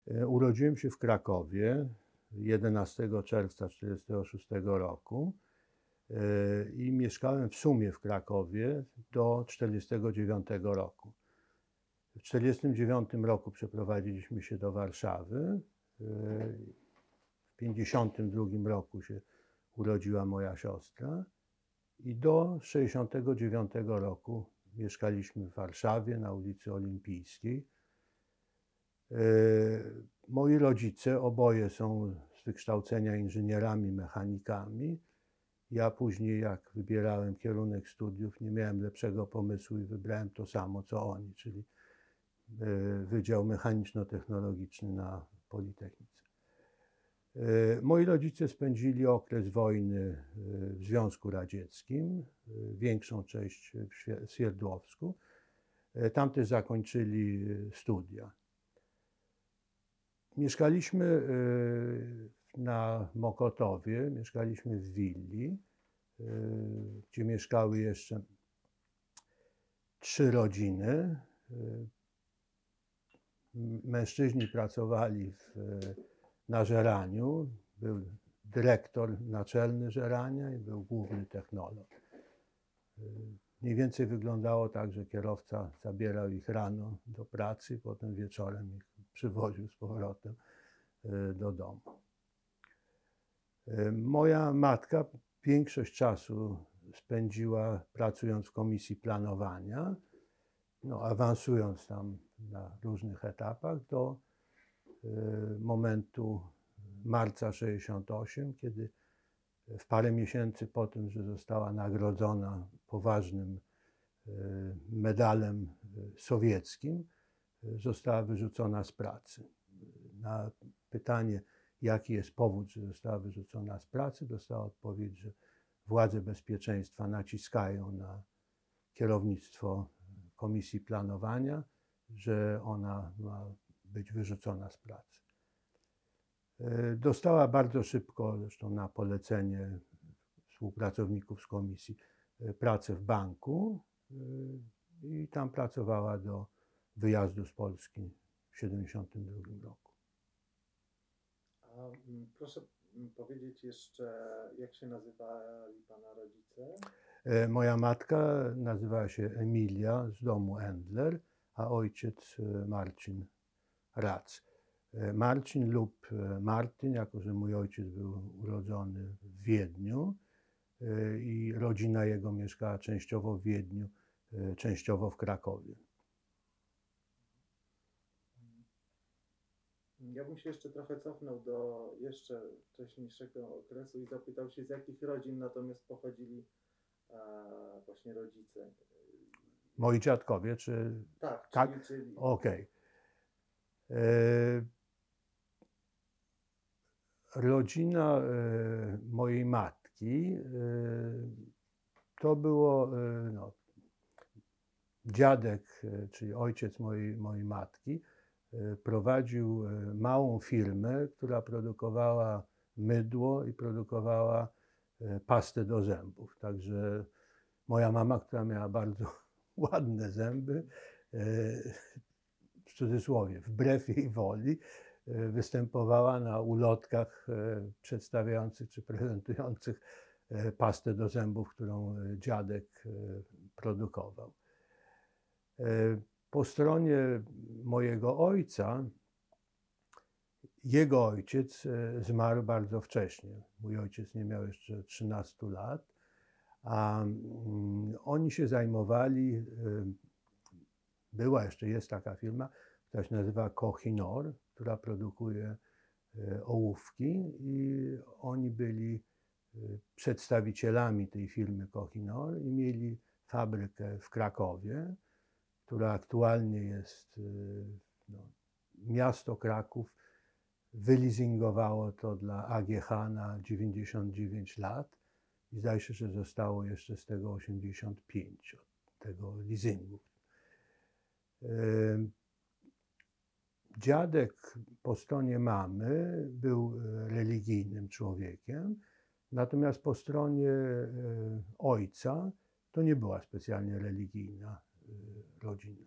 Urodziłem się w Krakowie 11 czerwca 1946 roku i mieszkałem w sumie w Krakowie do 1949 roku. W 1949 roku przeprowadziliśmy się do Warszawy. W 1952 roku się urodziła moja siostra i do 1969 roku mieszkaliśmy w Warszawie na ulicy Olimpijskiej. Moi rodzice oboje są z wykształcenia inżynierami, mechanikami. Ja później, jak wybierałem kierunek studiów, nie miałem lepszego pomysłu i wybrałem to samo, co oni, czyli Wydział Mechaniczno-Technologiczny na Politechnice. Moi rodzice spędzili okres wojny w Związku Radzieckim, większą część w Swierdłowsku. Tam też zakończyli studia. Mieszkaliśmy na Mokotowie, mieszkaliśmy w willi, gdzie mieszkały jeszcze 3 rodziny. Mężczyźni pracowali na żeraniu, był dyrektor naczelny żerania i był główny technolog. Mniej więcej wyglądało tak, że kierowca zabierał ich rano do pracy, potem wieczorem ich przywoził z powrotem do domu. Moja matka większość czasu spędziła pracując w komisji planowania, awansując tam na różnych etapach do momentu marca 1968, kiedy w parę miesięcy po tym, że została nagrodzona poważnym medalem sowieckim, została wyrzucona z pracy. Na pytanie, jaki jest powód, że została wyrzucona z pracy, dostała odpowiedź, że władze bezpieczeństwa naciskają na kierownictwo komisji planowania, że ona ma być wyrzucona z pracy. Dostała bardzo szybko, zresztą na polecenie współpracowników z komisji, pracę w banku i tam pracowała do wyjazdu z Polski w 1972 roku. A proszę powiedzieć jeszcze, jak się nazywali pana rodzice? Moja matka nazywała się Emilia z domu Endler, a ojciec Marcin Rac. Marcin lub Martyn, jako że mój ojciec był urodzony w Wiedniu i rodzina jego mieszkała częściowo w Wiedniu, częściowo w Krakowie. Ja bym się jeszcze trochę cofnął do jeszcze wcześniejszego okresu i zapytał się, z jakich rodzin natomiast pochodzili właśnie rodzice. Moi dziadkowie, czy... Tak? Czyli... Okej. Rodzina mojej matki to było dziadek, czyli ojciec mojej matki, prowadził małą firmę, która produkowała mydło i produkowała pastę do zębów. Także moja mama, która miała bardzo ładne zęby, w cudzysłowie, wbrew jej woli, występowała na ulotkach przedstawiających czy prezentujących pastę do zębów, którą dziadek produkował. Po stronie mojego ojca, jego ojciec zmarł bardzo wcześnie. Mój ojciec nie miał jeszcze 13 lat, a oni się zajmowali, jest taka firma, która się nazywa Koch-i-Noor, która produkuje ołówki i oni byli przedstawicielami tej firmy Koch-i-Noor i mieli fabrykę w Krakowie, która aktualnie jest, miasto Kraków wyleasingowało to dla AGH na 99 lat i zdaje się, że zostało jeszcze z tego 85 od tego leasingu. Dziadek po stronie mamy był religijnym człowiekiem, natomiast po stronie ojca to nie była specjalnie religijna rodzina.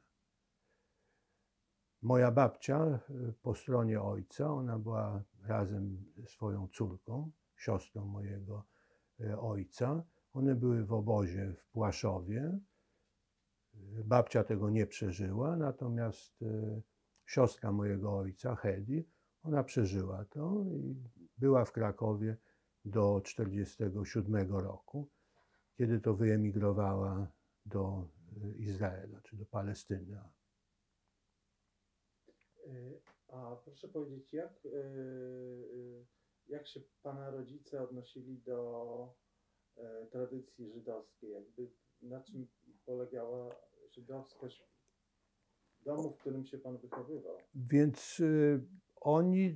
Moja babcia po stronie ojca, ona była razem ze swoją córką, siostrą mojego ojca. One były w obozie w Płaszowie. Babcia tego nie przeżyła, natomiast siostra mojego ojca, Hedi, ona przeżyła to i była w Krakowie do 1947 roku, kiedy to wyemigrowała do Izraela, czy do Palestyny. A proszę powiedzieć, jak się pana rodzice odnosili do tradycji żydowskiej? Jakby na czym polegała żydowskość w domu, w którym się pan wychowywał? Więc oni,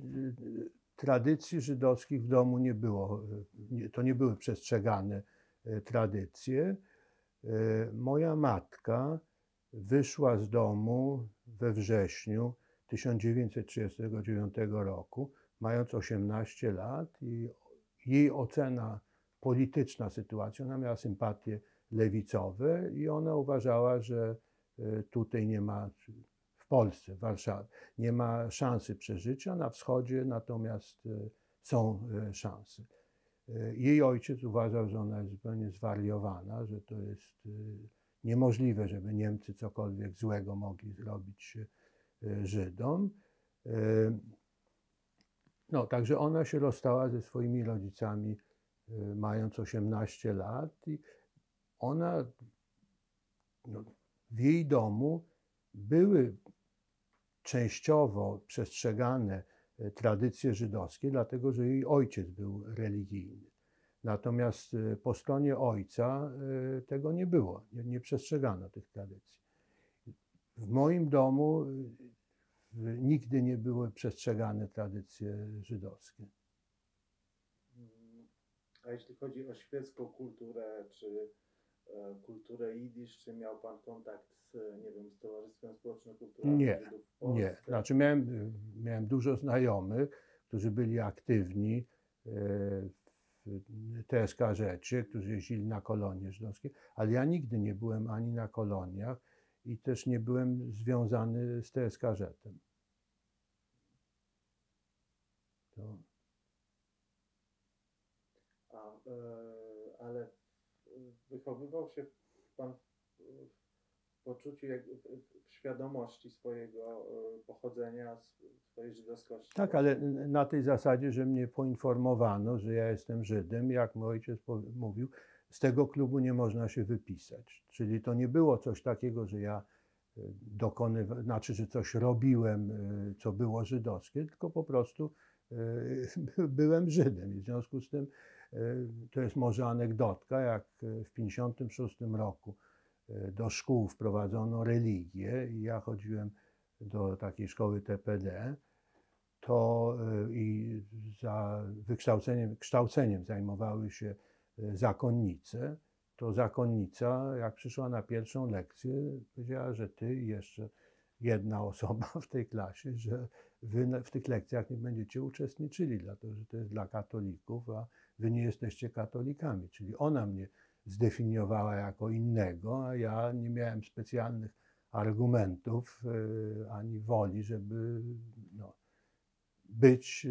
tradycji żydowskich w domu nie było, to nie były przestrzegane tradycje. Moja matka wyszła z domu we wrześniu 1939 roku, mając 18 lat, i jej ocena polityczna sytuacji, ona miała sympatie lewicowe i ona uważała, że tutaj nie ma, w Polsce, w Warszawie, nie ma szansy przeżycia, na wschodzie natomiast są szanse. Jej ojciec uważał, że ona jest zupełnie zwariowana, że to jest niemożliwe, żeby Niemcy cokolwiek złego mogli zrobić Żydom. No, także ona się rozstała ze swoimi rodzicami mając 18 lat i ona, no, w jej domu były częściowo przestrzegane tradycje żydowskie, dlatego że jej ojciec był religijny. Natomiast po stronie ojca tego nie było, nie przestrzegano tych tradycji. W moim domu nigdy nie były przestrzegane tradycje żydowskie. A jeśli chodzi o świecką kulturę, czy kulturę jidysz, czy miał pan kontakt z, nie wiem, z Towarzystwem Społeczno-Kulturalnym Żydów w Polsce? Nie. Znaczy miałem dużo znajomych, którzy byli aktywni w TSKŻ-cie, którzy jeździli na kolonie żydowskie, ale ja nigdy nie byłem ani na koloniach i też nie byłem związany z TSKŻ-tem. Ale wychowywał się pan w poczuciu, w świadomości swojego pochodzenia, swojej żydowskości? Tak, ale na tej zasadzie, że mnie poinformowano, że ja jestem Żydem, jak mój ojciec mówił, z tego klubu nie można się wypisać. Czyli to nie było coś takiego, że ja znaczy, że coś robiłem, co było żydowskie, tylko po prostu byłem Żydem i w związku z tym to jest może anegdotka, jak w 1956 roku do szkół wprowadzono religię i ja chodziłem do takiej szkoły TPD, to i za kształceniem zajmowały się zakonnice, to zakonnica, jak przyszła na pierwszą lekcję, powiedziała, że ty i jeszcze jedna osoba w tej klasie, że wy w tych lekcjach nie będziecie uczestniczyli, dlatego że to jest dla katolików, a wy nie jesteście katolikami. Czyli ona mnie zdefiniowała jako innego, a ja nie miałem specjalnych argumentów ani woli, żeby być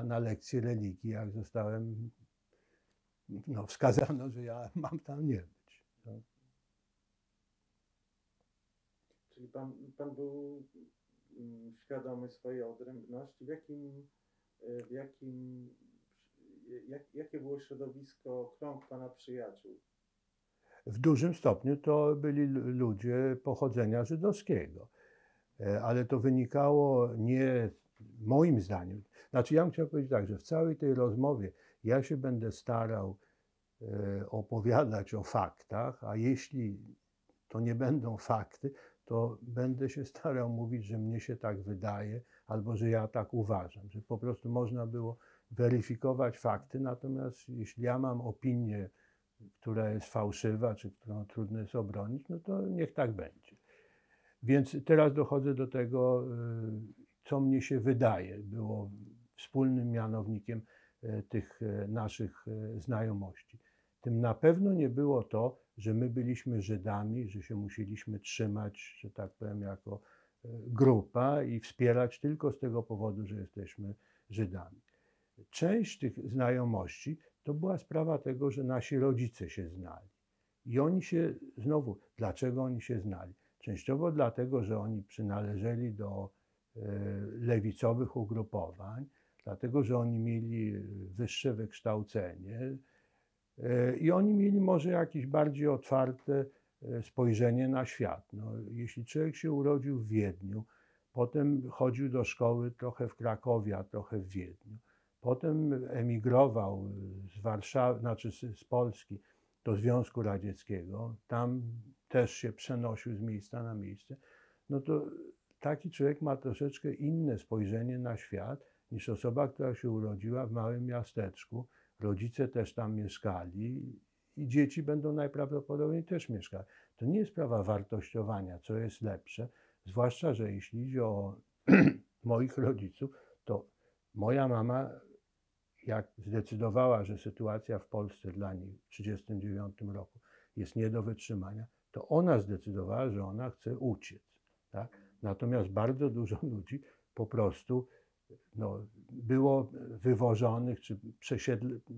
na lekcji religii, jak zostałem wskazano, że ja mam tam nie być. Czyli pan był świadomy swojej odrębności. Jakie było środowisko, krąg pana przyjaciół? W dużym stopniu to byli ludzie pochodzenia żydowskiego, ale to wynikało nie moim zdaniem. Znaczy ja bym chciał powiedzieć tak, że w całej tej rozmowie ja się będę starał opowiadać o faktach, a jeśli to nie będą fakty, to będę się starał mówić, że mnie się tak wydaje, albo że ja tak uważam, że po prostu można było weryfikować fakty, natomiast jeśli ja mam opinię, która jest fałszywa, czy którą trudno jest obronić, no to niech tak będzie. Więc teraz dochodzę do tego, co mnie się wydaje, było wspólnym mianownikiem tych naszych znajomości. Tym na pewno nie było to, że my byliśmy Żydami, że się musieliśmy trzymać, że tak powiem, jako grupa i wspierać tylko z tego powodu, że jesteśmy Żydami. Część tych znajomości to była sprawa tego, że nasi rodzice się znali. I oni się, znowu, dlaczego oni się znali? Częściowo dlatego, że oni przynależeli do lewicowych ugrupowań, dlatego, że oni mieli wyższe wykształcenie i oni mieli może jakieś bardziej otwarte spojrzenie na świat. No, jeśli człowiek się urodził w Wiedniu, potem chodził do szkoły trochę w Krakowie, a trochę w Wiedniu, potem emigrował z Warszawy, znaczy z Polski do Związku Radzieckiego, tam też się przenosił z miejsca na miejsce, no to taki człowiek ma troszeczkę inne spojrzenie na świat niż osoba, która się urodziła w małym miasteczku. Rodzice też tam mieszkali i dzieci będą najprawdopodobniej też mieszkać. To nie jest sprawa wartościowania, co jest lepsze, zwłaszcza, że jeśli idzie o moich rodziców, to moja mama, jak zdecydowała, że sytuacja w Polsce dla niej w 1939 roku jest nie do wytrzymania, to ona zdecydowała, że ona chce uciec. Tak? Natomiast bardzo dużo ludzi po prostu było wywożonych, czy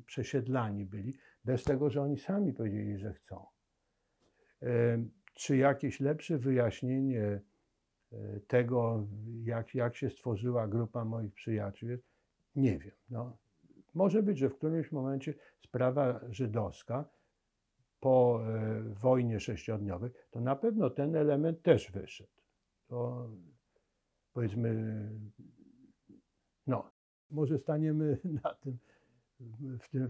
przesiedlani byli, bez tego, że oni sami powiedzieli, że chcą. Czy jakieś lepsze wyjaśnienie tego, jak się stworzyła grupa moich przyjaciół jest? Nie wiem. No, może być, że w którymś momencie sprawa żydowska po wojnie sześciodniowej, to na pewno ten element też wyszedł. To powiedzmy, no, może staniemy na tym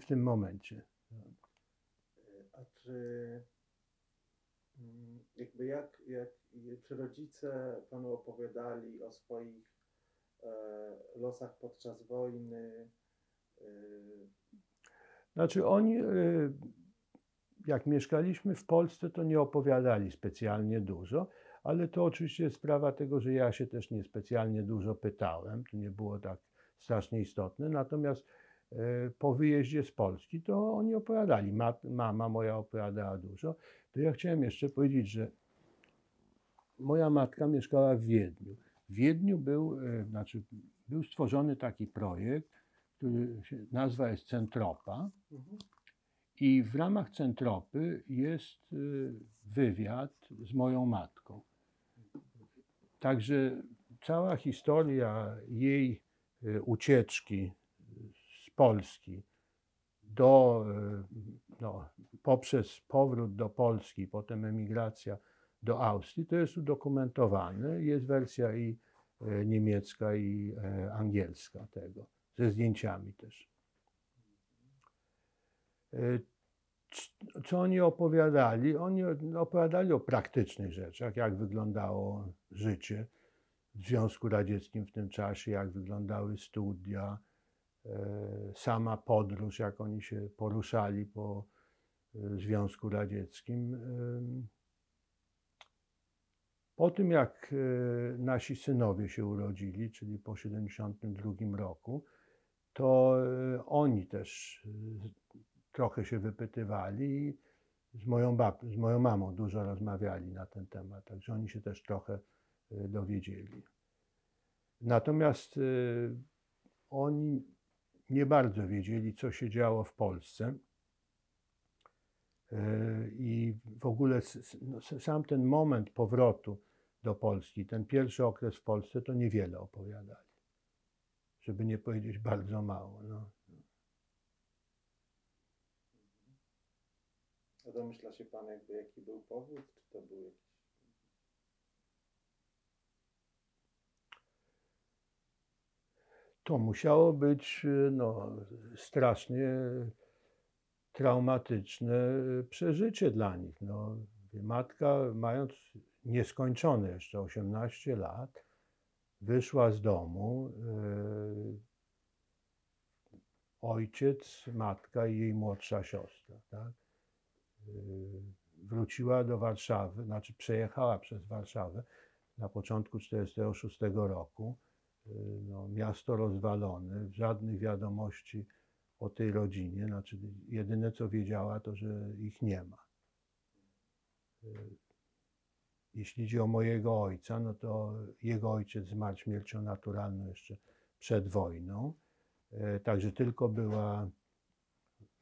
w tym momencie. A czy rodzice panu opowiadali o swoich losach podczas wojny? Znaczy oni, jak mieszkaliśmy w Polsce, to nie opowiadali specjalnie dużo, ale to oczywiście jest sprawa tego, że ja się też niespecjalnie dużo pytałem, to nie było tak strasznie istotne, natomiast po wyjeździe z Polski to oni opowiadali, mama moja opowiadała dużo. To ja chciałem jeszcze powiedzieć, że moja matka mieszkała w Wiedniu. W Wiedniu był stworzony taki projekt, który nazwa jest Centropa i w ramach Centropy jest wywiad z moją matką. Także cała historia jej ucieczki z Polski poprzez powrót do Polski, potem emigracja do Austrii, to jest udokumentowane. Jest wersja i niemiecka, i angielska tego, ze zdjęciami też. Co oni opowiadali? Oni opowiadali o praktycznych rzeczach, jak wyglądało życie w Związku Radzieckim w tym czasie, jak wyglądały studia, sama podróż, jak oni się poruszali po Związku Radzieckim. Po tym, jak nasi synowie się urodzili, czyli po 1972 roku, to oni też trochę się wypytywali i z moją mamą dużo rozmawiali na ten temat, także oni się też trochę dowiedzieli. Natomiast oni nie bardzo wiedzieli, co się działo w Polsce i w ogóle sam ten moment powrotu do Polski, ten pierwszy okres w Polsce, to niewiele opowiadali, żeby nie powiedzieć bardzo mało. No. A domyśla się pan jaki był powód? Czy to był jakiś... To musiało być strasznie traumatyczne przeżycie dla nich. No, matka, mając nieskończone jeszcze 18 lat, wyszła z domu. Ojciec, matka i jej młodsza siostra. Tak? Wróciła do Warszawy, znaczy przejechała przez Warszawę na początku 1946 roku. Miasto rozwalone, żadnych wiadomości o tej rodzinie, znaczy jedyne co wiedziała, to że ich nie ma. jeśli idzie o mojego ojca, no to jego ojciec zmarł śmiercią naturalną jeszcze przed wojną. Także tylko była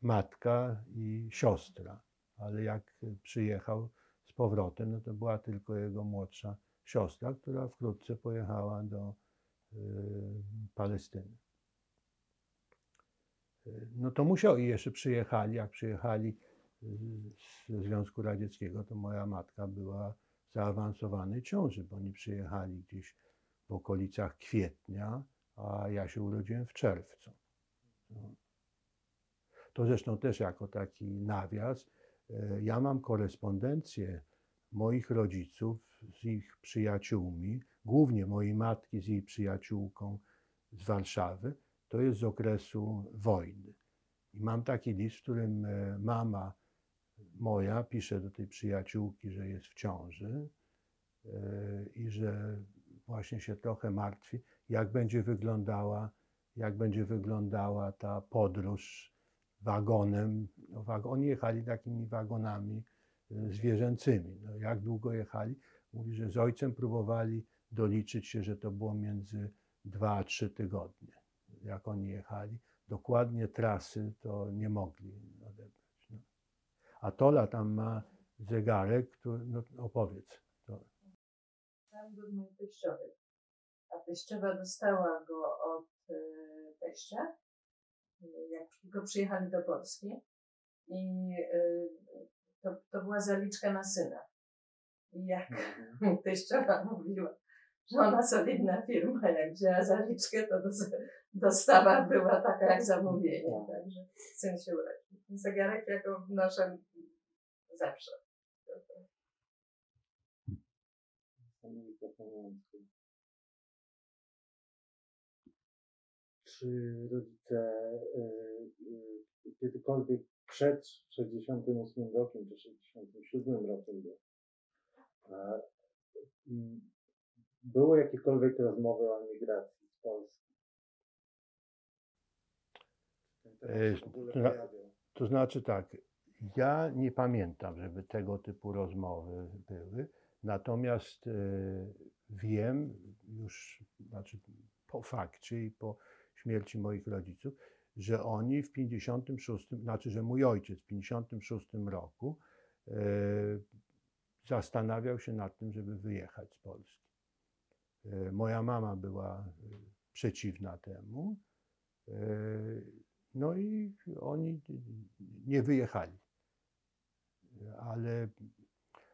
matka i siostra, ale jak przyjechał z powrotem, no to była tylko jego młodsza siostra, która wkrótce pojechała do Palestyny. No to musiał i jeszcze przyjechali, jak przyjechali ze Związku Radzieckiego, to moja matka była w zaawansowanej ciąży, bo oni przyjechali gdzieś w okolicach kwietnia, a ja się urodziłem w czerwcu. No. To zresztą też jako taki nawias, ja mam korespondencję moich rodziców z ich przyjaciółmi, głównie mojej matki z jej przyjaciółką z Warszawy, to jest z okresu wojny. I mam taki list, w którym mama moja pisze do tej przyjaciółki, że jest w ciąży i że właśnie się trochę martwi, jak będzie wyglądała ta podróż wagonem. No, oni jechali takimi wagonami zwierzęcymi. No, jak długo jechali? Mówi, że z ojcem próbowali doliczyć się, że to było między 2 a 3 tygodnie, jak oni jechali. Dokładnie trasy to nie mogli odebrać. No. A Tola tam ma zegarek, który, no opowiedz. To. Tam go od mojej teściowej. A teściowa dostała go od teścia, jak tylko przyjechali do Polski. I to była zaliczka na syna. I jak teściowa mówiła, że ona solidna firma, jak wzięła zaliczkę, to dostawa była taka jak zamówienie. Także syn się urodził. Zegarek jako noszę zawsze. Czy rodzice kiedykolwiek przed 68 rokiem czy 67 rokiem było jakiekolwiek rozmowy o emigracji z Polski? To znaczy tak, ja nie pamiętam, żeby tego typu rozmowy były, natomiast wiem już, znaczy po fakcie i po śmierci moich rodziców, że oni w 56, znaczy, że mój ojciec w 56 roku zastanawiał się nad tym, żeby wyjechać z Polski. Moja mama była przeciwna temu, no i oni nie wyjechali. Ale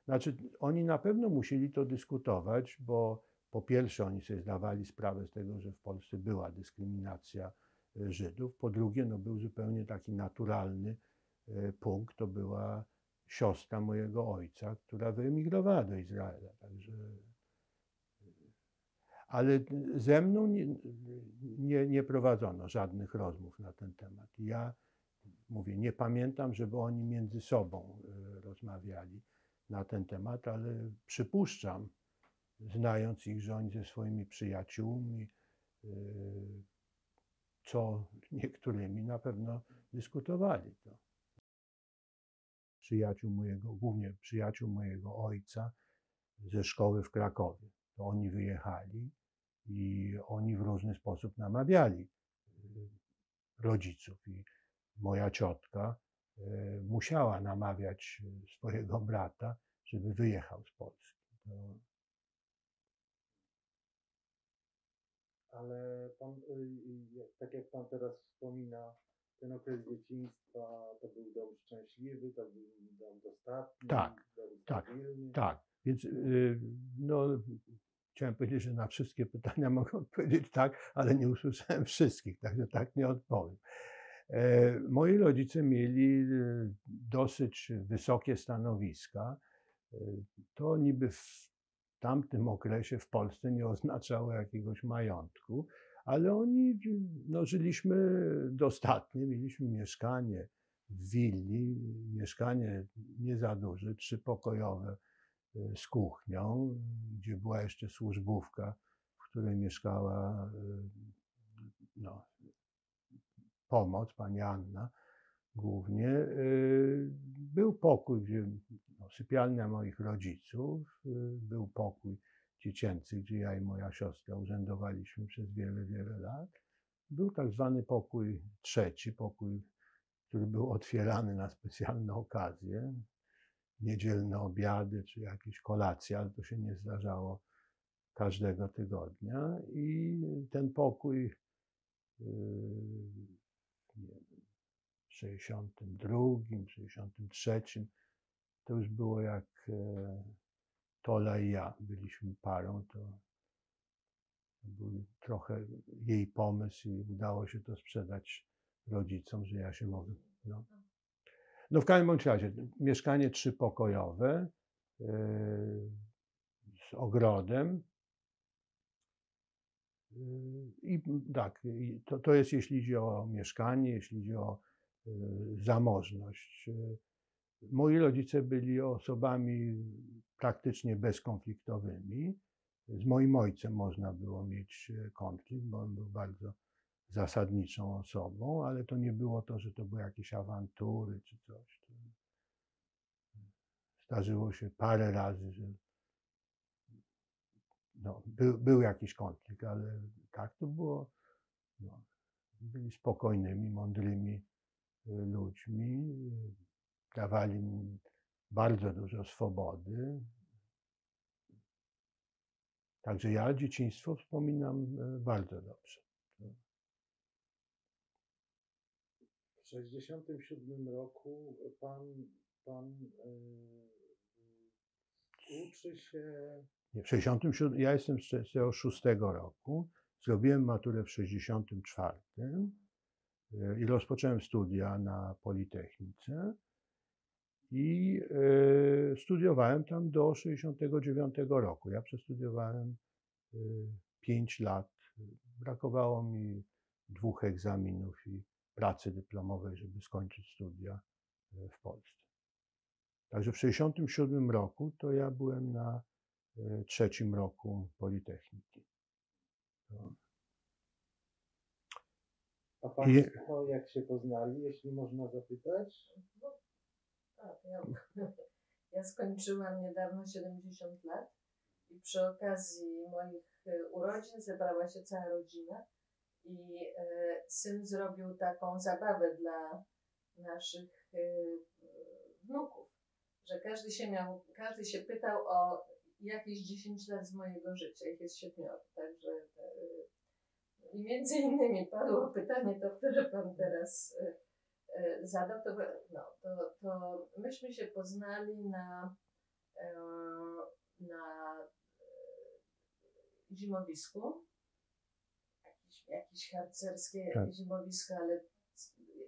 znaczy, oni na pewno musieli to dyskutować, bo po pierwsze oni sobie zdawali sprawę z tego, że w Polsce była dyskryminacja Żydów, po drugie no, był zupełnie taki naturalny punkt, to była siostra mojego ojca, która wyemigrowała do Izraela. Także, ale ze mną nie prowadzono żadnych rozmów na ten temat. Ja mówię, nie pamiętam, żeby oni między sobą rozmawiali na ten temat, ale przypuszczam, znając ich, że oni ze swoimi przyjaciółmi, co niektórymi na pewno dyskutowali to. Głównie przyjaciół mojego ojca ze szkoły w Krakowie. To oni wyjechali i oni w różny sposób namawiali rodziców. I moja ciotka musiała namawiać swojego brata, żeby wyjechał z Polski. Ale pan, tak jak pan teraz wspomina, ten okres dzieciństwa to był dom szczęśliwy, to był dom dostatni, Tak, dom tak, stabilny. tak. Więc no, chciałem powiedzieć, że na wszystkie pytania mogę odpowiedzieć tak, ale nie usłyszałem wszystkich, także tak nie odpowiem. Moi rodzice mieli dosyć wysokie stanowiska. To niby w tamtym okresie w Polsce nie oznaczało jakiegoś majątku, ale oni, no, żyliśmy dostatnio, mieliśmy mieszkanie w willi, mieszkanie nie za duże, 3-pokojowe z kuchnią, gdzie była jeszcze służbówka, w której mieszkała no, pomoc, pani Anna. głównie. Był pokój, gdzie sypialnia moich rodziców, był pokój dziecięcy, gdzie ja i moja siostra urzędowaliśmy przez wiele, wiele lat. Był tak zwany pokój trzeci, pokój, który był otwierany na specjalne okazje, niedzielne obiady czy jakieś kolacje, ale to się nie zdarzało każdego tygodnia. I ten pokój nie wiem, w 62, 63 to już było jak Tola i ja byliśmy parą, to był trochę jej pomysł i udało się to sprzedać rodzicom, że ja się mogę. No w każdym bądź razie, mieszkanie trzypokojowe z ogrodem. I tak, to jest jeśli idzie o mieszkanie, jeśli idzie o zamożność. Moi rodzice byli osobami praktycznie bezkonfliktowymi. Z moim ojcem można było mieć konflikt, bo on był bardzo zasadniczą osobą, ale to nie było to, że to były jakieś awantury czy coś. Zdarzyło się parę razy, że był jakiś konflikt, ale tak to było. Byli spokojnymi, mądrymi ludźmi, dawali mi bardzo dużo swobody. Także ja dzieciństwo wspominam bardzo dobrze. W 1967 roku pan uczy się... Nie, w 67, ja jestem z 1966 roku, zrobiłem maturę w 1964 i rozpocząłem studia na Politechnice i studiowałem tam do 1969 roku. Ja przestudiowałem 5 lat. Brakowało mi 2 egzaminów i pracy dyplomowej, żeby skończyć studia w Polsce. Także w 1967 roku to ja byłem na 3. roku Politechniki. A Państwo jak się poznali, jeśli można zapytać? Tak, ja skończyłam niedawno 70 lat i przy okazji moich urodzin zebrała się cała rodzina i syn zrobił taką zabawę dla naszych wnuków, że każdy się pytał o jakieś 10 lat z mojego życia, ich jest 7, także i między innymi padło pytanie, to które pan teraz zadał, to myśmy się poznali na zimowisku, jakieś harcerskie zimowisko, ale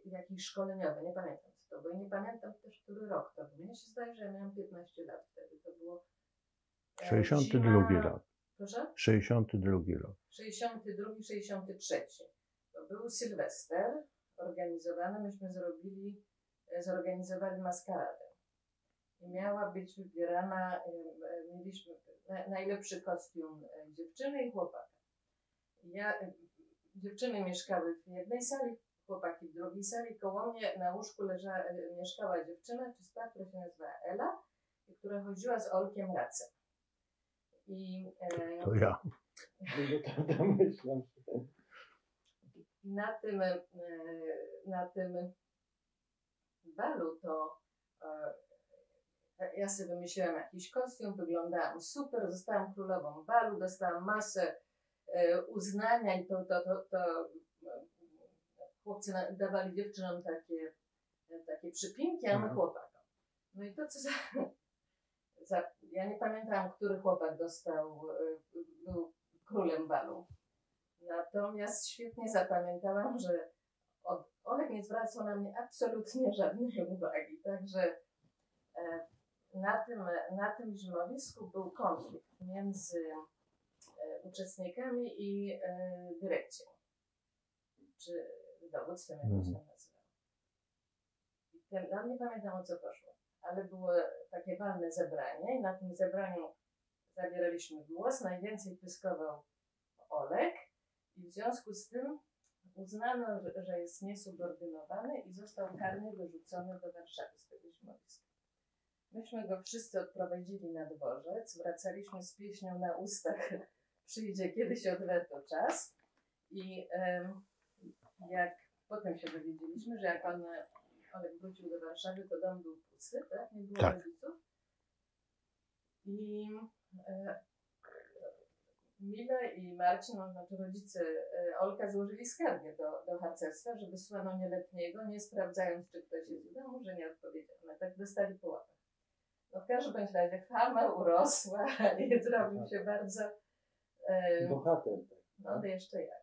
jakieś szkoleniowe, nie pamiętam co to było i nie pamiętam też, który rok to był. Mnie się zdaje, że ja miałam 15 lat wtedy, to było 62 rok. Proszę? 62 rok. 62, 63. To był Sylwester organizowany, myśmy zorganizowali maskaradę. I miała być wybierana, mieliśmy najlepszy kostium dziewczyny i chłopaka. Dziewczyny mieszkały w jednej sali, chłopaki w drugiej sali. Koło mnie na łóżku mieszkała dziewczyna czysta, która się nazywała Ela i która chodziła z Olkiem Racem. To ja. Na tym balu to ja sobie wymyśliłam jakiś kostium, wyglądałam super, zostałam królową balu, dostałam masę uznania i to chłopcy dawali dziewczynom takie przypinki, a my chłopakom. No i to co ja nie pamiętam, który chłopak był królem balu. Natomiast świetnie zapamiętałam, że Olek nie zwracał na mnie absolutnie żadnej uwagi. Także na tym zimowisku był konflikt między uczestnikami i dyrekcją. Czy dowództwem, jak to się nazywa. Nie pamiętam, o co poszło, ale było takie walne zebranie i na tym zebraniu zabieraliśmy głos. Najwięcej pyskował Olek i w związku z tym uznano, że jest niesubordynowany i został karnie wyrzucony do Warszawy z tego środowiska. Myśmy go wszyscy odprowadzili na dworzec, wracaliśmy z pieśnią na ustach, przyjdzie kiedyś odwetu czas. I jak potem się dowiedzieliśmy, że jak pan Olek wrócił do Warszawy, to dom był pusty, tak? Nie było Tak. rodziców. I Mile i Marcin, no, znaczy rodzice Olka, złożyli skargę do harcerstwa, że wysłano nieletniego, nie sprawdzając, czy ktoś jest w domu, że nie odpowiedziano. Tak dostali po łapach. No w każdym bądź razie fama urosła i zrobił się bardzo... Bohater. No jeszcze jak.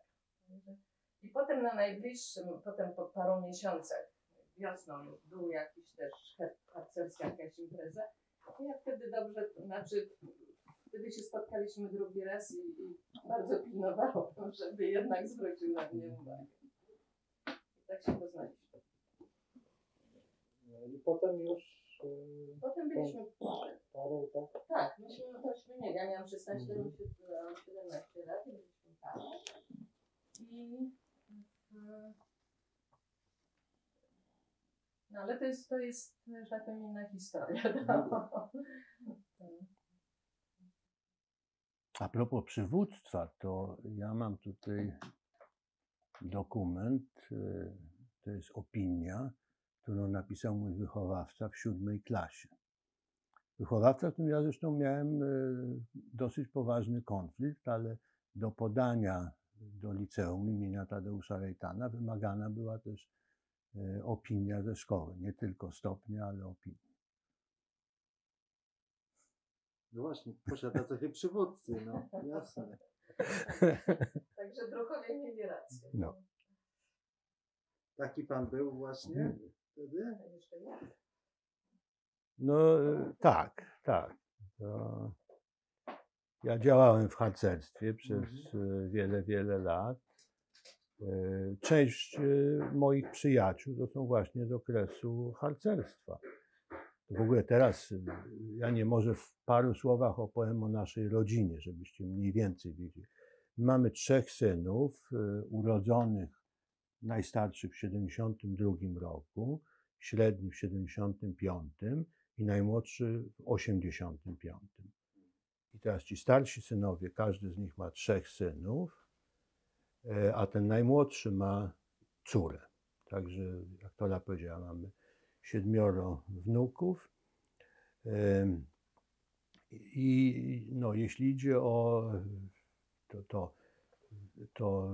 I potem na najbliższym, potem po paru miesiącach, wiosną był jakiś też harcerska jakaś impreza. I ja wtedy dobrze, znaczy wtedy się spotkaliśmy drugi raz i bardzo pilnowałam, żeby jednak zwrócił na mnie uwagę. I tak się poznaliśmy. I potem już... Potem byliśmy... Parę, tak? Tak, myśmy, nie, ja miałam 16, on 17 lat i byliśmy parą. No ale to jest, że tak powiem, inna historia. A propos przywództwa, to ja mam tutaj dokument, to jest opinia, którą napisał mój wychowawca w 7. klasie. Wychowawca, z którym ja zresztą miałem dosyć poważny konflikt, ale do podania do liceum imienia Tadeusza Rejtana wymagana była też opinia ze szkoły. Nie tylko stopnie, ale opinia. No właśnie, posiada cechy przywódcy, no jasne. Także druhowie mieli rację. No. Taki pan był właśnie wtedy? Jeszcze jak? No tak. To ja działałem w harcerstwie przez wiele lat. Część moich przyjaciół to są właśnie z okresu harcerstwa. W ogóle teraz ja może w paru słowach opowiem o naszej rodzinie, żebyście mniej więcej wiedzieli. Mamy 3 synów urodzonych, najstarszy w 72 roku, średni w 75 i najmłodszy w 85. I teraz ci starsi synowie, każdy z nich ma 3 synów, a ten najmłodszy ma córę. Także, jak Tola powiedziała, mamy 7 wnuków. I no, jeśli idzie o to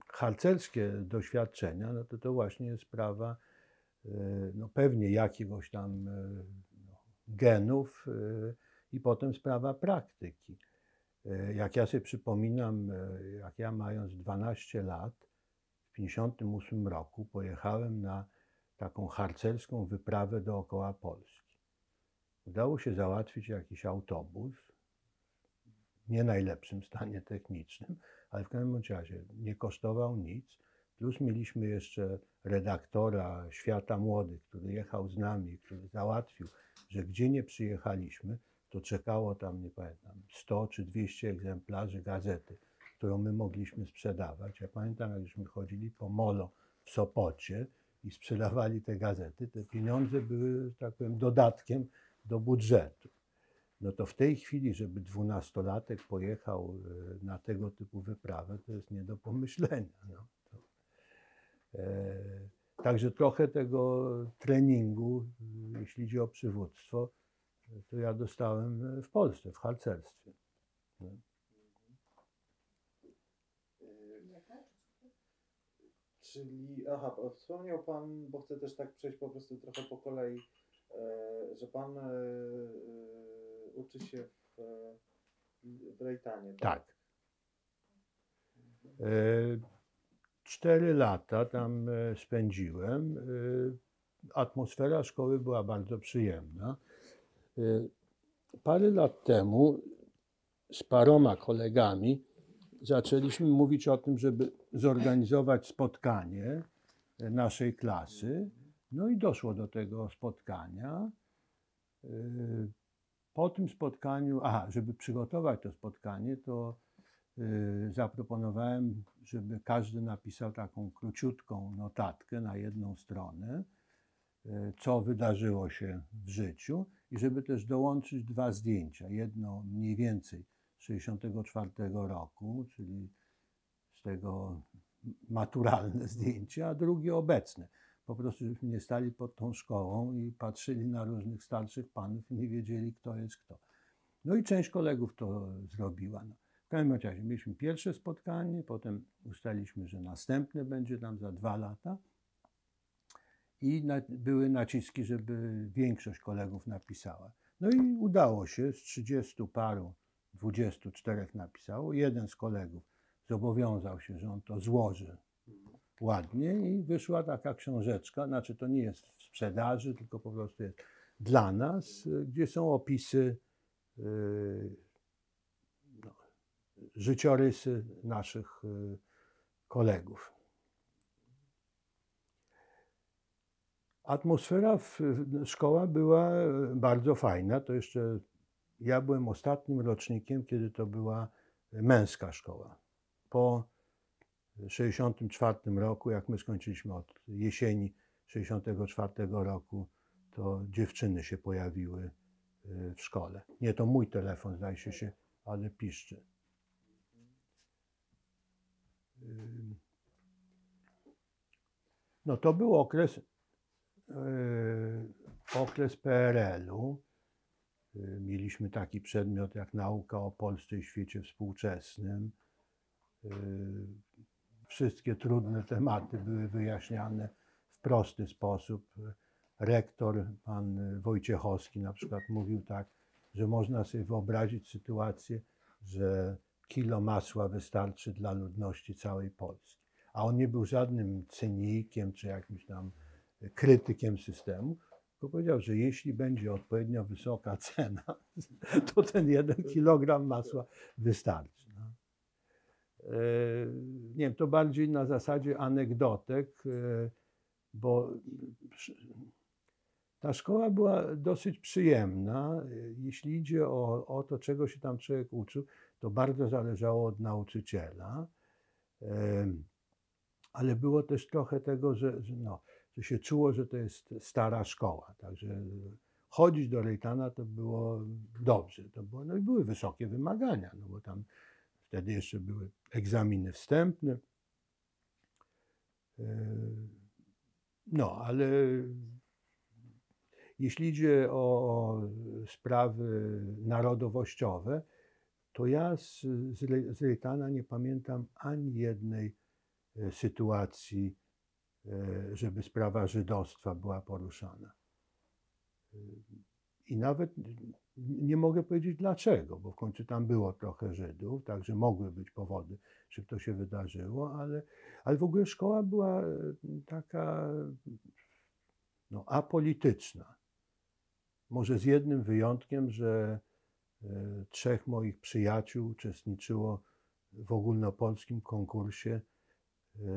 harcerskie doświadczenia, no to właśnie jest sprawa no, pewnie jakiegoś tam genów i potem sprawa praktyki. Jak ja sobie przypominam, jak ja mając 12 lat, w 1958 roku pojechałem na taką harcerską wyprawę dookoła Polski. Udało się załatwić jakiś autobus, w nie najlepszym stanie technicznym, ale w każdym razie nie kosztował nic. Plus mieliśmy jeszcze redaktora Świata Młodych, który jechał z nami, który załatwił, że gdzie nie przyjechaliśmy, to czekało tam, nie pamiętam, 100 czy 200 egzemplarzy gazety, którą my mogliśmy sprzedawać. Ja pamiętam, jakśmy chodzili po Molo w Sopocie i sprzedawali te gazety, te pieniądze były, tak powiem, dodatkiem do budżetu. No to w tej chwili, żeby 12-latek pojechał na tego typu wyprawę, to jest nie do pomyślenia. No. Także trochę tego treningu, jeśli idzie o przywództwo, to ja dostałem w Polsce, w harcerstwie. No. Czyli, wspomniał pan, bo chcę też tak przejść po prostu trochę po kolei, że pan uczy się w Rejtanie, tak? Tak. 4 lata tam spędziłem. Atmosfera szkoły była bardzo przyjemna. Parę lat temu z paroma kolegami zaczęliśmy mówić o tym, żeby zorganizować spotkanie naszej klasy. No i doszło do tego spotkania. Po tym spotkaniu, żeby przygotować to spotkanie, to zaproponowałem, żeby każdy napisał taką króciutką notatkę na jedną stronę, co wydarzyło się w życiu i żeby też dołączyć 2 zdjęcia. Jedno mniej więcej z 1964 roku, czyli z tego maturalne zdjęcie, a drugie obecne. Po prostu żebyśmy nie stali pod tą szkołą i patrzyli na różnych starszych panów i nie wiedzieli, kto jest kto. No i część kolegów to zrobiła. No. W każdym razie mieliśmy pierwsze spotkanie, potem ustaliliśmy, że następne będzie tam za 2 lata i były naciski, żeby większość kolegów napisała. No i udało się, z 30 paru, 24 napisało. Jeden z kolegów zobowiązał się, że on to złoży ładnie i wyszła taka książeczka, znaczy to nie jest w sprzedaży, tylko po prostu jest dla nas, gdzie są opisy, no, życiorysy naszych kolegów. Atmosfera szkoła była bardzo fajna. To jeszcze ja byłem ostatnim rocznikiem, kiedy to była męska szkoła. Po 1964 roku, jak my skończyliśmy od jesieni 1964 roku, to dziewczyny się pojawiły w szkole. Nie, to mój telefon, zdaje się, ale piszczy. No to był okres PRL-u. Mieliśmy taki przedmiot jak nauka o Polsce i świecie współczesnym. Wszystkie trudne tematy były wyjaśniane w prosty sposób. Rektor, pan Wojciechowski na przykład mówił tak, że można sobie wyobrazić sytuację, że kilo masła wystarczy dla ludności całej Polski. A on nie był żadnym cynikiem czy jakimś tam krytykiem systemu, tylko powiedział, że jeśli będzie odpowiednio wysoka cena, to ten 1 kilogram masła wystarczy. No. Nie wiem, to bardziej na zasadzie anegdotek, bo ta szkoła była dosyć przyjemna. Jeśli idzie o to, czego się tam człowiek uczył, to bardzo zależało od nauczyciela. Ale było też trochę tego, że się czuło, że to jest stara szkoła. Także chodzić do Rejtana to było dobrze. No i były wysokie wymagania, no bo tam wtedy jeszcze były egzaminy wstępne. No, ale jeśli idzie o sprawy narodowościowe, to ja z Rejtana nie pamiętam ani jednej sytuacji, żeby sprawa żydostwa była poruszana. I nawet nie mogę powiedzieć dlaczego, bo w końcu tam było trochę Żydów, także mogły być powody, że to się wydarzyło, ale w ogóle szkoła była taka apolityczna. Może z jednym wyjątkiem, że 3 moich przyjaciół uczestniczyło w ogólnopolskim konkursie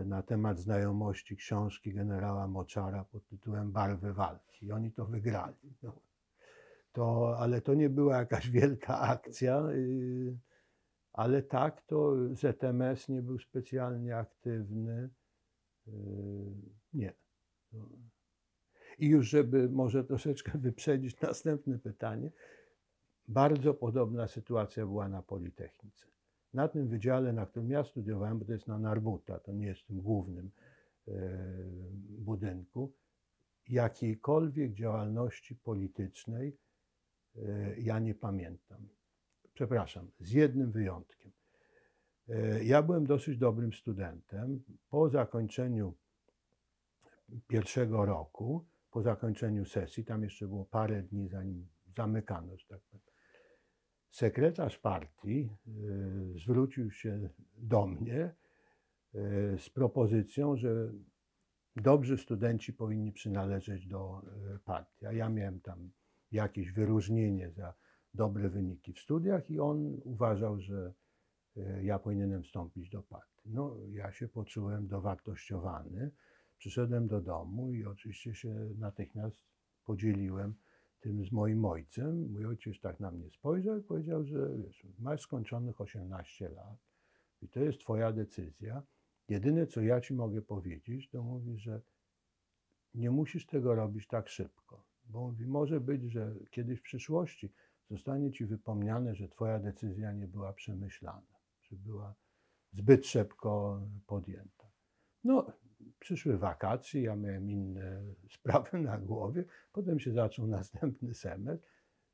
na temat znajomości książki generała Moczara pod tytułem Barwy walki. I oni to wygrali. No. Ale to nie była jakaś wielka akcja, ale tak, to ZMS nie był specjalnie aktywny. Nie. I już, żeby może troszeczkę wyprzedzić następne pytanie, bardzo podobna sytuacja była na Politechnice. Na tym wydziale, na którym ja studiowałem, bo to jest na Narbuta, to nie jest w tym głównym budynku, jakiejkolwiek działalności politycznej ja nie pamiętam. Przepraszam, z jednym wyjątkiem. Ja byłem dosyć dobrym studentem. Po zakończeniu pierwszego roku, po zakończeniu sesji, tam jeszcze było parę dni, zanim zamykano, że tak powiem, sekretarz partii zwrócił się do mnie z propozycją, że dobrzy studenci powinni przynależeć do partii. A ja miałem tam jakieś wyróżnienie za dobre wyniki w studiach i on uważał, że ja powinienem wstąpić do partii. No, ja się poczułem dowartościowany. Przyszedłem do domu i oczywiście się natychmiast podzieliłem tym z moim ojcem. Mój ojciec tak na mnie spojrzał i powiedział, że wiesz, masz skończonych 18 lat, I to jest twoja decyzja. Jedyne, co ja ci mogę powiedzieć, to mówi, że nie musisz tego robić tak szybko. Bo mówi, może być, że kiedyś w przyszłości zostanie ci wypomniane, że twoja decyzja nie była przemyślana, że była zbyt szybko podjęta. No, przyszły wakacje, ja miałem inne sprawy na głowie, potem się zaczął następny semestr.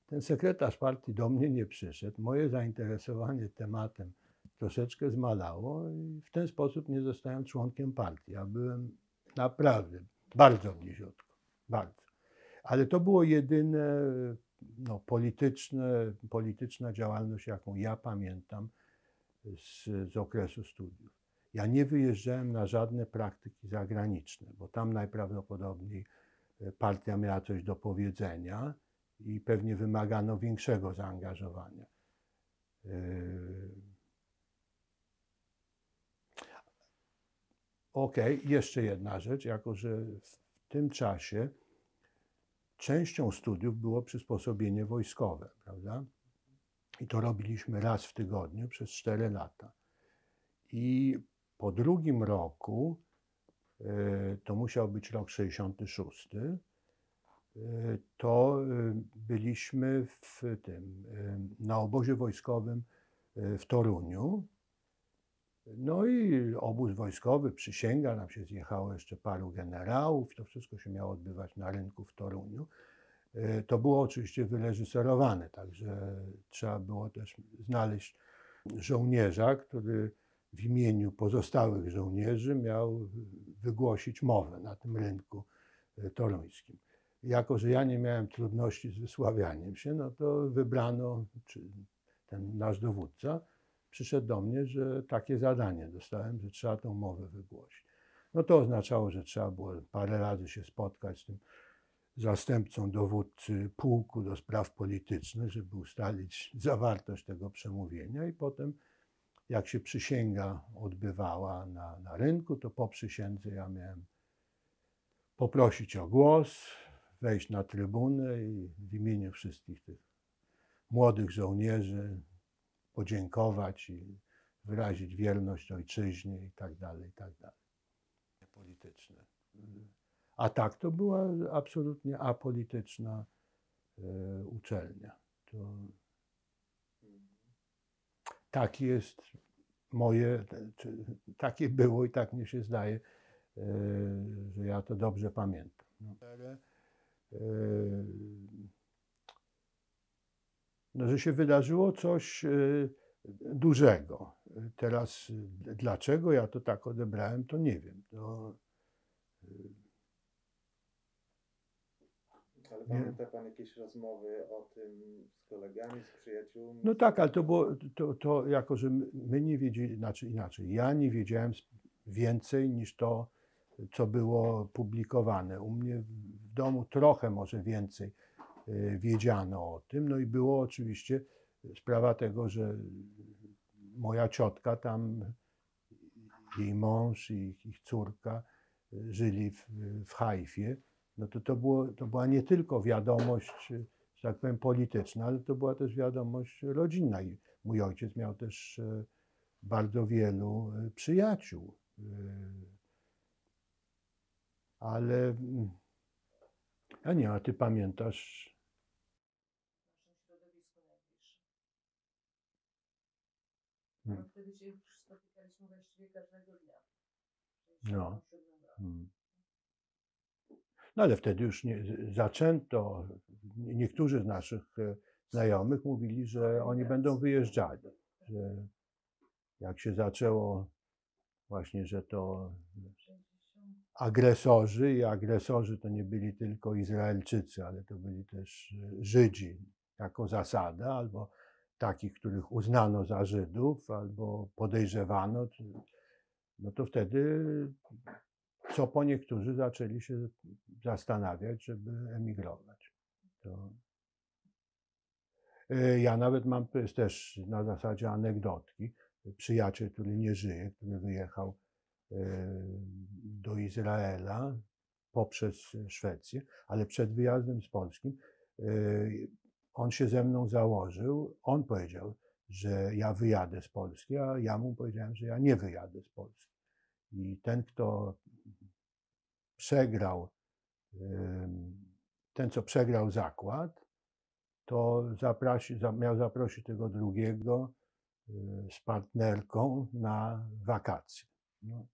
Ten sekretarz partii do mnie nie przyszedł, moje zainteresowanie tematem troszeczkę zmalało i w ten sposób nie zostałem członkiem partii. Ja byłem naprawdę bardzo bliziutko, bardzo. Ale to było jedyne no, polityczna działalność, jaką ja pamiętam z okresu studiów. Ja nie wyjeżdżałem na żadne praktyki zagraniczne, bo tam najprawdopodobniej partia miała coś do powiedzenia i pewnie wymagano większego zaangażowania. Okej, jeszcze jedna rzecz, jako że w tym czasie częścią studiów było przysposobienie wojskowe, prawda? I to robiliśmy raz w tygodniu przez 4 lata. I po drugim roku, to musiał być rok 66, to byliśmy na obozie wojskowym w Toruniu. No i obóz wojskowy, przysięga, nam się zjechało jeszcze paru generałów, to wszystko się miało odbywać na rynku w Toruniu. To było oczywiście wyreżyserowane, także trzeba było też znaleźć żołnierza, który w imieniu pozostałych żołnierzy miał wygłosić mowę na tym rynku toruńskim. Jako że ja nie miałem trudności z wysławianiem się, no to wybrano, czy ten nasz dowódca przyszedł do mnie, że takie zadanie dostałem, że trzeba tą mowę wygłosić. No to oznaczało, że trzeba było parę razy się spotkać z tym zastępcą dowódcy pułku do spraw politycznych, żeby ustalić zawartość tego przemówienia i potem jak się przysięga odbywała na rynku, to po przysiędze ja miałem poprosić o głos, wejść na trybunę i w imieniu wszystkich tych młodych żołnierzy podziękować i wyrazić wierność ojczyźnie i tak dalej, i tak dalej. Polityczne. A tak to była absolutnie apolityczna uczelnia. To tak jest moje, takie było i tak mi się zdaje, że ja to dobrze pamiętam. No, że się wydarzyło coś dużego. Teraz dlaczego ja to tak odebrałem, to nie wiem. Ale pamięta pan jakieś rozmowy o tym z kolegami, z przyjaciółmi? No tak, ale to było, to jako, że my nie wiedzieli, znaczy inaczej, ja nie wiedziałem więcej niż to, co było publikowane. U mnie w domu trochę może więcej wiedziano o tym. No i było oczywiście sprawa tego, że moja ciotka tam, jej mąż i ich córka żyli w Hajfie. No to była nie tylko wiadomość, że tak powiem, polityczna, ale to była też wiadomość rodzinna. I mój ojciec miał też bardzo wielu przyjaciół. Ale ja nie, a ty pamiętasz? W naszym środowisku najbliższym. No, wtedy się już spotykaliśmy właściwie każdego dnia. No. No ale wtedy już zaczęto, niektórzy z naszych znajomych mówili, że oni będą wyjeżdżali. Że jak się zaczęło właśnie, że to agresorzy i agresorzy to nie byli tylko Izraelczycy, ale to byli też Żydzi jako zasada, albo takich, których uznano za Żydów, albo podejrzewano, no to wtedy co po niektórzy zaczęli się zastanawiać, żeby emigrować. Ja nawet mam też na zasadzie anegdotki, przyjaciel, który nie żyje, który wyjechał do Izraela poprzez Szwecję, ale przed wyjazdem z Polski on się ze mną założył, on powiedział, że ja wyjadę z Polski, a ja mu powiedziałem, że ja nie wyjadę z Polski. I ten, kto przegrał, ten, co przegrał zakład, to miał zaprosić tego drugiego z partnerką na wakacje. No,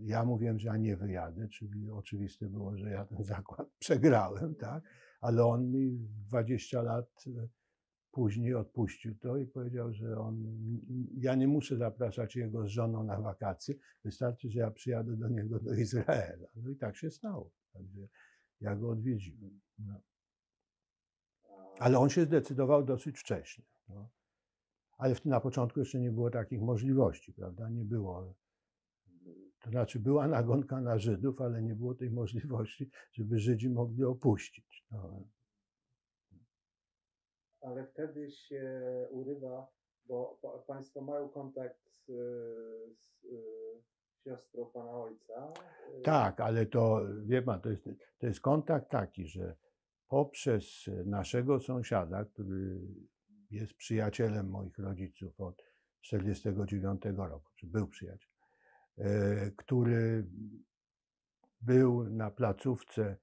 ja mówiłem, że ja nie wyjadę, czyli oczywiste było, że ja ten zakład przegrałem, tak? Ale on mi 20 lat później odpuścił to i powiedział, że ja nie muszę zapraszać jego z żoną na wakacje, wystarczy, że ja przyjadę do niego do Izraela. No i tak się stało. Także ja go odwiedziłem. No. Ale on się zdecydował dosyć wcześnie. No. Ale na początku jeszcze nie było takich możliwości, prawda? Nie było. To znaczy była nagonka na Żydów, ale nie było tej możliwości, żeby Żydzi mogli opuścić. No. Ale wtedy się urywa, bo Państwo mają kontakt z siostrą Pana ojca. Tak, ale to, wie pan, to jest kontakt taki, że poprzez naszego sąsiada, który jest przyjacielem moich rodziców od 1949 roku, czy był przyjacielem, który był na placówce,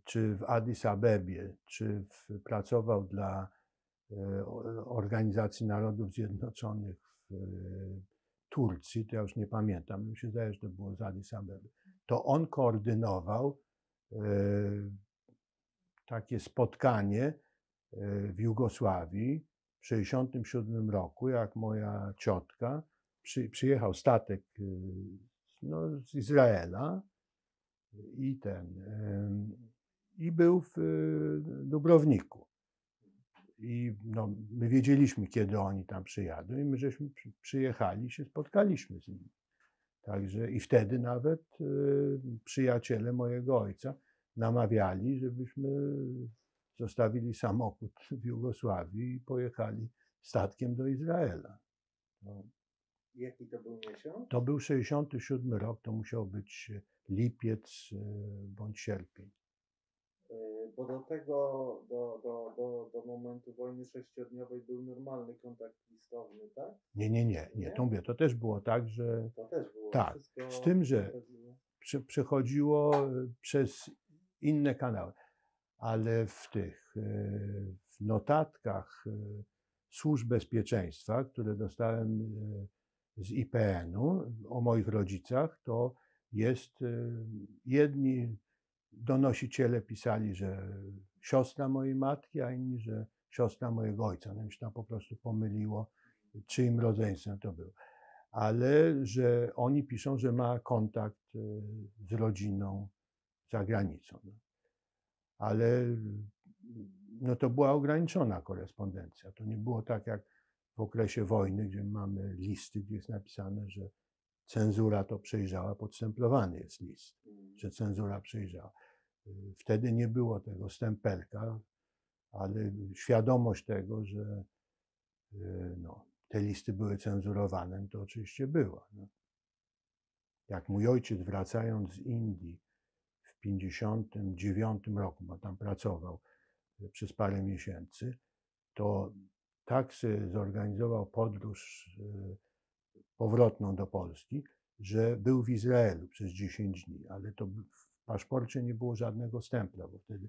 czy w Addis Abebie, czy pracował dla Organizacji Narodów Zjednoczonych w Turcji, to ja już nie pamiętam, mi się zdaje, że to było z Addis Abeby, to on koordynował takie spotkanie w Jugosławii w 1967 roku, jak moja ciotka, przyjechał statek no, z Izraela i był w Dubrowniku. I no, my wiedzieliśmy, kiedy oni tam przyjadą i my żeśmy przyjechali i się spotkaliśmy z nimi. Także i wtedy nawet przyjaciele mojego ojca namawiali, żebyśmy zostawili samochód w Jugosławii i pojechali statkiem do Izraela. No. Jaki to był miesiąc? To był 1967 rok, to musiał być lipiec bądź sierpień. Bo do tego, do momentu wojny sześciodniowej był normalny kontakt listowny, tak? Nie, to mówię, to też było tak, że To też było tak, wszystko z tym, że przechodziło. przechodziło przez inne kanały, ale w notatkach służb bezpieczeństwa, które dostałem z IPN-u o moich rodzicach, to jest, jedni donosiciele pisali, że siostra mojej matki, a inni, że siostra mojego ojca. No mi się tam po prostu pomyliło, czyim rodzeństwem to było. Ale że oni piszą, że ma kontakt z rodziną za granicą. Ale no to była ograniczona korespondencja. To nie było tak jak w okresie wojny, gdzie mamy listy, gdzie jest napisane, że cenzura to przejrzała, podstemplowany jest list, że cenzura przejrzała. Wtedy nie było tego stempelka, ale świadomość tego, że no, te listy były cenzurowane, to oczywiście była. No. Jak mój ojciec, wracając z Indii w 1959 roku, bo tam pracował przez parę miesięcy, to tak sobie zorganizował podróż powrotną do Polski, że był w Izraelu przez 10 dni, ale to w paszporcie nie było żadnego stempla, bo wtedy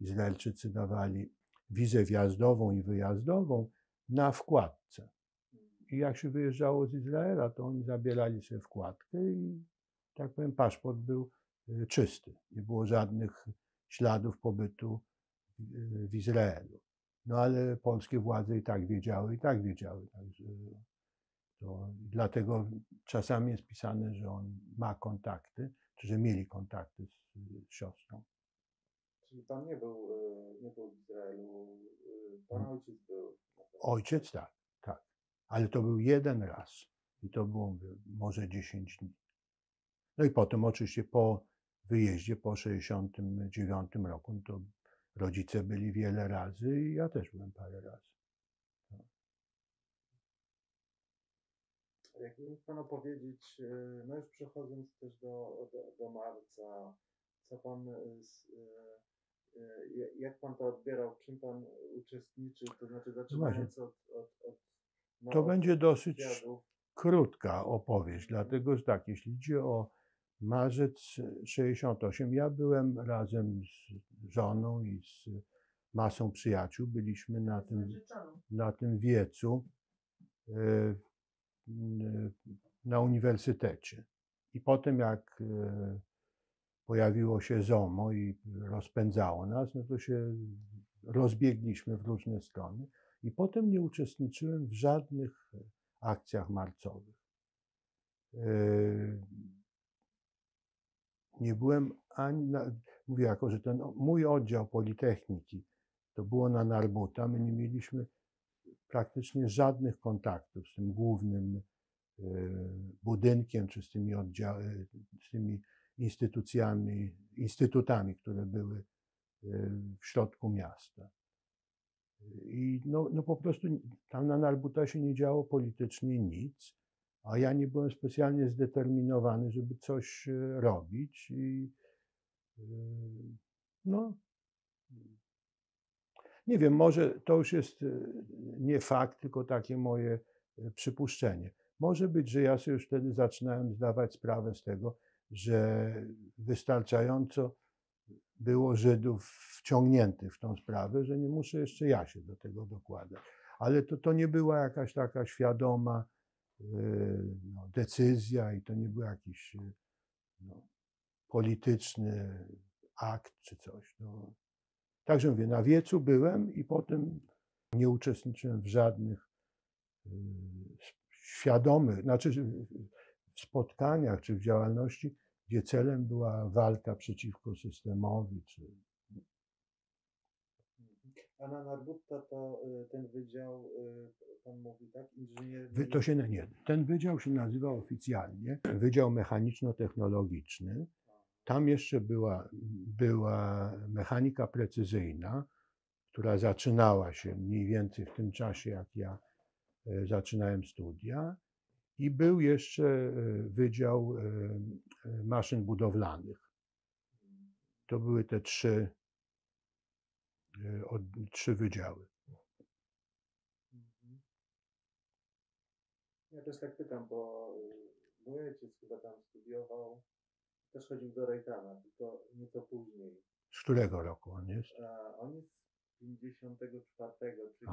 Izraelczycy dawali wizę wjazdową i wyjazdową na wkładce. I jak się wyjeżdżało z Izraela, to oni zabierali sobie wkładkę i, tak powiem, paszport był czysty. Nie było żadnych śladów pobytu w Izraelu. No ale polskie władze i tak wiedziały. Także dlatego czasami jest pisane, że on ma kontakty, czy że mieli kontakty z siostrą. Czyli Pan nie był w Izraelu, Pan ojciec był. Ojciec tak. Ale to był jeden raz. I to było może 10 dni. No i potem oczywiście po wyjeździe po 1969 roku, no to rodzice byli wiele razy i ja też byłem parę razy. Jakby mógł Pan opowiedzieć, no już przechodząc też do marca, co Pan, jak Pan to odbierał, w czym Pan uczestniczył, to znaczy zaczynając od To będzie dosyć wywiadów. krótka opowieść, dlatego że tak, jeśli idzie o marzec 68, ja byłem razem z żoną i z masą przyjaciół, byliśmy na tym wiecu na uniwersytecie. I potem jak pojawiło się ZOMO i rozpędzało nas, no to się rozbiegliśmy w różne strony i potem nie uczestniczyłem w żadnych akcjach marcowych. Nie byłem ani, mówię jako, że ten mój oddział Politechniki to było na Narbuta, my nie mieliśmy praktycznie żadnych kontaktów z tym głównym budynkiem, czy z tymi z tymi instytutami, które były w środku miasta. I no po prostu tam na Narbutasie nie działo politycznie nic, a ja nie byłem specjalnie zdeterminowany, żeby coś robić i no nie wiem, może to już jest nie fakt, tylko takie moje przypuszczenie. Może być, że ja sobie już wtedy zaczynałem zdawać sprawę z tego, że wystarczająco było Żydów wciągniętych w tą sprawę, że nie muszę jeszcze ja się do tego dokładać. Ale to nie była jakaś taka świadoma decyzja i to nie był jakiś polityczny akt czy coś. Także mówię, na wiecu byłem i potem nie uczestniczyłem w żadnych świadomych, znaczy w spotkaniach czy w działalności, gdzie celem była walka przeciwko systemowi. A na Narbutta to ten wydział, pan mówi, tak? Inżynier... Ten wydział się nazywał oficjalnie Wydział Mechaniczno-Technologiczny. Tam jeszcze była mechanika precyzyjna, która zaczynała się mniej więcej w tym czasie, jak ja zaczynałem studia. I był jeszcze Wydział Maszyn Budowlanych. To były te trzy wydziały. Ja też tak pytam, bo mój ojciec chyba tam studiował, też chodził do Rejtana, tylko nieco później. Z którego roku on jest? On jest z 54, czyli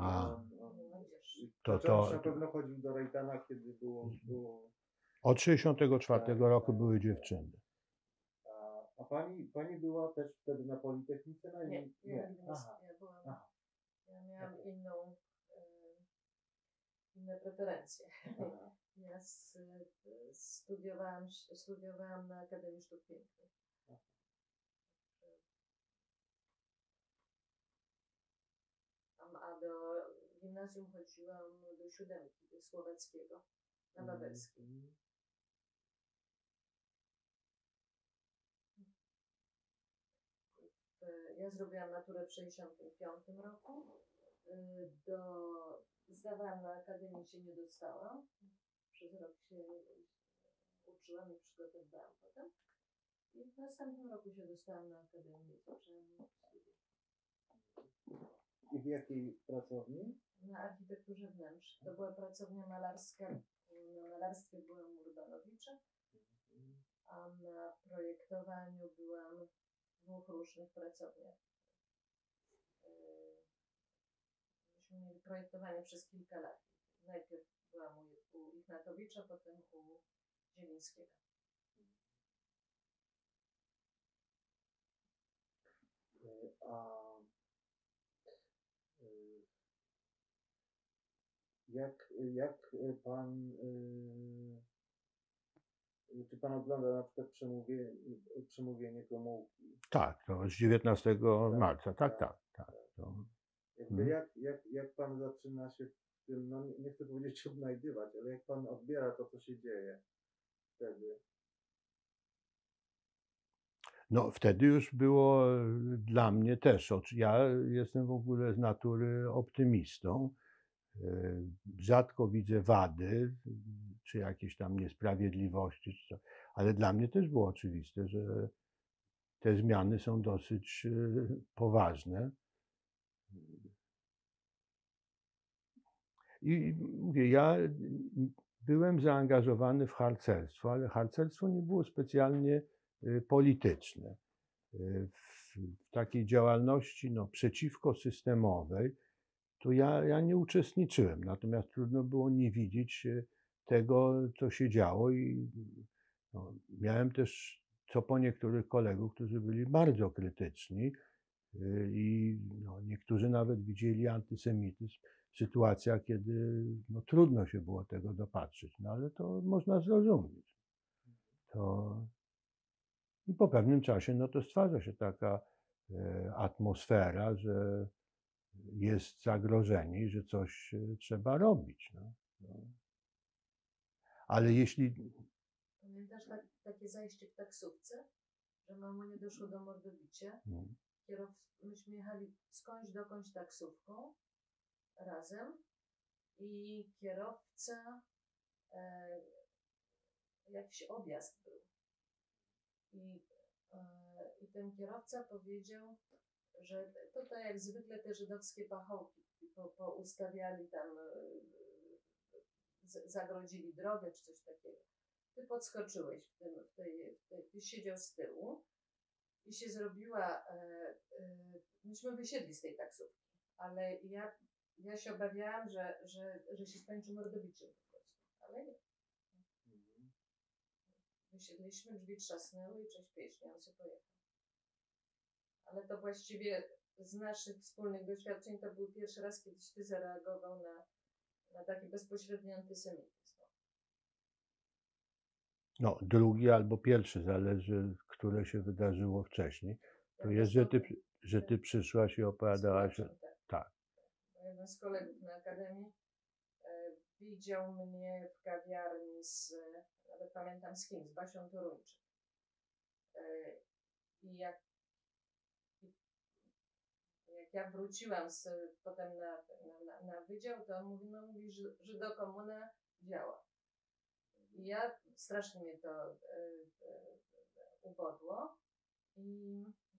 to na pewno chodził do Rejtana, kiedy było... Od 64 roku były dziewczyny. A pani była też wtedy na Politechnice? Nie. Ja miałam inne preferencje. Ja studiowałam na Akademii Sztuk Pięknych. A do gimnazjum chodziłam do 7 słowackiego na Wawelskim. Ja zrobiłam maturę w 65 roku. Zdawałam na Akademii, się nie dostałam. Przez rok się uczyłam i przygotowywałam potem. I w następnym roku się dostałam na Akademię i zaczęłam studia. I w jakiej pracowni? Na architekturze wnętrz. To była pracownia malarska. Na malarstwie byłam Urbanowiczem, a na projektowaniu byłam w 2 różnych pracowniach. Myśmy mieli projektowanie przez kilka lat. Najpierw byłam u Ignatowicza, potem u Zielińskiego. Jak pan, czy pan ogląda na przykład przemówienie Gomułki? Tak, to z 19 marca, tak. Jak pan zaczyna się w tym, no nie chcę powiedzieć odnajdywać, ale jak pan odbiera to, co się dzieje wtedy? No wtedy już było dla mnie też, ja jestem w ogóle z natury optymistą. Rzadko widzę wady, czy jakieś tam niesprawiedliwości, ale dla mnie też było oczywiste, że te zmiany są dosyć poważne. I mówię, ja byłem zaangażowany w harcerstwo, ale harcerstwo nie było specjalnie polityczne. W takiej działalności przeciwko systemowej to ja nie uczestniczyłem, natomiast trudno było nie widzieć tego, co się działo i miałem też co po niektórych kolegów, którzy byli bardzo krytyczni i niektórzy nawet widzieli antysemityzm w sytuacjach, kiedy trudno się było tego dopatrzyć, ale to można zrozumieć. I po pewnym czasie to stwarza się taka atmosfera, że jest zagrożenie i że coś trzeba robić. Ale jeśli... Pamiętasz takie zajście w taksówce, że mamo nie doszło do mordobicia? Myśmy jechali skądś dokądś taksówką razem i kierowca, jakiś objazd był. I ten kierowca powiedział, że to jak zwykle te żydowskie pachołki poustawiali tam, zagrodzili drogę czy coś takiego. Ty podskoczyłeś ty siedział z tyłu i się zrobiła, myśmy wysiedli z tej taksówki, ale ja się obawiałam, że się skończy mordobiciem po prostu, ale nie. Wysiedliśmy, drzwi trzasnęły i cześć pieśni, on sobie pojechał. Ale to właściwie z naszych wspólnych doświadczeń to był pierwszy raz, kiedyś ty zareagował na taki bezpośredni antysemityzm. Drugi albo pierwszy, zależy, które się wydarzyło wcześniej. To jest, że ty przyszłaś i opowiadałaś. Tak. Jeden z kolegów na akademii widział mnie w kawiarni nawet pamiętam z kim, z Basią Toruńczyk. I jak ja wróciłam potem na wydział, to on mówi, że Żydokomuna działa. I strasznie mnie to ubodło,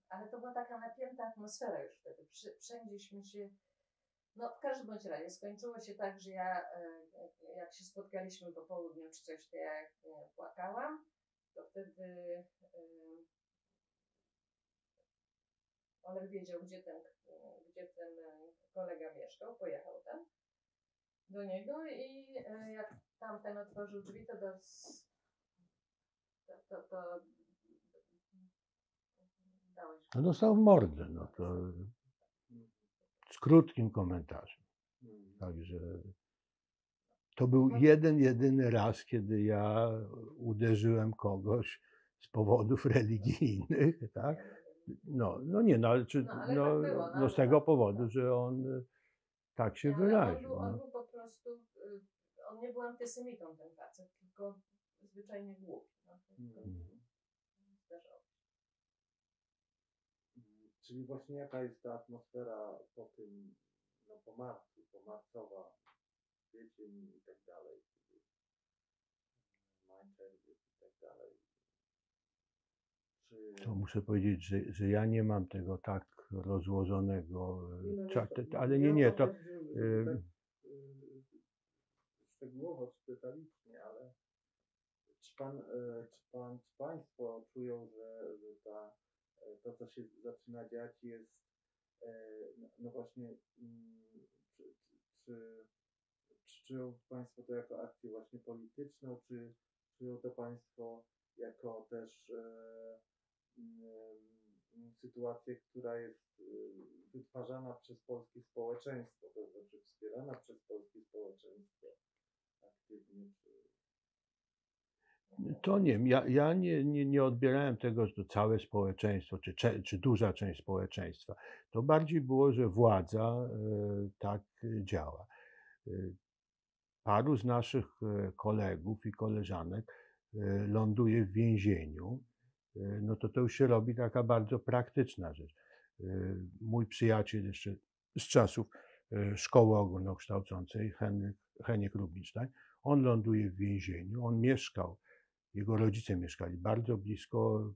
ale to była taka napięta atmosfera już wtedy. Wszędzieśmy się, w każdym bądź razie skończyło się tak, że jak się spotkaliśmy po południu czy coś, to ja płakałam, to wtedy Olek wiedział, gdzie ten kolega mieszkał, pojechał tam do niego i jak tamten otworzył drzwi, to dałeś. Dostał w mordę, to z krótkim komentarzem. Także to był jedyny raz, kiedy ja uderzyłem kogoś z powodów religijnych, tak? Ale z tego powodu, że on tak się wyraził. On był po prostu, on nie był antysemitą ten facet, tylko zwyczajnie głupi. Czyli właśnie jaka jest ta atmosfera po tym, po marcu, marcowa, kwiecień i tak dalej, maj, czerwiec i tak dalej. To muszę powiedzieć, że ja nie mam tego tak rozłożonego, ale nie, to... Szczegółowo czy detalicznie, ale czy Państwo czują, że to, co się zaczyna dziać, jest właśnie, czy czują Państwo to jako akcję właśnie polityczną, czy czują to Państwo jako też sytuację, która jest wytwarzana przez polskie społeczeństwo, to znaczy wspierana przez polskie społeczeństwo aktywnie? To nie wiem, ja nie odbierałem tego, że to całe społeczeństwo, czy duża część społeczeństwa. To bardziej było, że władza tak działa. Paru z naszych kolegów i koleżanek ląduje w więzieniu, to już się robi taka bardzo praktyczna rzecz. Mój przyjaciel jeszcze z czasów szkoły ogólnokształcącej, Heniek Rubinstein, on ląduje w więzieniu, on mieszkał, jego rodzice mieszkali bardzo blisko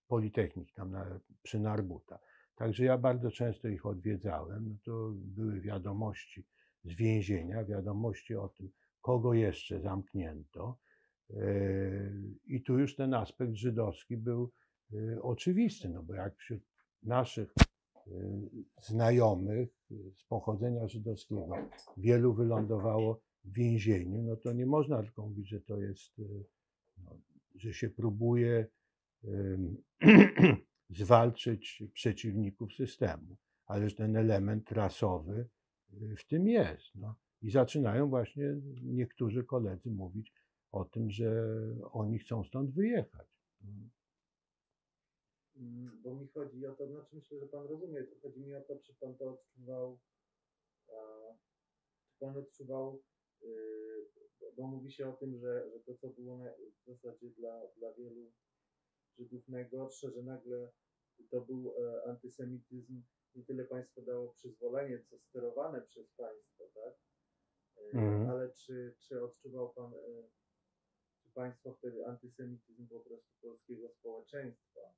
Politechniki, tam przy Narbuta. Także ja bardzo często ich odwiedzałem, to były wiadomości, z więzienia, wiadomości o tym, kogo jeszcze zamknięto. I tu już ten aspekt żydowski był oczywisty, no bo jak wśród naszych znajomych z pochodzenia żydowskiego wielu wylądowało w więzieniu, no to nie można tylko mówić, że to jest, no, że się próbuje zwalczyć przeciwników systemu, ale że ten element rasowy w tym jest. No. I zaczynają właśnie niektórzy koledzy mówić o tym, że oni chcą stąd wyjechać. Bo mi chodzi o to, znaczy myślę, że pan rozumie, to chodzi mi o to, czy pan to odczuwał, bo mówi się o tym, że to, co było w zasadzie dla wielu Żydów najgorsze, że nagle to był antysemityzm, nie tyle państwo dało przyzwolenie, co sterowane przez państwo, tak? Ale czy odczuwał pan, czy państwo wtedy antysemityzm po prostu polskiego społeczeństwa?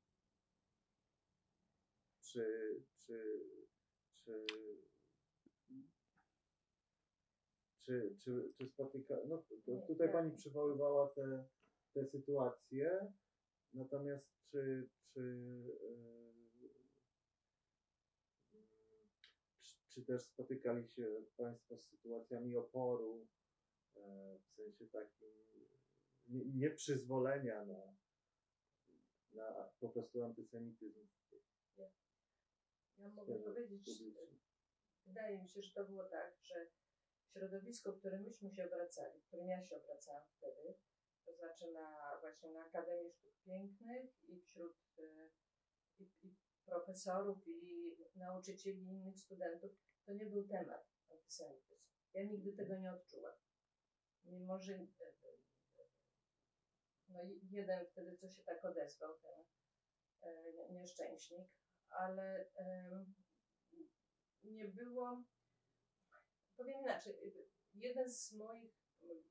Czy spotyka, no tutaj pani przywoływała te sytuacje, natomiast czy też spotykali się państwo z sytuacjami oporu, w sensie takim nieprzyzwolenia na po prostu antysemityzm? Ja mogę powiedzieć, wydaje mi się, że to było tak, że środowisko, w którym myśmy się obracali, w którym ja się obracałam wtedy, to znaczy właśnie na Akademii Sztuk Pięknych i wśród i profesorów i nauczycieli i innych studentów, to nie był temat antysemityzm. Ja nigdy tego nie odczułam. Mimo, że no jeden wtedy, co się tak odezwał, ten nieszczęśnik, ale nie było, powiem inaczej, jeden z moich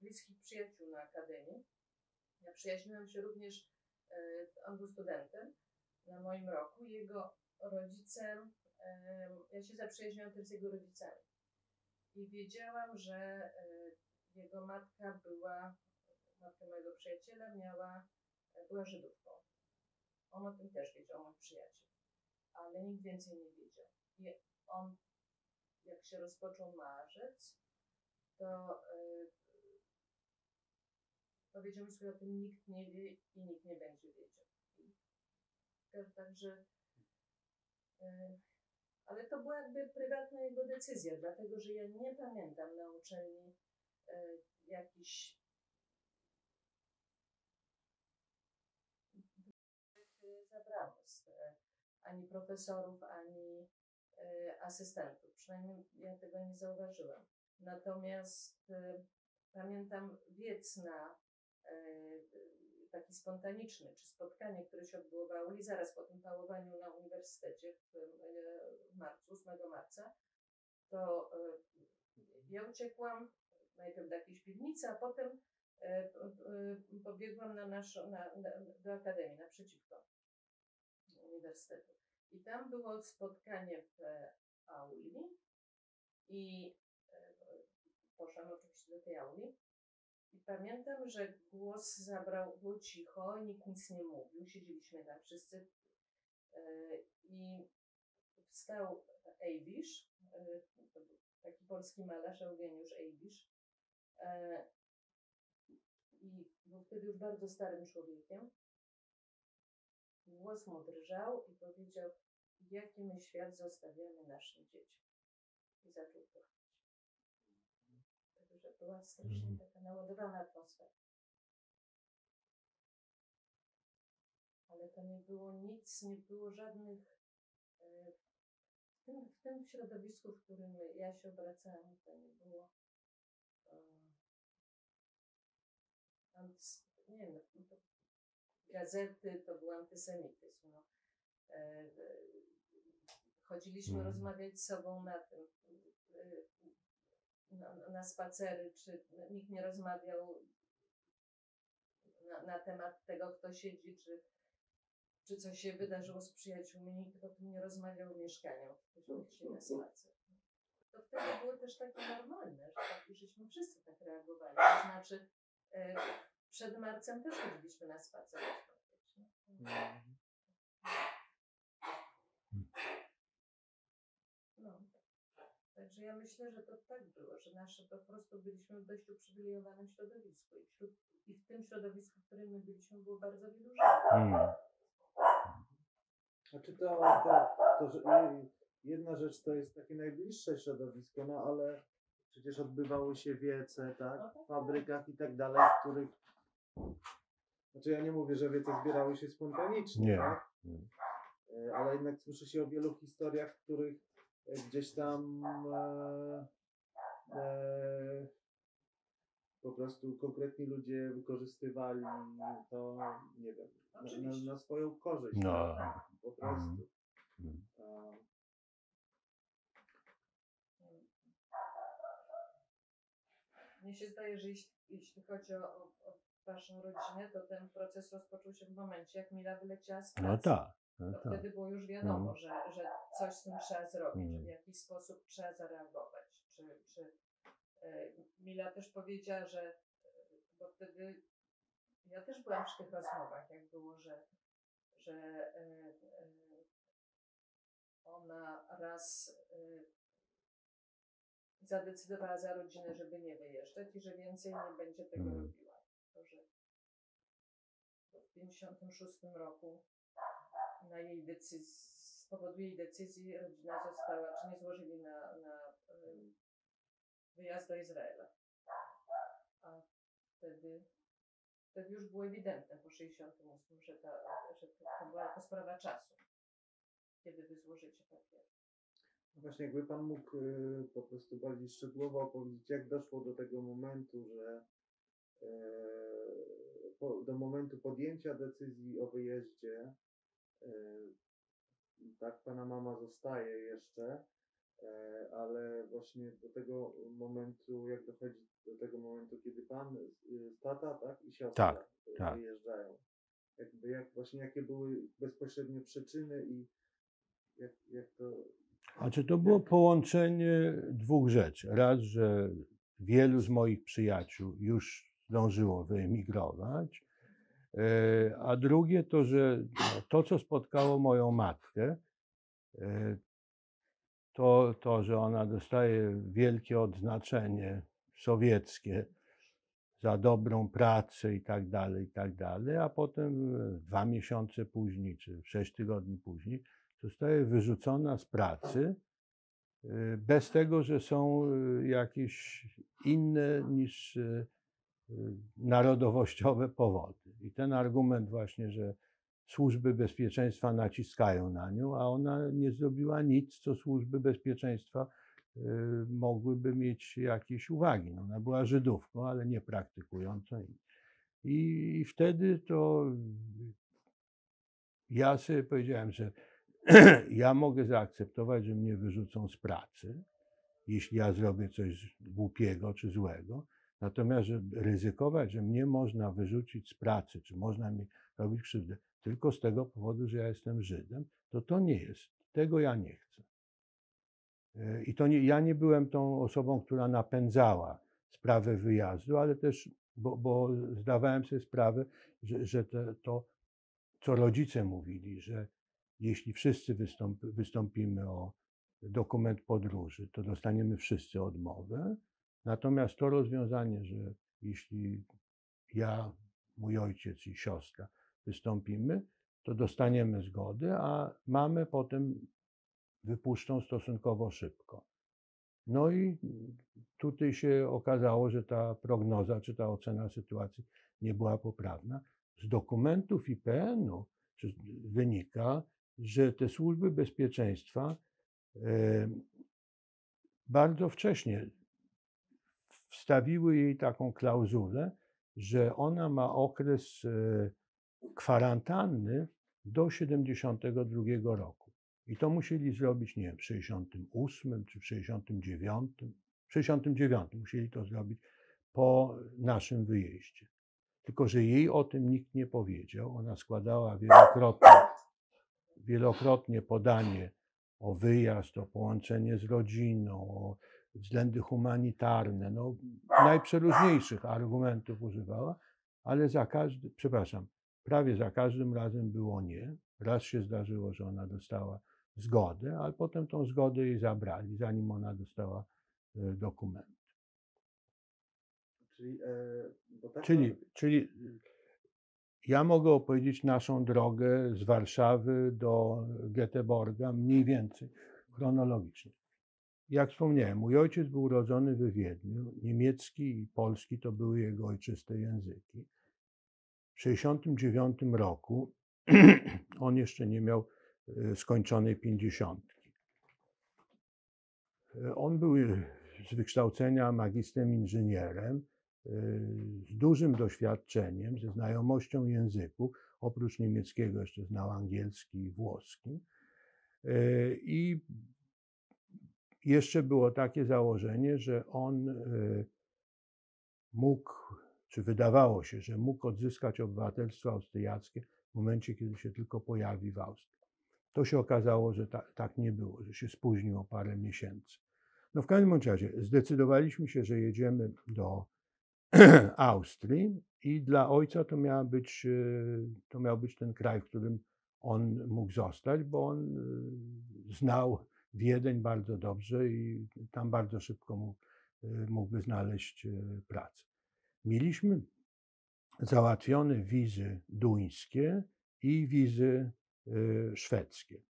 bliskich przyjaciół na Akademii, ja przyjaźniłam się również, on był studentem na moim roku, jego rodzice, ja się zaprzyjaźniłam też z jego rodzicami i wiedziałam, że jego matka mojego przyjaciela była Żydówką. On o tym też wiedział, mój przyjaciel, ale nikt więcej nie wiedział. I on, jak się rozpoczął marzec, to powiedział mi, że o tym nikt nie wie i nikt nie będzie wiedział. Także, ale to była jakby prywatna jego decyzja, dlatego że ja nie pamiętam na uczelni jakichś zabrawstw, ani profesorów, ani asystentów. Przynajmniej ja tego nie zauważyłam. Natomiast pamiętam wiec taki spontaniczny, czy spotkanie, które się odbyło w auli zaraz po tym pałowaniu na uniwersytecie w marcu, 8 marca, to ja uciekłam najpierw do jakiejś piwnicy, a potem pobiegłam do akademii, naprzeciwko uniwersytetu. I tam było spotkanie w auli i poszłam oczywiście do tej auli. I pamiętam, że głos zabrał, było cicho, nikt nic nie mówił, siedzieliśmy tam wszyscy i wstał Ejbisz, taki polski malarz, Eugeniusz Ejbisz, i był wtedy już bardzo starym człowiekiem. Głos mu drżał i powiedział, jaki my świat zostawiamy naszym dzieciom. I zaczął płakać. Także była strasznie taka naładowana atmosfera. Ale to nie było nic, nie było żadnych, w tym środowisku, w którym ja się obracałam, to nie było, nie wiem, to gazety, to był antysemityzm. No. Chodziliśmy rozmawiać z sobą na spacery, czy nikt nie rozmawiał na temat tego, kto siedzi, czy coś się wydarzyło z przyjaciółmi, nikt o tym nie rozmawiał w mieszkaniu, ktoś szli na spacer. to wtedy było też takie normalne, że tak, żeśmy wszyscy tak reagowali. To znaczy, przed marcem też chodziliśmy na spacer. No. Także ja myślę, że to tak było, że nasze po prostu byliśmy w dość uprzywilejowanym środowisku i w tym środowisku, w którym my byliśmy, było bardzo wielu Żydów. Znaczy że jedna rzecz to jest takie najbliższe środowisko, no ale przecież odbywały się wiece, tak, w fabrykach i tak dalej, w których, znaczy ja nie mówię, że wiece zbierały się spontanicznie, Nie. tak? Ale jednak słyszy się o wielu historiach, w których gdzieś tam po prostu konkretni ludzie wykorzystywali to, nie wiem, na swoją korzyść. No. Tak? Po prostu. Mnie się zdaje, że jeśli chodzi o waszą rodzinę, to ten proces rozpoczął się w momencie, jak Mila wyleciała z pracy. No tak. To wtedy było już wiadomo, że coś z tym trzeba zrobić, że w jakiś sposób trzeba zareagować. Czy Mila też powiedziała, że, bo wtedy ja też byłam przy tych rozmowach, jak było, że ona raz zadecydowała za rodzinę, żeby nie wyjeżdżać i że więcej nie będzie tego robiła. To, że w 1956 roku na jej decyzji, z powodu jej decyzji rodzina została, czy nie złożyli na wyjazd do Izraela. A wtedy już było ewidentne po 1968, że to była to sprawa czasu, kiedy wy złożycie papier. Właśnie jakby Pan mógł po prostu bardziej szczegółowo opowiedzieć, jak doszło do tego momentu, że do momentu podjęcia decyzji o wyjeździe, tak, Pana mama zostaje jeszcze, ale właśnie do tego momentu, jak dochodzi do tego momentu, kiedy Pan, tata, tak, i siostra wyjeżdżają. Jakie były bezpośrednio przyczyny i jak to... Znaczy to było połączenie dwóch rzeczy. Raz, że wielu z moich przyjaciół już zdążyło wyemigrować, a drugie to, że to, co spotkało moją matkę, to, że ona dostaje wielkie odznaczenie sowieckie za dobrą pracę i tak dalej, a potem 2 miesiące później, czy 6 tygodni później, zostaje wyrzucona z pracy bez tego, że są jakieś inne niż narodowościowe powody. I ten argument właśnie, że służby bezpieczeństwa naciskają na nią, a ona nie zrobiła nic, co służby bezpieczeństwa mogłyby mieć jakieś uwagi. No, ona była Żydówką, ale nie praktykującą. I wtedy to ja sobie powiedziałem, że ja mogę zaakceptować, że mnie wyrzucą z pracy, jeśli ja zrobię coś głupiego czy złego. Natomiast żeby ryzykować, że mnie można wyrzucić z pracy, czy można mi robić krzywdę tylko z tego powodu, że ja jestem Żydem, to nie jest. Tego ja nie chcę. I to nie, ja nie byłem tą osobą, która napędzała sprawę wyjazdu, ale też, bo zdawałem sobie sprawę, że to, co rodzice mówili, że jeśli wszyscy wystąpimy o dokument podróży, to dostaniemy wszyscy odmowę. Natomiast to rozwiązanie, że jeśli ja, mój ojciec i siostra wystąpimy, to dostaniemy zgodę, a mamę potem wypuszczą stosunkowo szybko. No i tutaj się okazało, że ta prognoza czy ta ocena sytuacji nie była poprawna. Z dokumentów IPN-u wynika, że te służby bezpieczeństwa bardzo wcześnie wstawiły jej taką klauzulę, że ona ma okres kwarantanny do 72 roku. I to musieli zrobić, nie wiem, w 68 czy w 69. W 69 musieli to zrobić po naszym wyjeździe. Tylko że jej o tym nikt nie powiedział. Ona składała wielokrotnie podanie o wyjazd, o połączenie z rodziną, o względy humanitarne, no, najprzeróżniejszych argumentów używała, ale prawie za każdym razem było nie. Raz się zdarzyło, że ona dostała zgodę, ale potem tą zgodę jej zabrali, zanim ona dostała dokument. Czyli, bo tak Czyli ja mogę opowiedzieć naszą drogę z Warszawy do Göteborga mniej więcej chronologicznie. Jak wspomniałem, mój ojciec był urodzony we Wiedniu. Niemiecki i polski to były jego ojczyste języki. W 1969 roku on jeszcze nie miał skończonej 50. On był z wykształcenia magistrem inżynierem, z dużym doświadczeniem, ze znajomością języków. Oprócz niemieckiego jeszcze znał angielski i włoski. I jeszcze było takie założenie, że on mógł, czy wydawało się, że mógł odzyskać obywatelstwo austriackie w momencie, kiedy się tylko pojawi w Austrii. To się okazało, że tak nie było, że się spóźnił o parę miesięcy. No w każdym razie zdecydowaliśmy się, że jedziemy do Austrii i dla ojca to miał być ten kraj, w którym on mógł zostać, bo on znał Wiedeń bardzo dobrze i tam bardzo szybko mógłby znaleźć pracę. Mieliśmy załatwione wizy duńskie i wizy szwedzkie.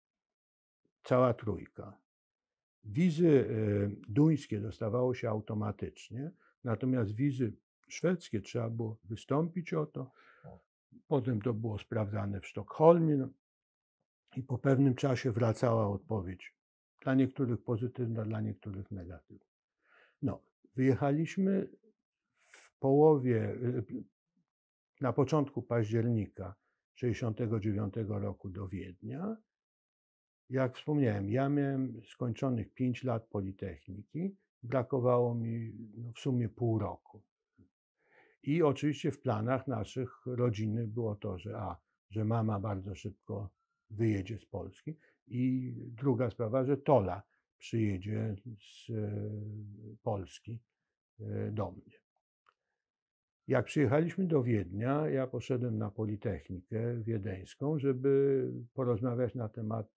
Cała trójka. Wizy duńskie dostawało się automatycznie, natomiast wizy szwedzkie trzeba było wystąpić o to. Potem to było sprawdzane w Sztokholmie, no, i po pewnym czasie wracała odpowiedź. Dla niektórych pozytywna, dla niektórych negatywna. No, wyjechaliśmy na początku października 1969 roku do Wiednia. Jak wspomniałem, ja miałem skończonych 5 lat Politechniki, brakowało mi w sumie pół roku. I oczywiście w planach naszych rodzinnych było to, że mama bardzo szybko wyjedzie z Polski i druga sprawa, że Tola przyjedzie z Polski do mnie. Jak przyjechaliśmy do Wiednia, ja poszedłem na Politechnikę Wiedeńską, żeby porozmawiać na temat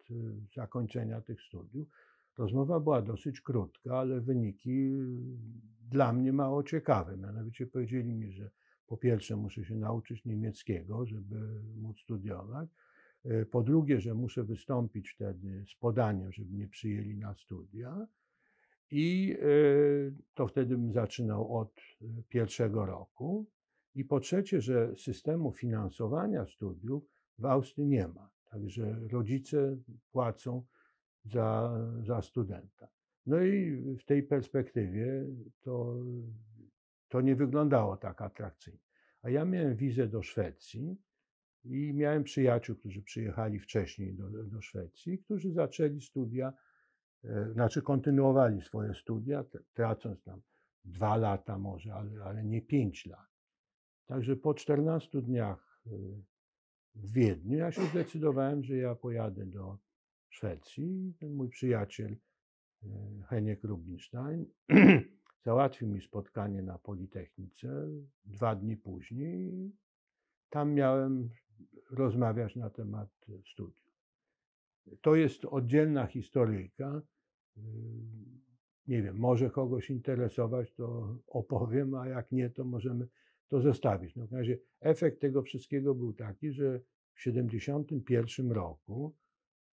zakończenia tych studiów. Rozmowa była dosyć krótka, ale wyniki dla mnie mało ciekawe. Mianowicie powiedzieli mi, że po pierwsze muszę się nauczyć niemieckiego, żeby móc studiować. Po drugie, że muszę wystąpić wtedy z podaniem, żeby mnie przyjęli na studia. I to wtedy bym zaczynał od pierwszego roku. I po trzecie, że systemu finansowania studiów w Austrii nie ma. Także rodzice płacą za studenta. No i w tej perspektywie to nie wyglądało tak atrakcyjnie. A ja miałem wizę do Szwecji i miałem przyjaciół, którzy przyjechali wcześniej do Szwecji, którzy zaczęli studia, znaczy kontynuowali swoje studia, tracąc tam 2 lata może, ale nie 5 lat. Także po 14 dniach w Wiedniu ja się zdecydowałem, że ja pojadę do Szwecji. Ten mój przyjaciel Heniek Rubinstein załatwił mi spotkanie na Politechnice 2 dni później. Tam miałem rozmawiać na temat studiów. To jest oddzielna historyjka. Nie wiem, może kogoś interesować, to opowiem, a jak nie, to możemy to zostawić. No w razie efekt tego wszystkiego był taki, że w 1971 roku,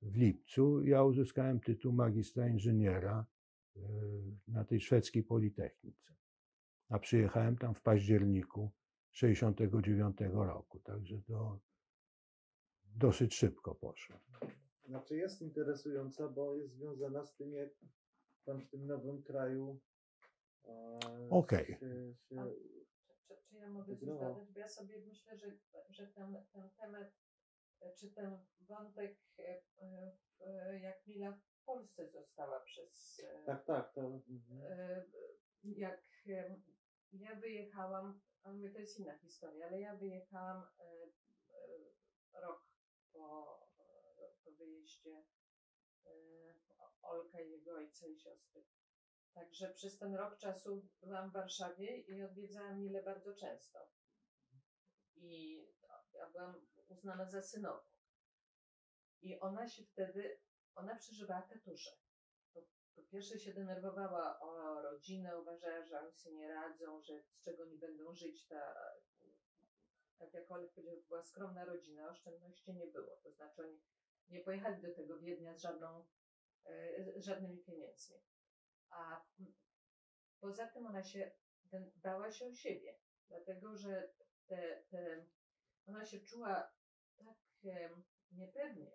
w lipcu, ja uzyskałem tytuł magistra inżyniera na tej szwedzkiej Politechnice. A przyjechałem tam w październiku 1969 roku, także to dosyć szybko poszło. Znaczy jest interesująca, bo jest związana z tym, jak pan w tym nowym kraju Okej. Czy ja mogę coś dodać? Bo ja sobie myślę, że ten temat, czy ten wątek, jak Mila w Polsce została przez... Tak. To... Jak ja wyjechałam, a my to jest inna historia, ale ja wyjechałam rok po wyjeździe Olka i jego ojca i siostry. Także przez ten rok czasu byłam w Warszawie i odwiedzałam Milę bardzo często. I ja byłam uznana za synową. I ona przeżywała katusze. Po pierwsze się denerwowała o rodzinę, uważała, że oni sobie nie radzą, że z czego nie będą żyć. Tak jak Olek powiedział, była skromna rodzina, oszczędności nie było. To znaczy oni nie pojechali do tego Wiednia z żadnymi pieniędzmi. A poza tym bała się o siebie, dlatego że ona się czuła tak niepewnie.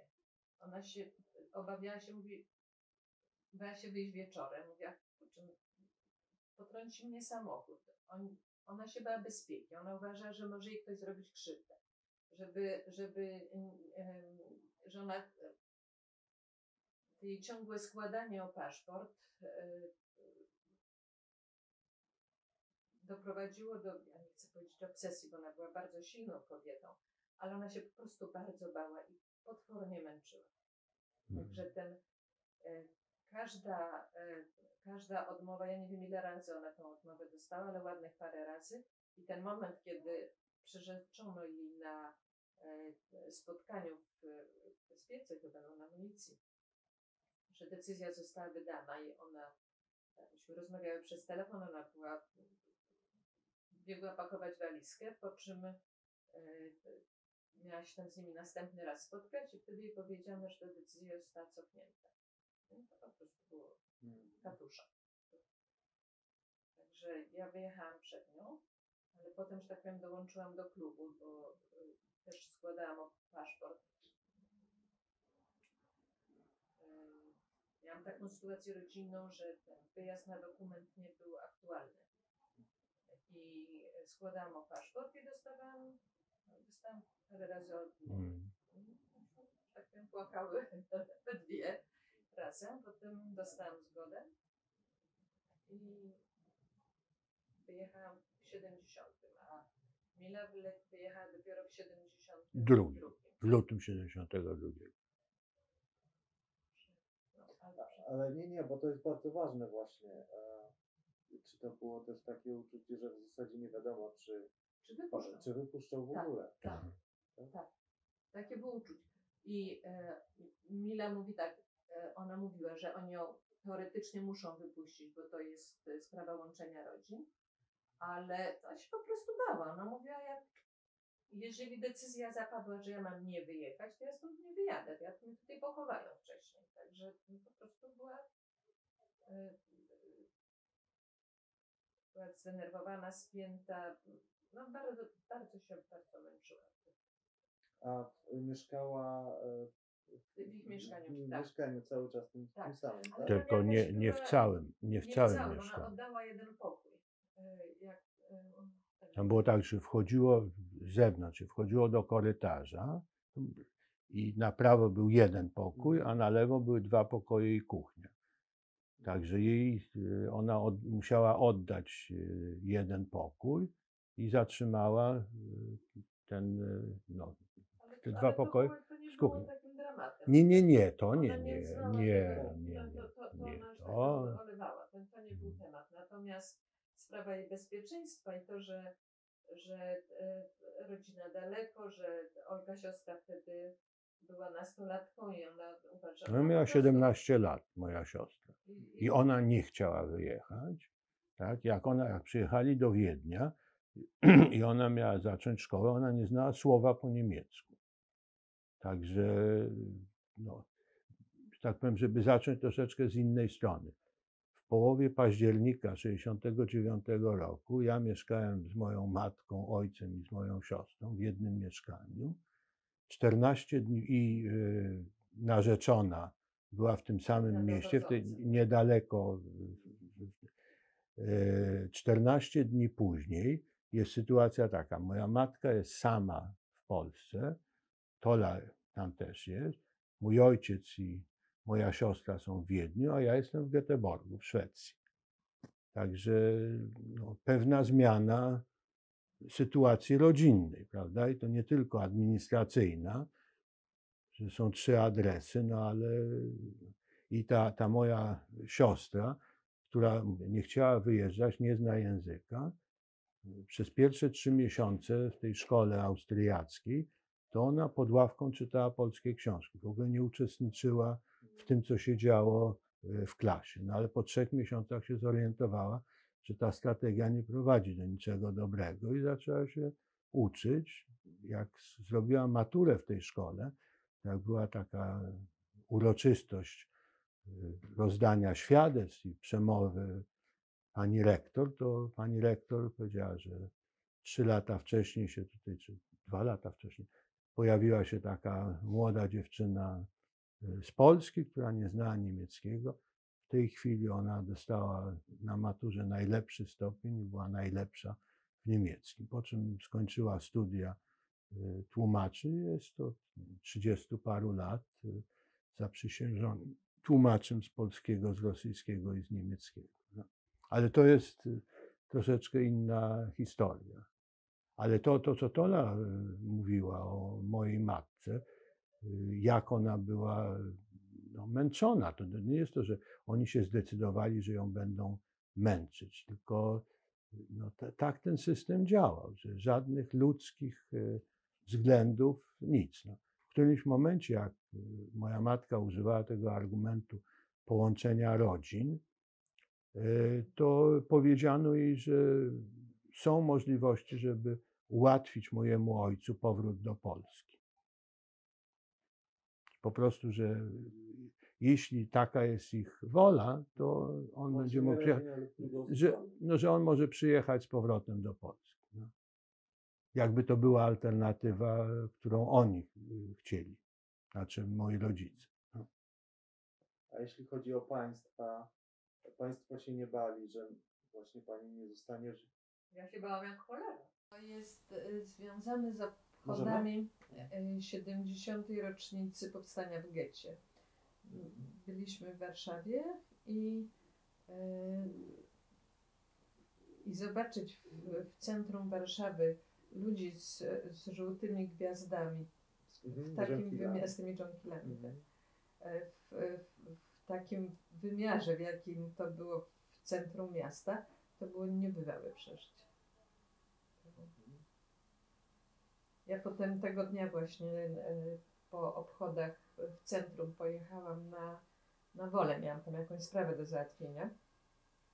Ona się obawiała się, bała się wyjść wieczorem. Mówiła, potrąci mnie samochód. Ona się bała bezpieki. Ona uważała, że może jej ktoś zrobić krzywdę. Że jej ciągłe składanie o paszport doprowadziło do, ja nie chcę powiedzieć obsesji, bo ona była bardzo silną kobietą, ale ona się po prostu bardzo bała i potwornie męczyła. Także każda odmowa, ja nie wiem ile razy ona tą odmowę dostała, ale ładnych parę razy. I ten moment, kiedy przyrzeczono jej na spotkaniu w bezpiece, chyba na amunicji, że decyzja została wydana i myśmy rozmawiały przez telefon, ona biegła pakować walizkę, po czym miała się tam z nimi następny raz spotkać i wtedy jej powiedziano, że ta decyzja została cofnięta. No, to po prostu było katusza. Także ja wyjechałam przed nią, ale potem, że tak powiem, dołączyłam do klubu, bo też składałam o paszport. Miałam taką sytuację rodzinną, że ten wyjazd na dokument nie był aktualny. I składałam o paszport i dostałam parę razy tak powiem, płakały we dwie razem. Potem dostałam zgodę i wyjechałam w 70, a Mila wyjechała dopiero w 72. W lutym 72. Ale nie, bo to jest bardzo ważne właśnie. Czy to było też takie uczucie, że w zasadzie nie wiadomo, czy wypuszczą w ogóle. Tak. Takie było uczucie. I Mila mówi tak, ona mówiła, że oni ją teoretycznie muszą wypuścić, bo to jest sprawa łączenia rodzin, ale to się po prostu bała. Ona mówiła, jeżeli decyzja zapadła, że ja mam nie wyjechać, to ja stąd nie wyjadę, mnie tutaj pochowają wcześniej. Także po prostu była zdenerwowana, spięta, no bardzo się męczyła. A mieszkała W ich mieszkaniu, w mieszkaniu cały czas tym samym, tak? Tylko nie w całym mieszkaniu. Ona oddała jeden pokój. Tam było tak, że wchodziło z zewnątrz, wchodziło do korytarza i na prawo był jeden pokój, a na lewo były 2 pokoje i kuchnia. Także ona musiała oddać jeden pokój i zatrzymała te 2 pokoje z kuchnią. Nie, to nie. To nie był temat. Natomiast sprawa jej bezpieczeństwa i to, że rodzina daleko, że Olga siostra wtedy była nastolatką i ona uważała... No miała 17 lat, moja siostra. I ona nie chciała wyjechać. Tak? Jak przyjechali do Wiednia i ona miała zacząć szkołę, ona nie znała słowa po niemiecku. Także, że tak powiem, żeby zacząć troszeczkę z innej strony. W połowie października 1969 roku ja mieszkałem z moją matką, ojcem i z moją siostrą w jednym mieszkaniu. 14 dni i narzeczona była w tym samym mieście, niedaleko. 14 dni później jest sytuacja taka, moja matka jest sama w Polsce, Tola tam też jest, mój ojciec i moja siostra są w Wiedniu, a ja jestem w Göteborgu, w Szwecji. Także pewna zmiana sytuacji rodzinnej, prawda? I to nie tylko administracyjna, że są 3 adresy, ale I ta moja siostra, która nie chciała wyjeżdżać, nie zna języka, przez pierwsze 3 miesiące w tej szkole austriackiej, to ona pod ławką czytała polskie książki. W ogóle nie uczestniczyła w tym, co się działo w klasie. No ale po 3 miesiącach się zorientowała, że ta strategia nie prowadzi do niczego dobrego i zaczęła się uczyć. Jak zrobiła maturę w tej szkole, jak była taka uroczystość rozdania świadectw i przemowy pani rektor, to pani rektor powiedziała, że 3 lata wcześniej się tutaj, czy 2 lata wcześniej, pojawiła się taka młoda dziewczyna z Polski, która nie znała niemieckiego. W tej chwili ona dostała na maturze najlepszy stopień i była najlepsza w niemieckim. Po czym skończyła studia tłumaczy. Jest to 30 paru lat zaprzysiężonym tłumaczem z polskiego, z rosyjskiego i z niemieckiego. No. Ale to jest troszeczkę inna historia. Ale to co Tola mówiła o mojej matce, jak ona była męczona, to nie jest to, że oni się zdecydowali, że ją będą męczyć, tylko tak ten system działał, że żadnych ludzkich względów, nic. No. W którymś momencie, jak moja matka używała tego argumentu połączenia rodzin, to powiedziano jej, że są możliwości, żeby ułatwić mojemu ojcu powrót do Polski. Po prostu, że jeśli taka jest ich wola, to on będzie mógł przyjechać, że on może przyjechać z powrotem do Polski. No. Jakby to była alternatywa, którą oni chcieli, znaczy moi rodzice. No. A jeśli chodzi o państwa, państwo się nie bali, że właśnie pani nie zostanie... Ja się bałam jak cholera. To jest związane z obchodami 70. rocznicy powstania w getcie. Byliśmy w Warszawie i zobaczyć w centrum Warszawy ludzi z żółtymi gwiazdami, z tymi dżonkilami, w takim wymiarze, w jakim to było w centrum miasta, to było niebywałe przeżycie. Ja potem tego dnia właśnie po obchodach w centrum pojechałam na Wolę. Miałam tam jakąś sprawę do załatwienia.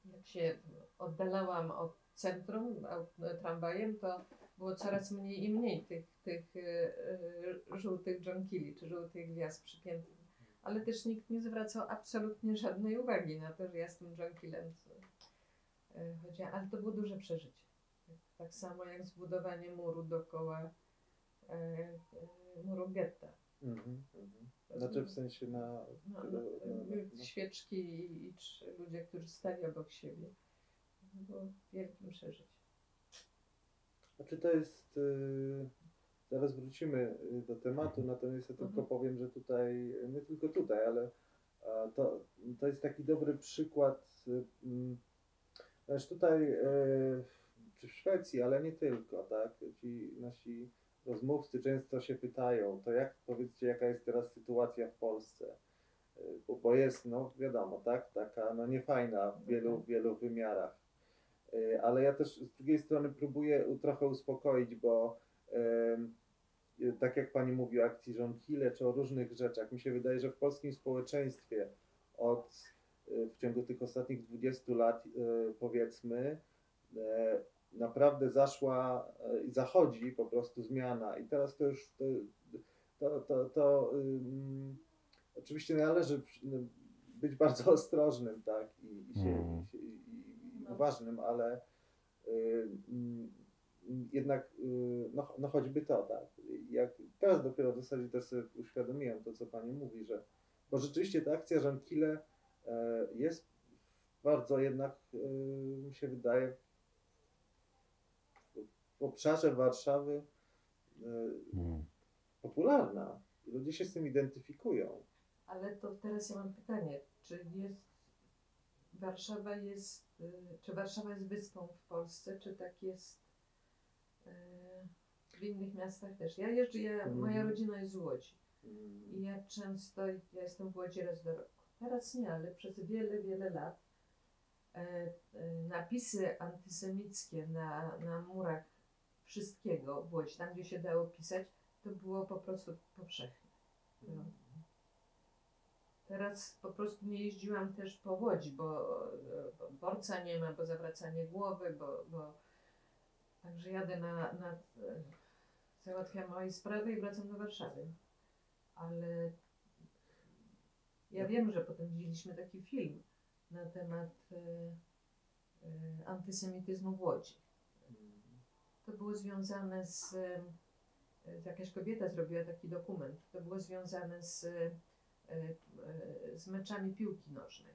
Jak się oddalałam od centrum tramwajem, to było coraz mniej i mniej tych żółtych dżonkili czy żółtych gwiazd przypiętych. Ale też nikt nie zwracał absolutnie żadnej uwagi na to, że ja z tym dżonkilem chodziłam. Ale to było duże przeżycie. Tak samo jak zbudowanie muru dookoła muru getta. Znaczy w sensie świeczki i ludzie, którzy stali obok siebie. To było wielkim przeżyciem. Znaczy to jest... Zaraz wrócimy do tematu, natomiast ja tylko powiem, że tutaj, nie tylko tutaj, ale to jest taki dobry przykład, tutaj czy w Szwecji, ale nie tylko, tak? Ci nasi rozmówcy często się pytają, to powiedzcie, jaka jest teraz sytuacja w Polsce? Bo jest, no wiadomo, tak? Taka niefajna w wielu wymiarach. Ale ja też z drugiej strony próbuję trochę uspokoić, bo tak jak pani mówi o akcji Żonkile czy o różnych rzeczach, mi się wydaje, że w polskim społeczeństwie w ciągu tych ostatnich 20 lat powiedzmy naprawdę zaszła i zachodzi po prostu zmiana i teraz to już oczywiście należy być bardzo ostrożnym, tak, i uważnym, ale jednak choćby to, tak, jak teraz dopiero w zasadzie też sobie uświadomiłem to, co pani mówi, bo rzeczywiście ta akcja Żonkile jest bardzo jednak, mi się wydaje, w obszarze Warszawy popularna. Ludzie się z tym identyfikują. Ale to teraz ja mam pytanie, czy Warszawa jest wyspą w Polsce, czy tak jest w innych miastach też? Moja rodzina jest z Łodzi i ja jestem w Łodzi raz do roku. teraz nie, ale przez wiele, wiele lat napisy antysemickie na murach wszystkiego w Łodzi, tam gdzie się dało pisać, to było po prostu powszechne. No. Teraz po prostu nie jeździłam też po Łodzi, bo dworca nie ma, bo zawracanie głowy, bo także jadę załatwiam moje sprawy i wracam do Warszawy. Ale ja wiem, że potem widzieliśmy taki film na temat antysemityzmu w Łodzi. To było związane jakaś kobieta zrobiła taki dokument, to było związane z meczami piłki nożnej.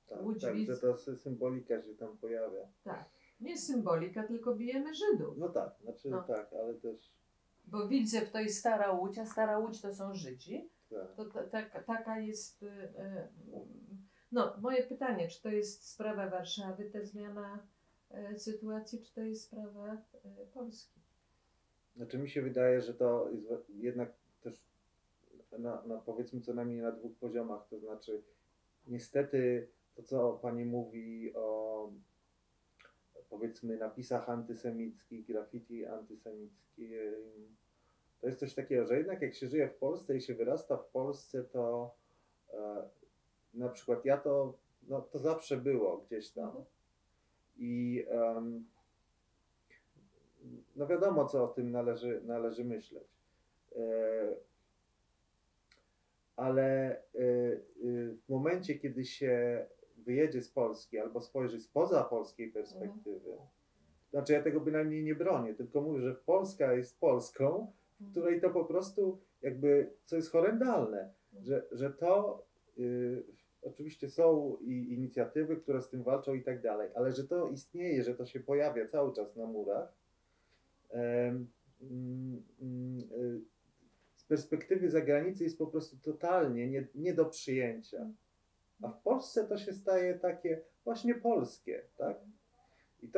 Tak, Łódź tak, widz- że ta symbolika się tam pojawia. Tak, nie symbolika, tylko bijemy Żydów. No tak, znaczy No. tak, ale też Bo Widzew to jest Stara Łódź, a Stara Łódź to są Żydzi. tak. To taka jest... No, moje pytanie, czy to jest sprawa Warszawy, ta zmiana sytuacji, czy to jest sprawa Polski? Znaczy mi się wydaje, że to jest jednak też powiedzmy co najmniej na dwóch poziomach, to znaczy niestety to, co pani mówi o powiedzmy napisach antysemickich, graffiti antysemickim, to jest coś takiego, że jednak jak się żyje w Polsce i się wyrasta w Polsce, to na przykład ja to zawsze było gdzieś tam. I no wiadomo, co o tym należy myśleć. Ale w momencie, kiedy się wyjedzie z Polski albo spojrzy spoza polskiej perspektywy, znaczy ja tego bynajmniej nie bronię, tylko mówię, że Polska jest Polską, w której to po prostu jakby, co jest horrendalne, że to oczywiście są i inicjatywy, które z tym walczą i tak dalej, ale że to istnieje, że to się pojawia cały czas na murach, z perspektywy zagranicy jest po prostu totalnie nie do przyjęcia. A w Polsce to się staje takie właśnie polskie, tak? I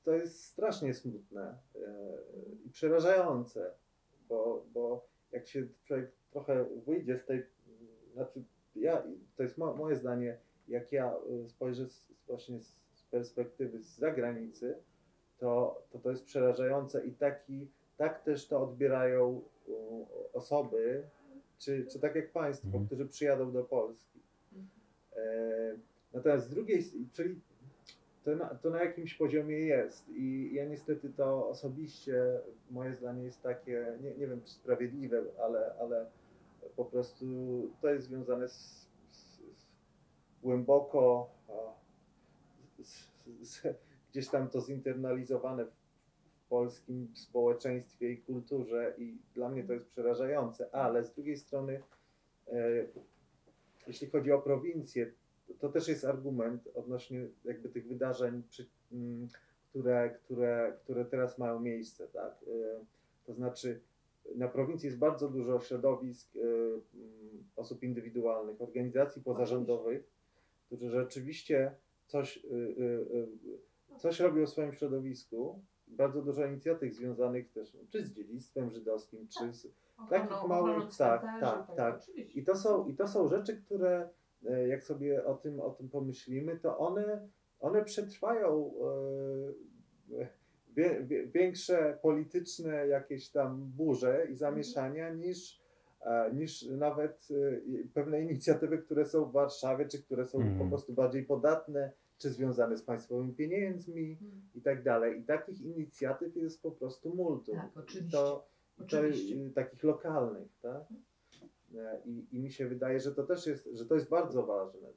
to jest strasznie smutne i przerażające, bo jak się człowiek trochę wyjdzie z tej, znaczy to jest moje zdanie, jak ja spojrzę właśnie z perspektywy z zagranicy, to jest przerażające i tak też to odbierają osoby, czy tak jak państwo, którzy przyjadą do Polski. Natomiast z drugiej, czyli to na jakimś poziomie jest i ja niestety to osobiście, moje zdanie jest takie, nie wiem czy sprawiedliwe, ale po prostu to jest związane głęboko gdzieś tam to zinternalizowane w polskim społeczeństwie i kulturze i dla mnie to jest przerażające, ale z drugiej strony jeśli chodzi o prowincję, to też jest argument odnośnie jakby tych wydarzeń, które teraz mają miejsce, tak? To znaczy na prowincji jest bardzo dużo środowisk osób indywidualnych, organizacji pozarządowych, którzy rzeczywiście coś robią w swoim środowisku. Bardzo dużo inicjatyw związanych też czy z dziedzictwem żydowskim, czy z takich małych, tak. I to są rzeczy, które jak sobie o tym pomyślimy, to one przetrwają większe polityczne jakieś tam burze i zamieszania niż nawet pewne inicjatywy, które są w Warszawie, czy które są po prostu bardziej podatne, czy związane z państwowymi pieniędzmi i tak dalej. I takich inicjatyw jest po prostu multum. Tak, oczywiście. Takich lokalnych, tak? I mi się wydaje, że to też jest, że to jest bardzo ważne.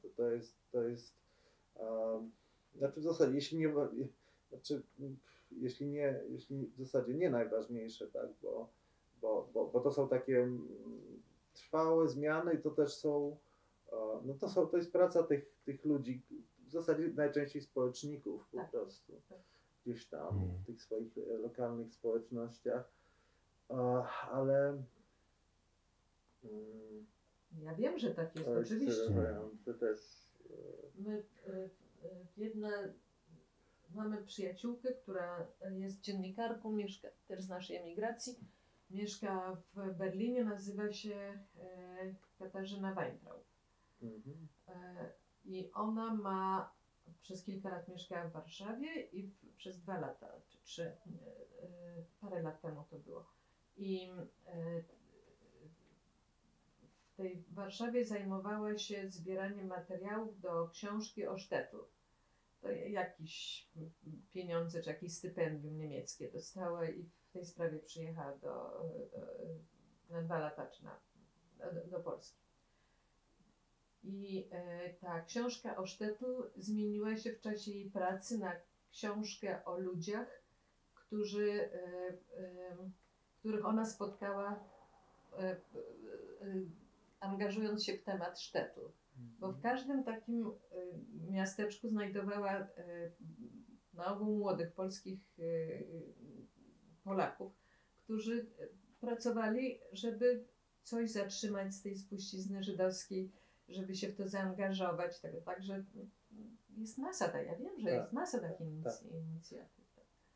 To jest znaczy w zasadzie, jeśli w zasadzie nie najważniejsze, tak? Bo to są takie trwałe zmiany i to też są, to jest praca tych ludzi, w zasadzie najczęściej społeczników po prostu, gdzieś tam w tych swoich lokalnych społecznościach, ale ja wiem, że tak jest, oczywiście. To też... My mamy przyjaciółkę, która jest dziennikarką, mieszka też z naszej emigracji. mieszka w Berlinie, nazywa się Katarzyna Weintraub. Mhm. I ona ma, przez kilka lat mieszkała w Warszawie i przez 2 lata, czy 3, parę lat temu to było. I w tej Warszawie zajmowała się zbieraniem materiałów do książki o Sztetlu. To jakieś pieniądze czy jakieś stypendium niemieckie dostała i w tej sprawie przyjechała na 2 lata czy do Polski. I ta książka o Sztetlu zmieniła się w czasie jej pracy na książkę o ludziach, których ona spotkała, angażując się w temat Sztetlu. Bo w każdym takim miasteczku znajdowała na ogół młodych polskich Polaków, którzy pracowali, żeby coś zatrzymać z tej spuścizny żydowskiej, żeby się w to zaangażować. Także jest masa, ja wiem, że jest masa takich inicjatyw.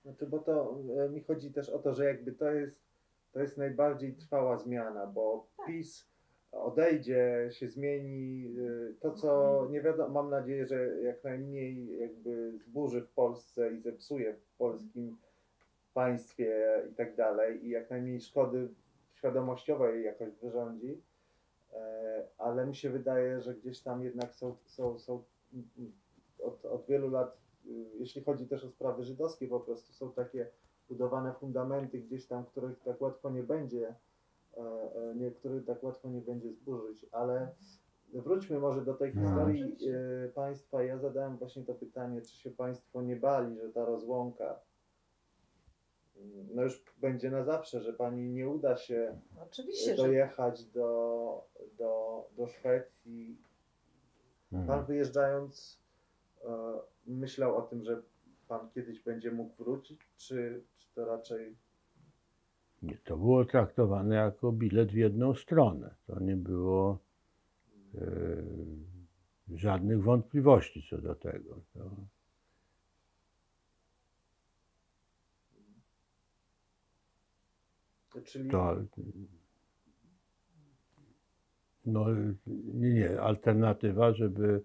Znaczy, bo to mi chodzi też o to, że jakby to jest najbardziej trwała zmiana, bo PiS odejdzie, się zmieni, to co nie wiadomo, mam nadzieję, że jak najmniej jakby zburzy w Polsce i zepsuje w polskim państwie i tak dalej i jak najmniej szkody świadomościowej jakoś wyrządzi, ale mi się wydaje, że gdzieś tam jednak są od wielu lat, jeśli chodzi też o sprawy żydowskie, po prostu są takie budowane fundamenty gdzieś tam, których tak łatwo nie będzie, niektórych tak łatwo nie będzie zburzyć, ale wróćmy może do tej historii państwa. Ja zadałem właśnie to pytanie, czy się państwo nie bali, że ta rozłąka no już będzie na zawsze, że pani nie uda się dojechać do Szwecji. Pan wyjeżdżając myślał o tym, że pan kiedyś będzie mógł wrócić, czy to raczej... Nie, to było traktowane jako bilet w jedną stronę. To nie było żadnych wątpliwości co do tego. Czyli... No nie, alternatywa, żeby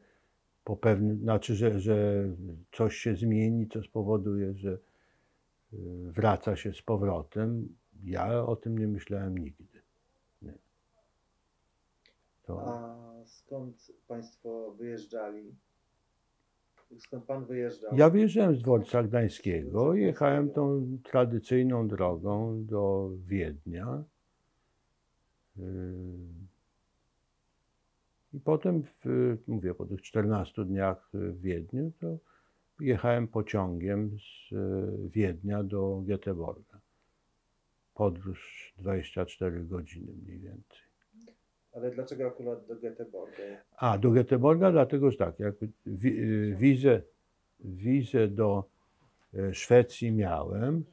po pewnym, znaczy, że coś się zmieni, co spowoduje, że wraca się z powrotem. Ja o tym nie myślałem nigdy. Nie. A skąd państwo wyjeżdżali? Skąd pan wyjeżdżał? Ja wyjeżdżałem z dworca gdańskiego, jechałem tą tradycyjną drogą do Wiednia. I potem, mówię, po tych 14 dniach w Wiedniu, to jechałem pociągiem z Wiednia do Göteborga. Podróż 24 godziny mniej więcej. Ale dlaczego akurat do Göteborga? A, do Göteborga dlatego, że tak, jakby wizę do Szwecji miałem.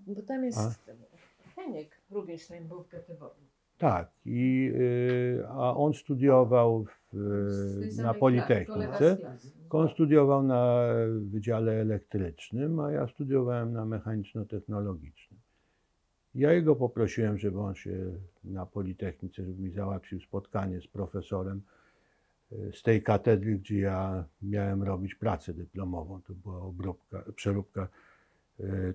Bo tam jest Heniek Rubinstein był w Göteborgu. Tak, a on studiował na Politechnice. On studiował na Wydziale Elektrycznym, a ja studiowałem na Mechaniczno-Technologicznym. Ja jego poprosiłem, żeby on się na Politechnice, żeby mi załatwił spotkanie z profesorem z tej katedry, gdzie ja miałem robić pracę dyplomową. To była przeróbka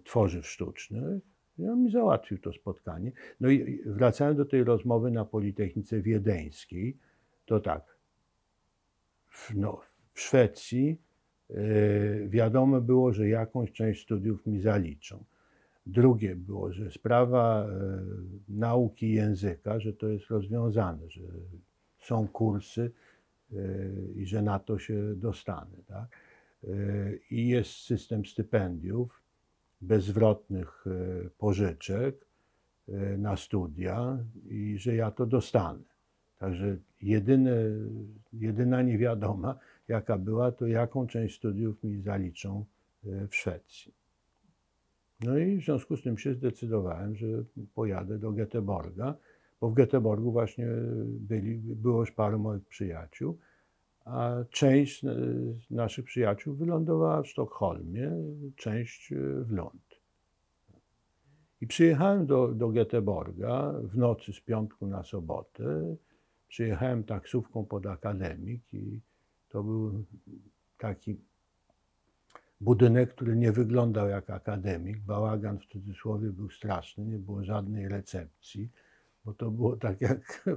tworzyw sztucznych. I on mi załatwił to spotkanie. No i wracając do tej rozmowy na Politechnice Wiedeńskiej, to tak, w Szwecji wiadomo było, że jakąś część studiów mi zaliczą. Drugie było, że sprawa nauki języka, że to jest rozwiązane, że są kursy i że na to się dostanę. Tak? I jest system stypendiów, bezzwrotnych pożyczek na studia i że ja to dostanę. Także jedyna niewiadoma, jaka była, to jaką część studiów mi zaliczą w Szwecji. No i w związku z tym się zdecydowałem, że pojadę do Göteborga, bo w Göteborgu właśnie było już paru moich przyjaciół, a część z naszych przyjaciół wylądowała w Sztokholmie, część w Lund. I przyjechałem do Göteborga w nocy z piątku na sobotę. Przyjechałem taksówką pod akademik i to był taki budynek, który nie wyglądał jak akademik. Bałagan w cudzysłowie był straszny, nie było żadnej recepcji, bo to było tak jak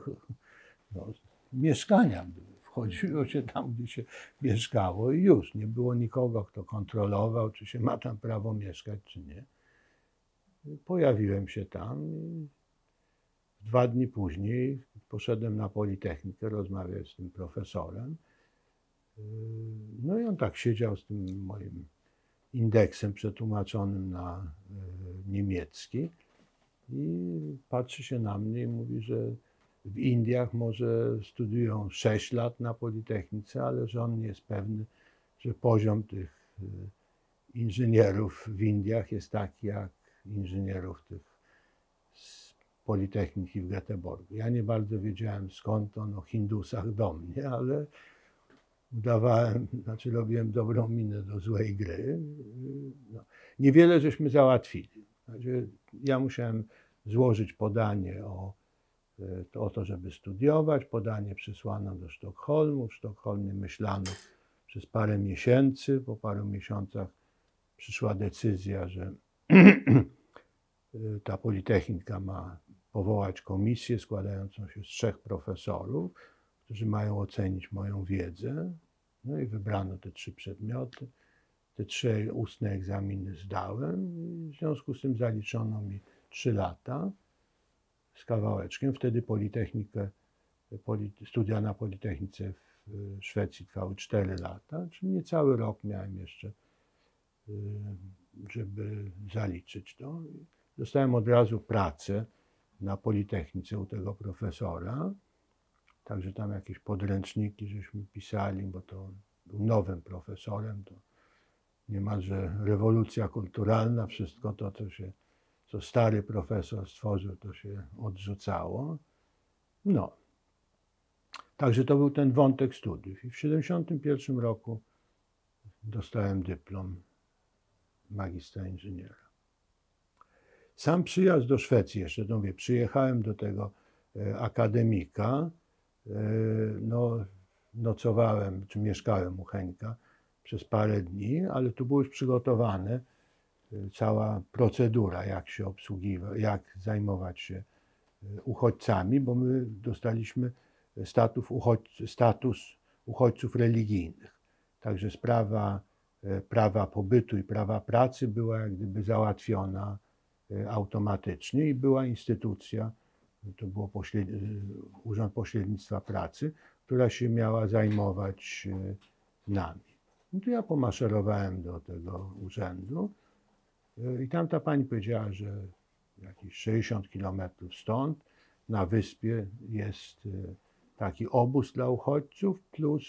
no, mieszkania były. Wchodziło się tam, gdzie się mieszkało i już nie było nikogo, kto kontrolował, czy się ma tam prawo mieszkać, czy nie. Pojawiłem się tam i 2 dni później poszedłem na Politechnikę rozmawiać z tym profesorem. No i on tak siedział z tym moim indeksem przetłumaczonym na niemiecki i patrzy się na mnie i mówi, że w Indiach może studiują 6 lat na Politechnice, ale że on nie jest pewny, że poziom tych inżynierów w Indiach jest taki jak inżynierów tych z Politechniki w Göteborgu. Ja nie bardzo wiedziałem, skąd on o Hindusach do mnie, ale udawałem, znaczy robiłem dobrą minę do złej gry. No. Niewiele żeśmy załatwili. Znaczy, ja musiałem złożyć podanie o to, żeby studiować. Podanie przysłano do Sztokholmu. W Sztokholmie myślano przez parę miesięcy. Po paru miesiącach przyszła decyzja, że ta Politechnika ma powołać komisję składającą się z 3 profesorów, którzy mają ocenić moją wiedzę. No i wybrano te 3 przedmioty. Te 3 ustne egzaminy zdałem i w związku z tym zaliczono mi 3 lata z kawałeczkiem. Wtedy studia na Politechnice w Szwecji trwały 4 lata, czyli niecały rok miałem jeszcze, żeby zaliczyć to. Dostałem od razu pracę na Politechnice u tego profesora. Także tam jakieś podręczniki żeśmy pisali, bo to był nowym profesorem. To niemalże rewolucja kulturalna. Wszystko to, co stary profesor stworzył, to się odrzucało. No. Także to był ten wątek studiów. I w 1971 roku dostałem dyplom magistra inżyniera. Sam przyjazd do Szwecji, jeszcze to mówię, przyjechałem do tego akademika, no, nocowałem, czy mieszkałem u Henka przez parę dni, ale tu było już przygotowane cała procedura, jak się obsługiwać, jak zajmować się uchodźcami, bo my dostaliśmy status uchodźców religijnych. Także sprawa prawa pobytu i prawa pracy była jak gdyby załatwiona automatycznie i była instytucja, to było Urząd Pośrednictwa Pracy, która się miała zajmować nami. No to ja pomaszerowałem do tego urzędu i tam ta pani powiedziała, że jakieś 60 kilometrów stąd na wyspie jest taki obóz dla uchodźców, plus,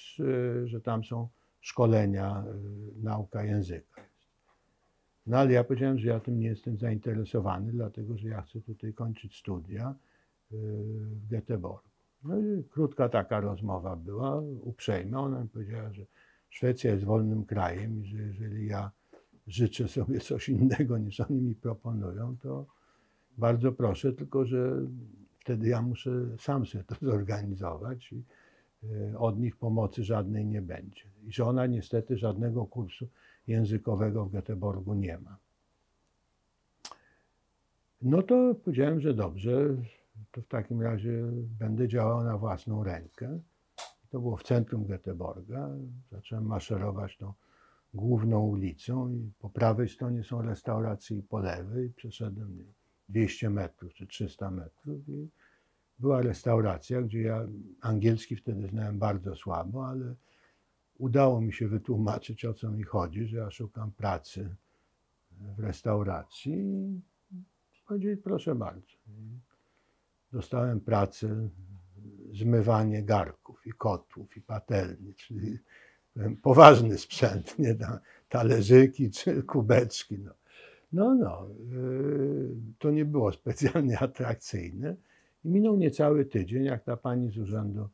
że tam są szkolenia, nauka języka. No ale ja powiedziałem, że ja tym nie jestem zainteresowany, dlatego że ja chcę tutaj kończyć studia w Göteborgu. No i krótka taka rozmowa była, uprzejma. Ona mi powiedziała, że Szwecja jest wolnym krajem i że jeżeli ja życzę sobie coś innego niż oni mi proponują, to bardzo proszę, tylko że wtedy ja muszę sam sobie to zorganizować i od nich pomocy żadnej nie będzie. I że ona niestety żadnego kursu językowego w Göteborgu nie ma. No to powiedziałem, że dobrze, to w takim razie będę działał na własną rękę. To było w centrum Göteborga. Zacząłem maszerować tą główną ulicą i po prawej stronie są restauracje i po lewej. Przeszedłem 200 metrów czy 300 metrów i była restauracja, gdzie ja angielski wtedy znałem bardzo słabo, ale udało mi się wytłumaczyć, o co mi chodzi, że ja szukam pracy w restauracji i powiedzieli, proszę bardzo. Dostałem pracę, zmywanie garków i kotłów i patelni, czyli poważny sprzęt, nie talerzyki czy kubeczki. To nie było specjalnie atrakcyjne. I minął niecały tydzień, jak ta pani z Urzędu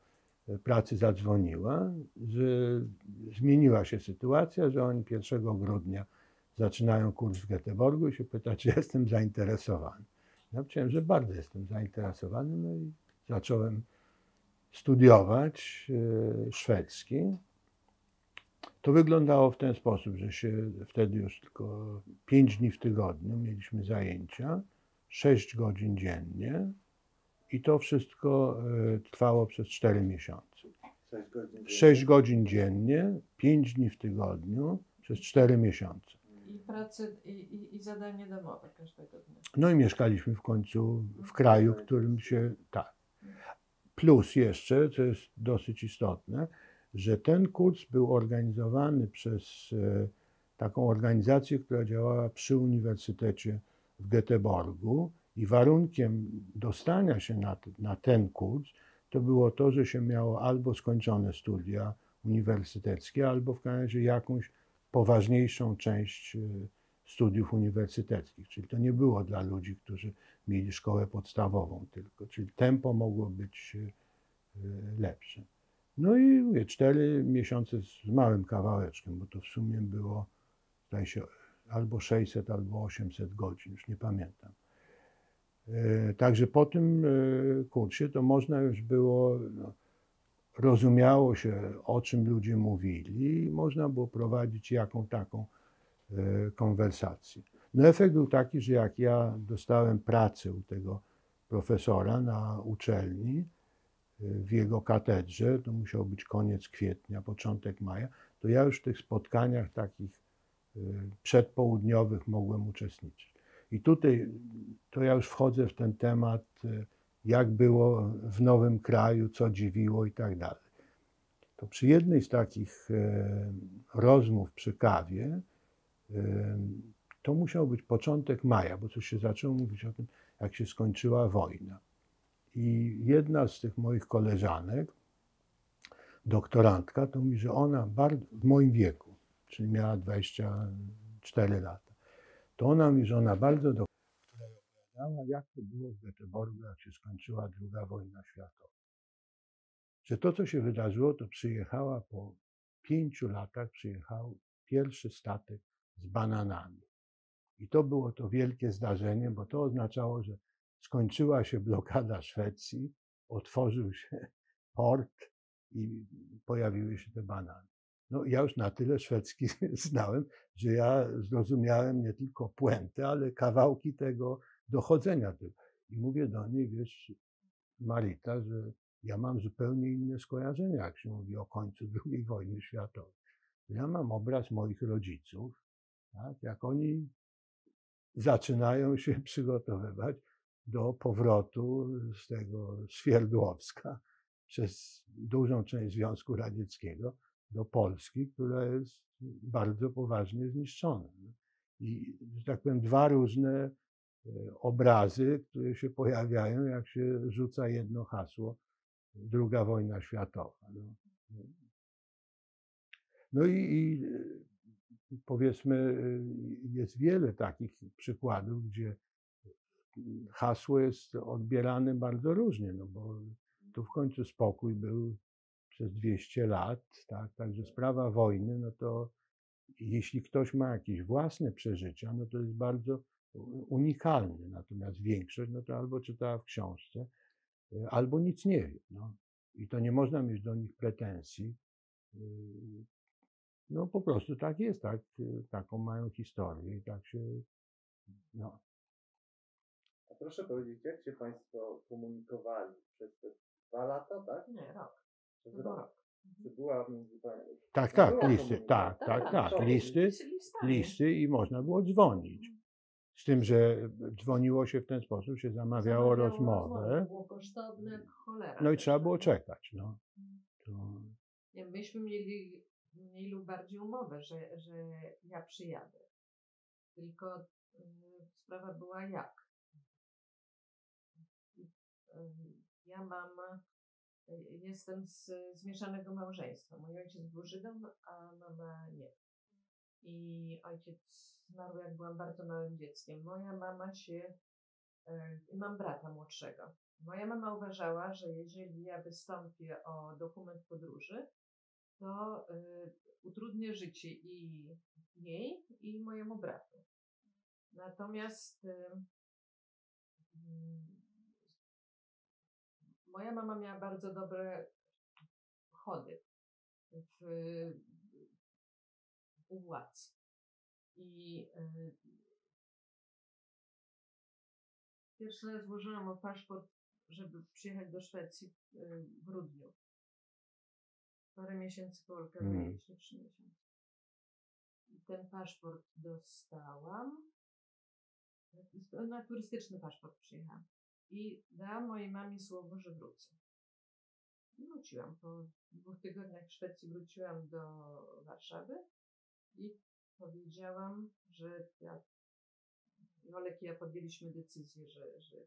Pracy zadzwoniła, że zmieniła się sytuacja, że oni 1 grudnia zaczynają kurs w Göteborgu i się pyta, czy jestem zainteresowany. Ja powiedziałem, że bardzo jestem zainteresowany, no i zacząłem studiować szwedzki. To wyglądało w ten sposób, że się wtedy już tylko 5 dni w tygodniu mieliśmy zajęcia, 6 godzin dziennie i to wszystko trwało przez 4 miesiące. 6 godzin dziennie. 6 godzin dziennie, 5 dni w tygodniu przez 4 miesiące. I pracy, i zadanie domowe każdego dnia. No i mieszkaliśmy w końcu w kraju, w którym się, tak. Plus jeszcze, co jest dosyć istotne, że ten kurs był organizowany przez taką organizację, która działała przy Uniwersytecie w Göteborgu i warunkiem dostania się na ten kurs to było to, że się miało albo skończone studia uniwersyteckie, albo w każdym razie jakąś poważniejszą część studiów uniwersyteckich. Czyli to nie było dla ludzi, którzy mieli szkołę podstawową tylko, czyli tempo mogło być lepsze. No i mówię, 4 miesiące z małym kawałeczkiem, bo to w sumie było, zdaje się, albo 600, albo 800 godzin, już nie pamiętam. Także po tym kursie to można już było, no, rozumiało się, o czym ludzie mówili i można było prowadzić jaką taką konwersację. No efekt był taki, że jak ja dostałem pracę u tego profesora na uczelni, w jego katedrze, to musiał być koniec kwietnia, początek maja, to ja już w tych spotkaniach takich przedpołudniowych mogłem uczestniczyć. I tutaj to ja już wchodzę w ten temat, jak było w nowym kraju, co dziwiło i tak dalej. To przy jednej z takich rozmów przy kawie, to musiał być początek maja, bo coś się zaczęło mówić o tym, jak się skończyła wojna. I jedna z tych moich koleżanek, doktorantka, to mówi, że ona w moim wieku, czyli miała 24 lata, to ona mówi, że ona bardzo która opowiadała, jak to było w Göteborgu, jak się skończyła II wojna światowa. Że to, co się wydarzyło, to przyjechała po 5 latach, przyjechał pierwszy statek z bananami. I to było to wielkie zdarzenie, bo to oznaczało, że skończyła się blokada Szwecji, otworzył się port i pojawiły się te banany. No ja już na tyle szwedzki znałem, że ja zrozumiałem nie tylko puentę, ale kawałki tego dochodzenia. I mówię do niej, wiesz, Marita, że ja mam zupełnie inne skojarzenia, jak się mówi o końcu II wojny światowej. Ja mam obraz moich rodziców, tak, jak oni zaczynają się przygotowywać do powrotu z tego Swierdłowska przez dużą część Związku Radzieckiego do Polski, która jest bardzo poważnie zniszczona. I, że tak powiem, dwa różne obrazy, które się pojawiają, jak się rzuca jedno hasło, II wojna światowa. No i powiedzmy, jest wiele takich przykładów, gdzie hasło jest odbierane bardzo różnie, no bo tu w końcu spokój był przez 200 lat, tak? Także sprawa wojny, no to jeśli ktoś ma jakieś własne przeżycia, no to jest bardzo unikalny, natomiast większość, no to albo czytała w książce, albo nic nie wie, no. I to nie można mieć do nich pretensji. No po prostu tak jest, tak, taką mają historię i tak się, no. A proszę powiedzieć, jak się Państwo komunikowali przez te 2 lata, tak? Nie, rok. Przez To był rok. rok. Czy była między Panią? Tak, Była tak, listy, komunikacja. tak, listy i można było dzwonić. Z tym, że dzwoniło się w ten sposób, się zamawiało rozmowę, Było kosztowne jak cholera. no i też, trzeba było tak? czekać, no. To, Nie, myśmy mieli mniej lub bardziej umowę, że ja przyjadę. Tylko sprawa była jak. Ja jestem z zmieszanego małżeństwa. Mój ojciec był Żydem, a mama nie. I ojciec zmarł, jak byłam bardzo małym dzieckiem. Moja mama mam brata młodszego. Moja mama uważała, że jeżeli ja wystąpię o dokument podróży, to utrudnię życie i jej, i mojemu bratu. Natomiast moja mama miała bardzo dobre chody u władz. I pierwszy raz złożyłam o paszport, żeby przyjechać do Szwecji w grudniu. Parę miesięcy po Olkawie, 3 miesiące. I ten paszport dostałam. Na turystyczny paszport przyjechałam. I dałam mojej mamie słowo, że wrócę. I wróciłam. Po 2 tygodniach w Szwecji wróciłam do Warszawy i powiedziałam, że Jolek i ja podjęliśmy decyzję, że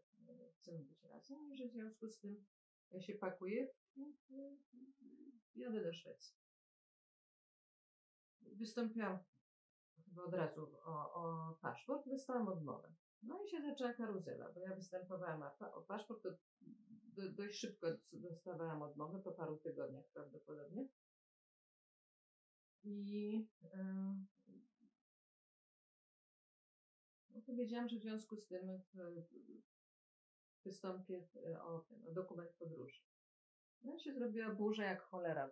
chcemy być razem i że w związku z tym ja się pakuję i jadę do Szwecji. Wystąpiłam chyba od razu o paszport, dostałam odmowę. No i się zaczęła karuzela, bo ja występowałam o paszport, to dość szybko dostawałam odmowę, po paru tygodniach prawdopodobnie. I powiedziałam, że w związku z tym wystąpię o dokument podróży. No i się zrobiła burza jak cholera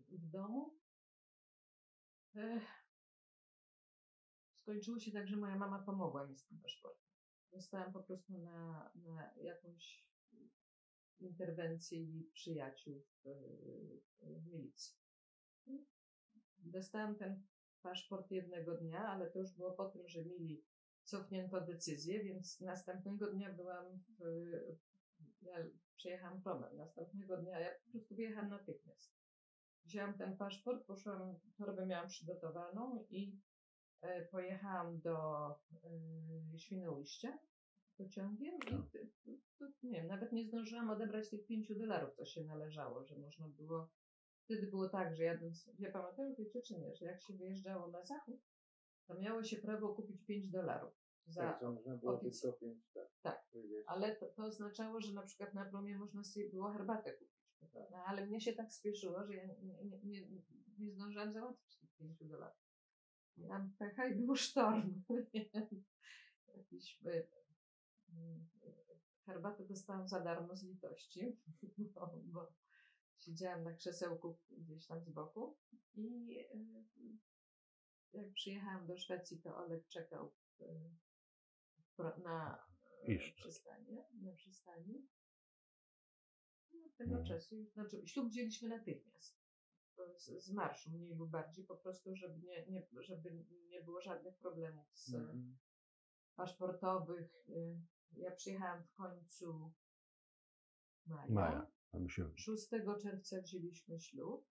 w domu. Skończyło się tak, że moja mama pomogła mi z tym paszportem. Dostałam po prostu na jakąś interwencję jej przyjaciół w milicji. Dostałam ten paszport jednego dnia, ale to już było po tym, że mieli cofnięto decyzję, więc następnego dnia ja przejechałam problem. Następnego dnia ja po prostu wyjechałam natychmiast. Wzięłam ten paszport, poszłam, torbę miałam przygotowaną i pojechałam do Świnoujścia pociągiem i nie wiem, nawet nie zdążyłam odebrać tych $5, co się należało, że można było. Wtedy było tak, że jadąc, ja pamiętam, wiecie czy nie, że jak się wyjeżdżało na zachód, to miało się prawo kupić $5 za Tak, że można było tylko 5, tak. Ale to oznaczało, że na przykład na promie można sobie było herbatę kupić. No, ale mnie się tak spieszyło, że ja nie zdążyłam załatwić tych $5. Miałam pecha i był sztorm. Herbatę dostałam za darmo z litości, bo siedziałam na krzesełku gdzieś tam z boku i jak przyjechałam do Szwecji, to Olek czekał na przystani. No, od tego czasu, znaczy ślub wzięliśmy natychmiast. Z marszu, mniej lub bardziej, po prostu, żeby nie było żadnych problemów paszportowych. Ja przyjechałam w końcu maja. 6 czerwca wzięliśmy ślub,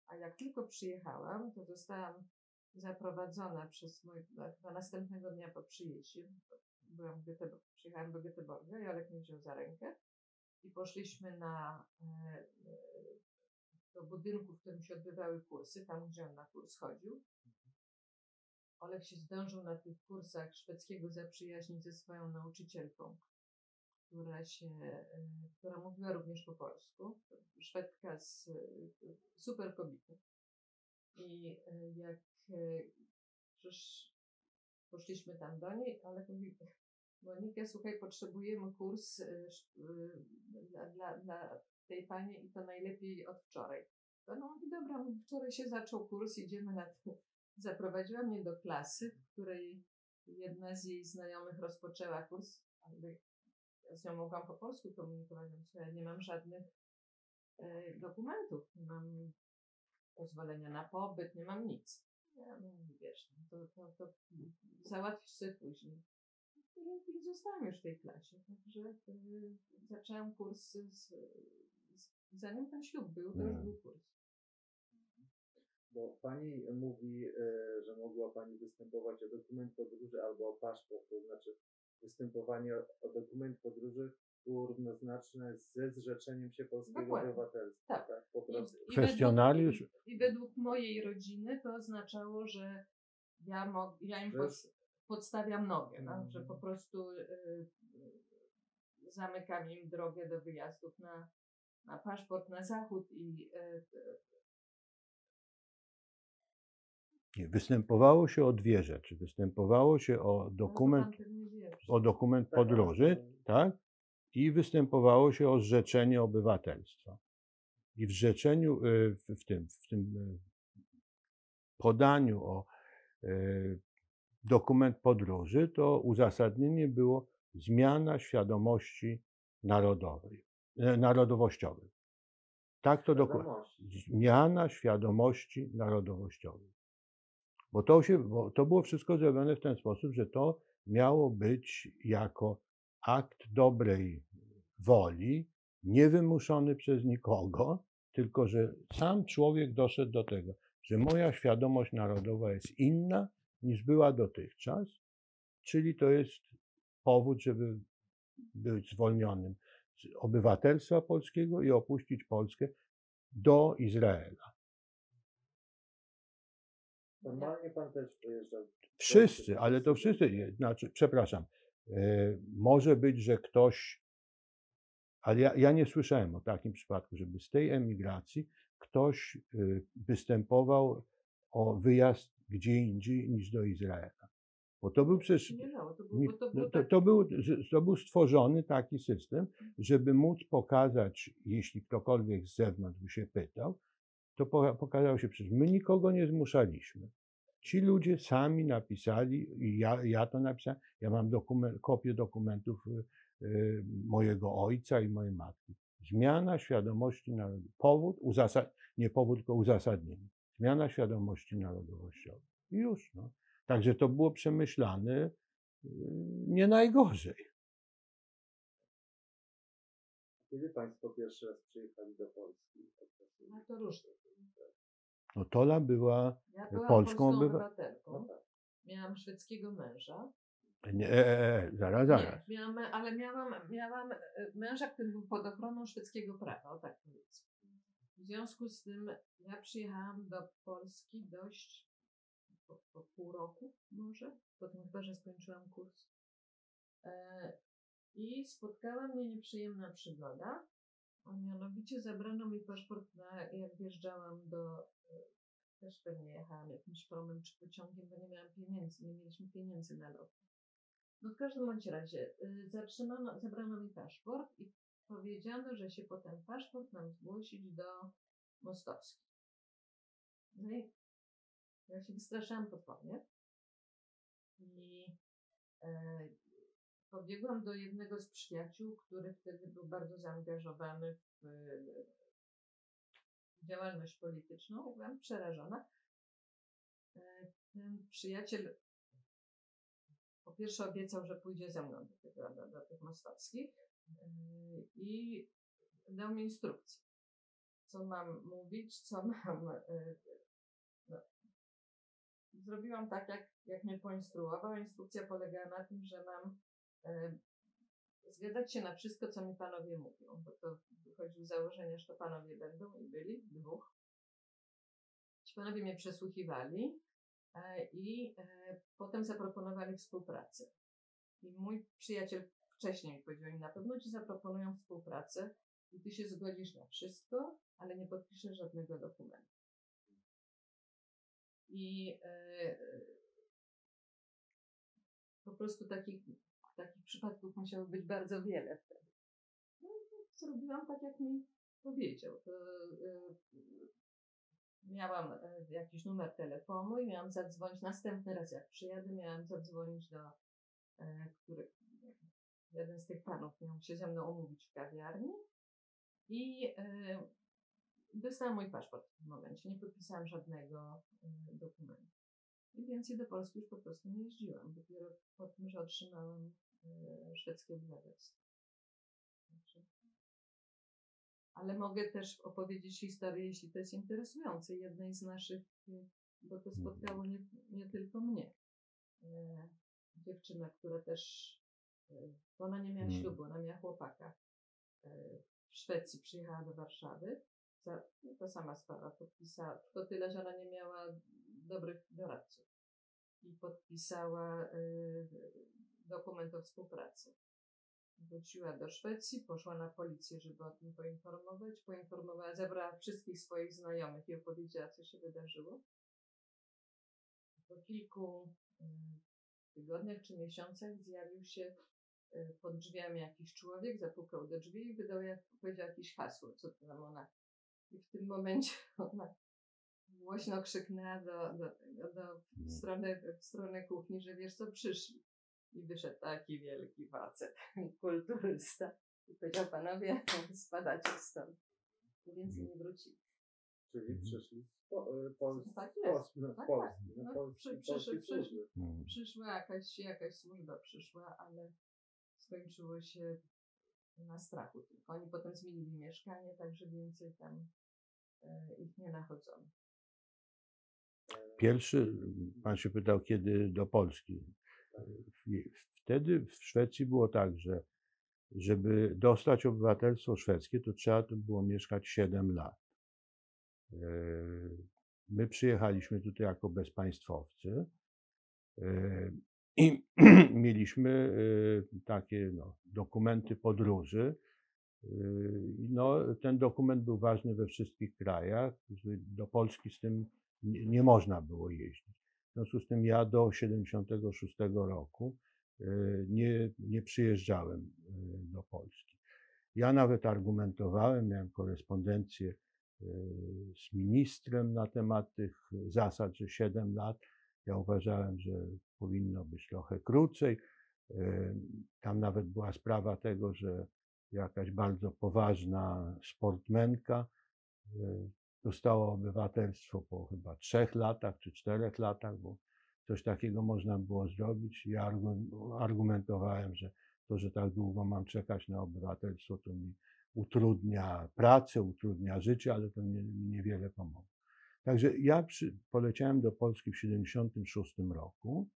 a jak tylko przyjechałam, to zostałam zaprowadzona przez chyba następnego dnia po przyjeździe. Przyjechałam do Göteborga i Olek mnie wziął za rękę i poszliśmy do budynku, w którym się odbywały kursy, tam gdzie on na kurs chodził. Olek się zdążył na tych kursach szwedzkiego zaprzyjaźnić ze swoją nauczycielką, która mówiła również po polsku. Szwedka super kobieta. I jak poszliśmy tam do niej, Olek mówi: Monika, słuchaj, potrzebujemy kurs dla tej pani i to najlepiej od wczoraj. To no mówi: dobra, wczoraj się zaczął kurs, idziemy na to. Zaprowadziła mnie do klasy, w której jedna z jej znajomych rozpoczęła kurs, ale ja z nią mogłam po polsku komunikować, więc ja nie mam żadnych dokumentów, nie mam pozwolenia na pobyt, nie mam nic. Ja mówię: wiesz, to załatwisz sobie później. I zostałam już w tej klasie, także zaczęłam kurs zanim ten ślub był, to już był kurs. Bo pani mówi, że mogła pani występować o dokument podróży albo o paszport, to znaczy występowanie o dokument podróży było równoznaczne ze zrzeczeniem się polskiego obywatelstwa. Tak, po prostu. Kwestionariusz? I według mojej rodziny to oznaczało, że ja im podstawiam nogę, że po prostu zamykam im drogę do wyjazdów na paszport na zachód i Nie, występowało się o dwie rzeczy. Występowało się o no to dokument, pan pewnie wie. o dokument Tak, podróży, ale- tak? I występowało się o zrzeczenie obywatelstwa. I w zrzeczeniu, w tym podaniu o dokument podróży, to uzasadnienie było zmiana świadomości narodowej, narodowościowej. Tak to dokładnie. Wiadomości. Zmiana świadomości narodowościowej. Bo to było wszystko zrobione w ten sposób, że to miało być jako akt dobrej woli, niewymuszony przez nikogo, tylko że sam człowiek doszedł do tego, że moja świadomość narodowa jest inna niż była dotychczas, czyli to jest powód, żeby być zwolnionym z obywatelstwa polskiego i opuścić Polskę do Izraela. Normalnie pan też wyjeżdżał. Wszyscy, ale to wszyscy, znaczy, przepraszam, może być, że ktoś, ale ja nie słyszałem o takim przypadku, żeby z tej emigracji ktoś występował o wyjazd gdzie indziej niż do Izraela. Bo to był przecież, Nie dało, to było, bo to było tak, to był stworzony taki system, żeby móc pokazać, jeśli ktokolwiek z zewnątrz by się pytał, to pokazało się przecież, my nikogo nie zmuszaliśmy. Ci ludzie sami napisali, i ja to napisałem, ja mam kopię dokumentów mojego ojca i mojej matki. Zmiana świadomości narodowej. Nie powód, tylko uzasadnienie. Zmiana świadomości narodowościowej. I już. No. Także to było przemyślane nie najgorzej. Kiedy państwo pierwszy raz przyjechali do Polski? no to różnie. No Tola była Ja byłam polską polską obywatelką. obywatelką. No tak. Miałam szwedzkiego męża. Zaraz. Nie, ale miałam męża, który był pod ochroną szwedzkiego prawa, o tak powiedzmy. W związku z tym ja przyjechałam do Polski dość po pół roku może, potem chyba, że skończyłam kurs. I spotkała mnie nieprzyjemna przygoda, a mianowicie zabrano mi paszport jak wjeżdżałam też pewnie jechałam jakimś promem czy pociągiem, bo nie miałam pieniędzy, nie mieliśmy pieniędzy na lot. No w każdym bądź razie zabrano mi paszport i powiedziano, że się po ten paszport mam zgłosić do Mostowskiej. No i ja się wystraszyłam potwornie i pobiegłam do jednego z przyjaciół, który wtedy był bardzo zaangażowany w działalność polityczną. Byłam przerażona. Ten przyjaciel po pierwsze obiecał, że pójdzie ze mną do tych mostowskich i dał mi instrukcję, co mam mówić, co mam... No. Zrobiłam tak, jak mnie poinstruował. Instrukcja polegała na tym, że mam zgadzać się na wszystko, co mi panowie mówią, bo to wychodzi z założenia, że to panowie będą i byli, dwóch. Ci panowie mnie przesłuchiwali i potem zaproponowali współpracę. I mój przyjaciel wcześniej mi powiedział, im na pewno ci zaproponują współpracę i ty się zgodzisz na wszystko, ale nie podpiszesz żadnego dokumentu. I po prostu takich przypadków musiało być bardzo wiele wtedy. No i zrobiłam tak, jak mi powiedział. To, miałam jakiś numer telefonu i miałam zadzwonić następny raz, jak przyjadę, miałam zadzwonić do jeden z tych panów miał się ze mną umówić w kawiarni i dostałam mój paszport w tym momencie. Nie podpisałam żadnego dokumentu. I więcej do Polski już po prostu nie jeździłam. Dopiero po tym, że otrzymałam szwedzkie obywatelstwo. Ale mogę też opowiedzieć historię, jeśli to jest interesujące. Jednej z naszych, bo to spotkało nie tylko mnie. Dziewczyna, która też, ona nie miała ślubu, ona miała chłopaka. W Szwecji przyjechała do Warszawy. To sama sprawa, podpisała. Tylko tyle, że ona nie miała dobrych doradców. I podpisała dokument o współpracy. Wróciła do Szwecji, poszła na policję, żeby o tym poinformować. Poinformowała, zebrała wszystkich swoich znajomych i opowiedziała, co się wydarzyło. Po kilku tygodniach czy miesiącach zjawił się pod drzwiami jakiś człowiek, zapukał do drzwi i powiedział jakieś hasło, co to tam ona. I w tym momencie ona głośno krzyknęła w stronę kuchni, że wiesz co, przyszli. I wyszedł taki wielki facet, kulturysta. I powiedział, panowie, spadacie stąd. I więcej nie wrócili. Czyli przyszli z Tak jest. Tak, tak. służby. Przyszła jakaś służba przyszła, ale skończyło się na strachu tylko. Oni potem zmienili mieszkanie, także więcej tam ich nie nachodzono. Pierwszy, pan się pytał, kiedy do Polski. Wtedy w Szwecji było tak, że żeby dostać obywatelstwo szwedzkie, to trzeba tu było mieszkać 7 lat. My przyjechaliśmy tutaj jako bezpaństwowcy i mieliśmy takie dokumenty podróży. No, ten dokument był ważny we wszystkich krajach. Do Polski z tym nie można było jeździć. W związku z tym ja do 1976 roku nie przyjeżdżałem do Polski. Ja nawet argumentowałem, miałem korespondencję z ministrem na temat tych zasad, że 7 lat. Ja uważałem, że powinno być trochę krócej. Tam nawet była sprawa tego, że jakaś bardzo poważna sportmenka dostała obywatelstwo po chyba 3 latach czy 4 latach, bo coś takiego można było zrobić. Ja argumentowałem, że to, że tak długo mam czekać na obywatelstwo, to mi utrudnia pracę, utrudnia życie, ale to mi niewiele pomogło. Także ja poleciałem do Polski w 1976 roku,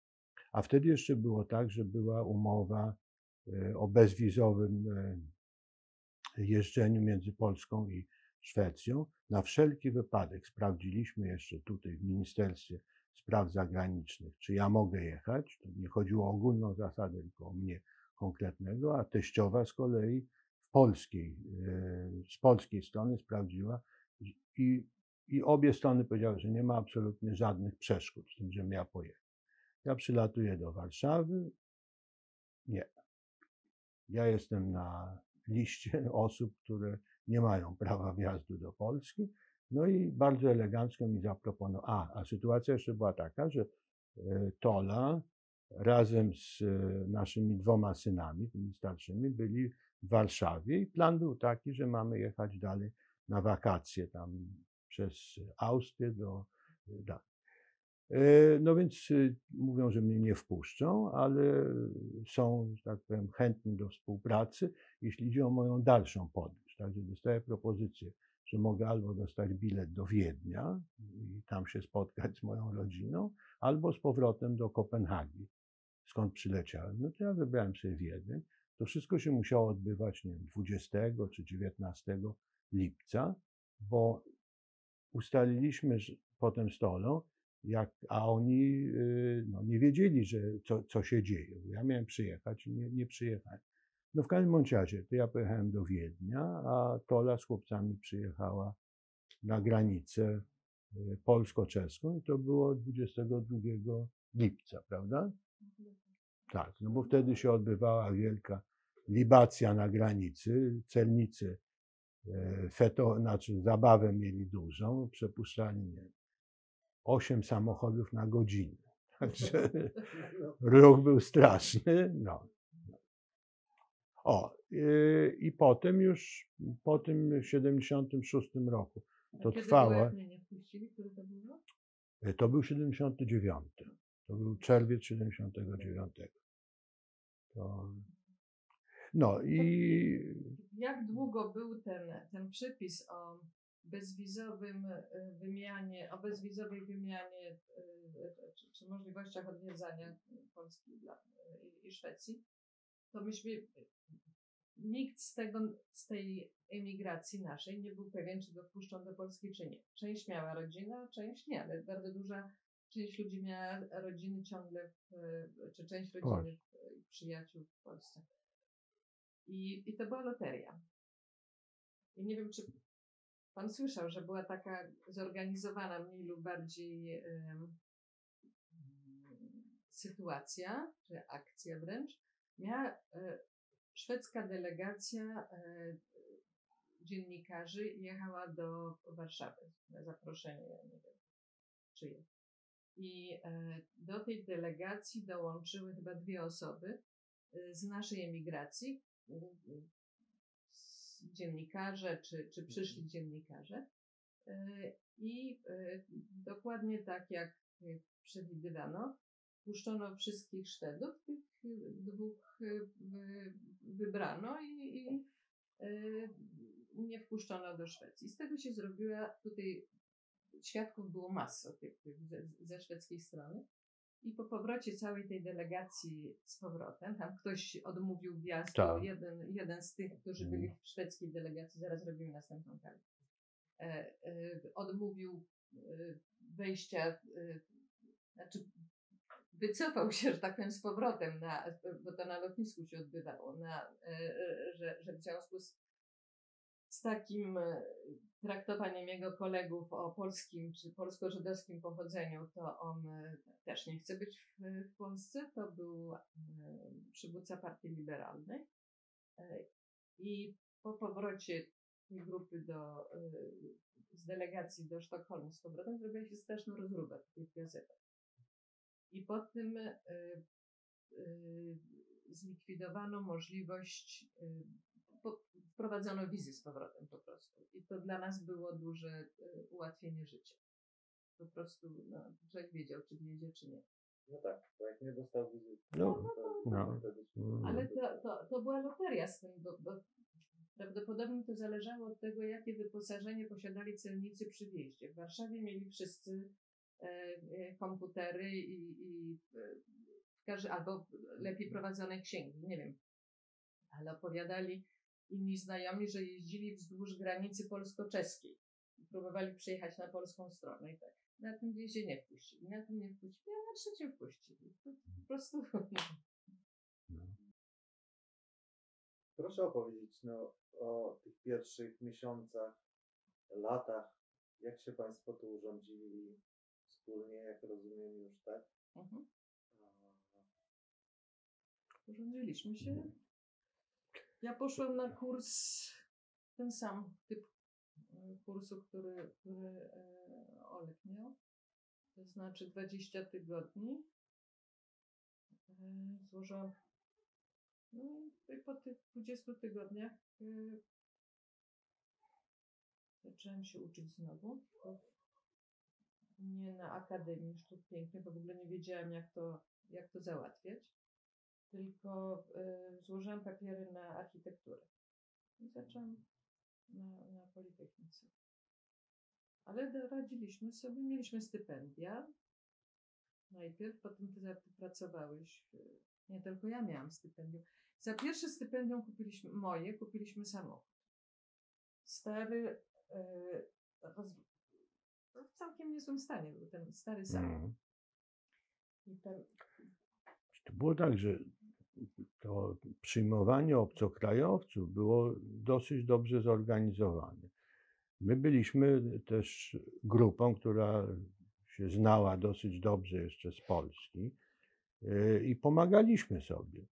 a wtedy jeszcze było tak, że była umowa o bezwizowym jeżdżeniu między Polską i Szwecją. Na wszelki wypadek sprawdziliśmy jeszcze tutaj w Ministerstwie Spraw Zagranicznych, czy ja mogę jechać. To nie chodziło o ogólną zasadę, tylko o mnie konkretnego, a teściowa z kolei z polskiej strony sprawdziła i obie strony powiedziały, że nie ma absolutnie żadnych przeszkód w tym, żebym ja pojechał. Ja przylatuję do Warszawy. Nie. Ja jestem na liście osób, które nie mają prawa wjazdu do Polski. No i bardzo elegancko mi zaproponował. A sytuacja jeszcze była taka, że Tola razem z naszymi 2 synami, tymi starszymi, byli w Warszawie i plan był taki, że mamy jechać dalej na wakacje tam przez Austrię no więc mówią, że mnie nie wpuszczą, ale są, że tak powiem, chętni do współpracy, jeśli idzie o moją dalszą podróż. Także dostaję propozycję, że mogę albo dostać bilet do Wiednia i tam się spotkać z moją rodziną, albo z powrotem do Kopenhagi, skąd przyleciałem. No to ja wybrałem sobie Wiedeń. To wszystko się musiało odbywać, nie wiem, 20 czy 19 lipca, bo ustaliliśmy potem z Tolą, a oni nie wiedzieli, że co się dzieje. Ja miałem przyjechać i nie przyjechałem. No w każdym razie, to ja pojechałem do Wiednia, a Tola z chłopcami przyjechała na granicę polsko-czeską i to było 22 lipca, prawda? Tak, no bo wtedy się odbywała wielka libacja na granicy. Celnicy zabawę mieli dużą, przepuszczali 8 samochodów na godzinę. Także ruch był straszny. No. I potem już po tym 76 roku to trwało. Jak mnie nie wpuścili, który to było? To był 79. To był czerwiec 79. No i jak długo był ten przepis o bezwizowej wymianie czy możliwościach odwiedzania Polski i Szwecji, to nikt z tej emigracji naszej nie był pewien, czy go wpuszczą do Polski, czy nie. Część miała rodzinę, a część nie, ale bardzo duża część ludzi miała rodziny ciągle, czy część rodziny przyjaciół w Polsce. I to była loteria. I nie wiem, czy pan słyszał, że była taka zorganizowana mniej lub bardziej sytuacja, czy akcja wręcz. Miała szwedzka delegacja dziennikarzy jechała do Warszawy na zaproszenie, nie wiem czyje. I do tej delegacji dołączyły chyba 2 osoby z naszej emigracji, dziennikarze czy przyszli dziennikarze. I dokładnie tak jak przewidywano, puszczono wszystkich Szwedów, tych 2 wybrano i nie wpuszczono do Szwecji. Z tego się zrobiła, tutaj świadków było masa ze szwedzkiej strony. I po powrocie całej tej delegacji z powrotem, tam ktoś odmówił wjazdu, Tak. jeden z tych, którzy byli w szwedzkiej delegacji, zaraz robimy następną kartę, odmówił wejścia, znaczy wycofał się, że tak powiem, z powrotem, bo to na lotnisku się odbywało, że w związku z takim traktowaniem jego kolegów o polskim czy polsko-żydowskim pochodzeniu, to on też nie chce być w Polsce. To był przywódca partii liberalnej. I po powrocie tej grupy z delegacji do Sztokholmu z powrotem zrobiła się straszna rozruba w tych gazetach. I po tym zlikwidowano możliwość, wprowadzono wizy z powrotem po prostu. I to dla nas było duże ułatwienie życia. Po prostu człowiek wiedział, czy wjedzie, czy nie. No tak, bo jak nie dostał wizyty, No. Ale to była loteria z tym, bo prawdopodobnie to zależało od tego, jakie wyposażenie posiadali celnicy przy wjeździe. W Warszawie mieli wszyscy komputery albo lepiej prowadzone księgi, nie wiem. Ale opowiadali inni znajomi, że jeździli wzdłuż granicy polsko-czeskiej i próbowali przejechać na polską stronę i tak. Na tym wjeździe nie wpuścili, na tym nie wpuścili, a na trzecim wpuścili. To po prostu... Proszę opowiedzieć o tych pierwszych miesiącach, latach, jak się Państwo tu urządzili wspólnie, jak rozumiem już, tak? Urządziliśmy się. Ja poszłam na kurs, ten sam typ kursu, który Olek miał. To znaczy 20 tygodni. Złożyłam. No i po tych 20 tygodniach zaczęłam się uczyć znowu. Nie na Akademii Sztuk Pięknych, bo w ogóle nie wiedziałam, jak to załatwiać. Tylko złożyłam papiery na architekturę. I zaczęłam na Politechnice. Ale radziliśmy sobie, mieliśmy stypendia. Najpierw, potem ty pracowałeś. Nie tylko ja miałam stypendium. Za pierwsze stypendium kupiliśmy samochód. Stary, w całkiem niezłym stanie był ten stary samochód. I To było tak, że to przyjmowanie obcokrajowców było dosyć dobrze zorganizowane. My byliśmy też grupą, która się znała dosyć dobrze jeszcze z Polski i pomagaliśmy sobie.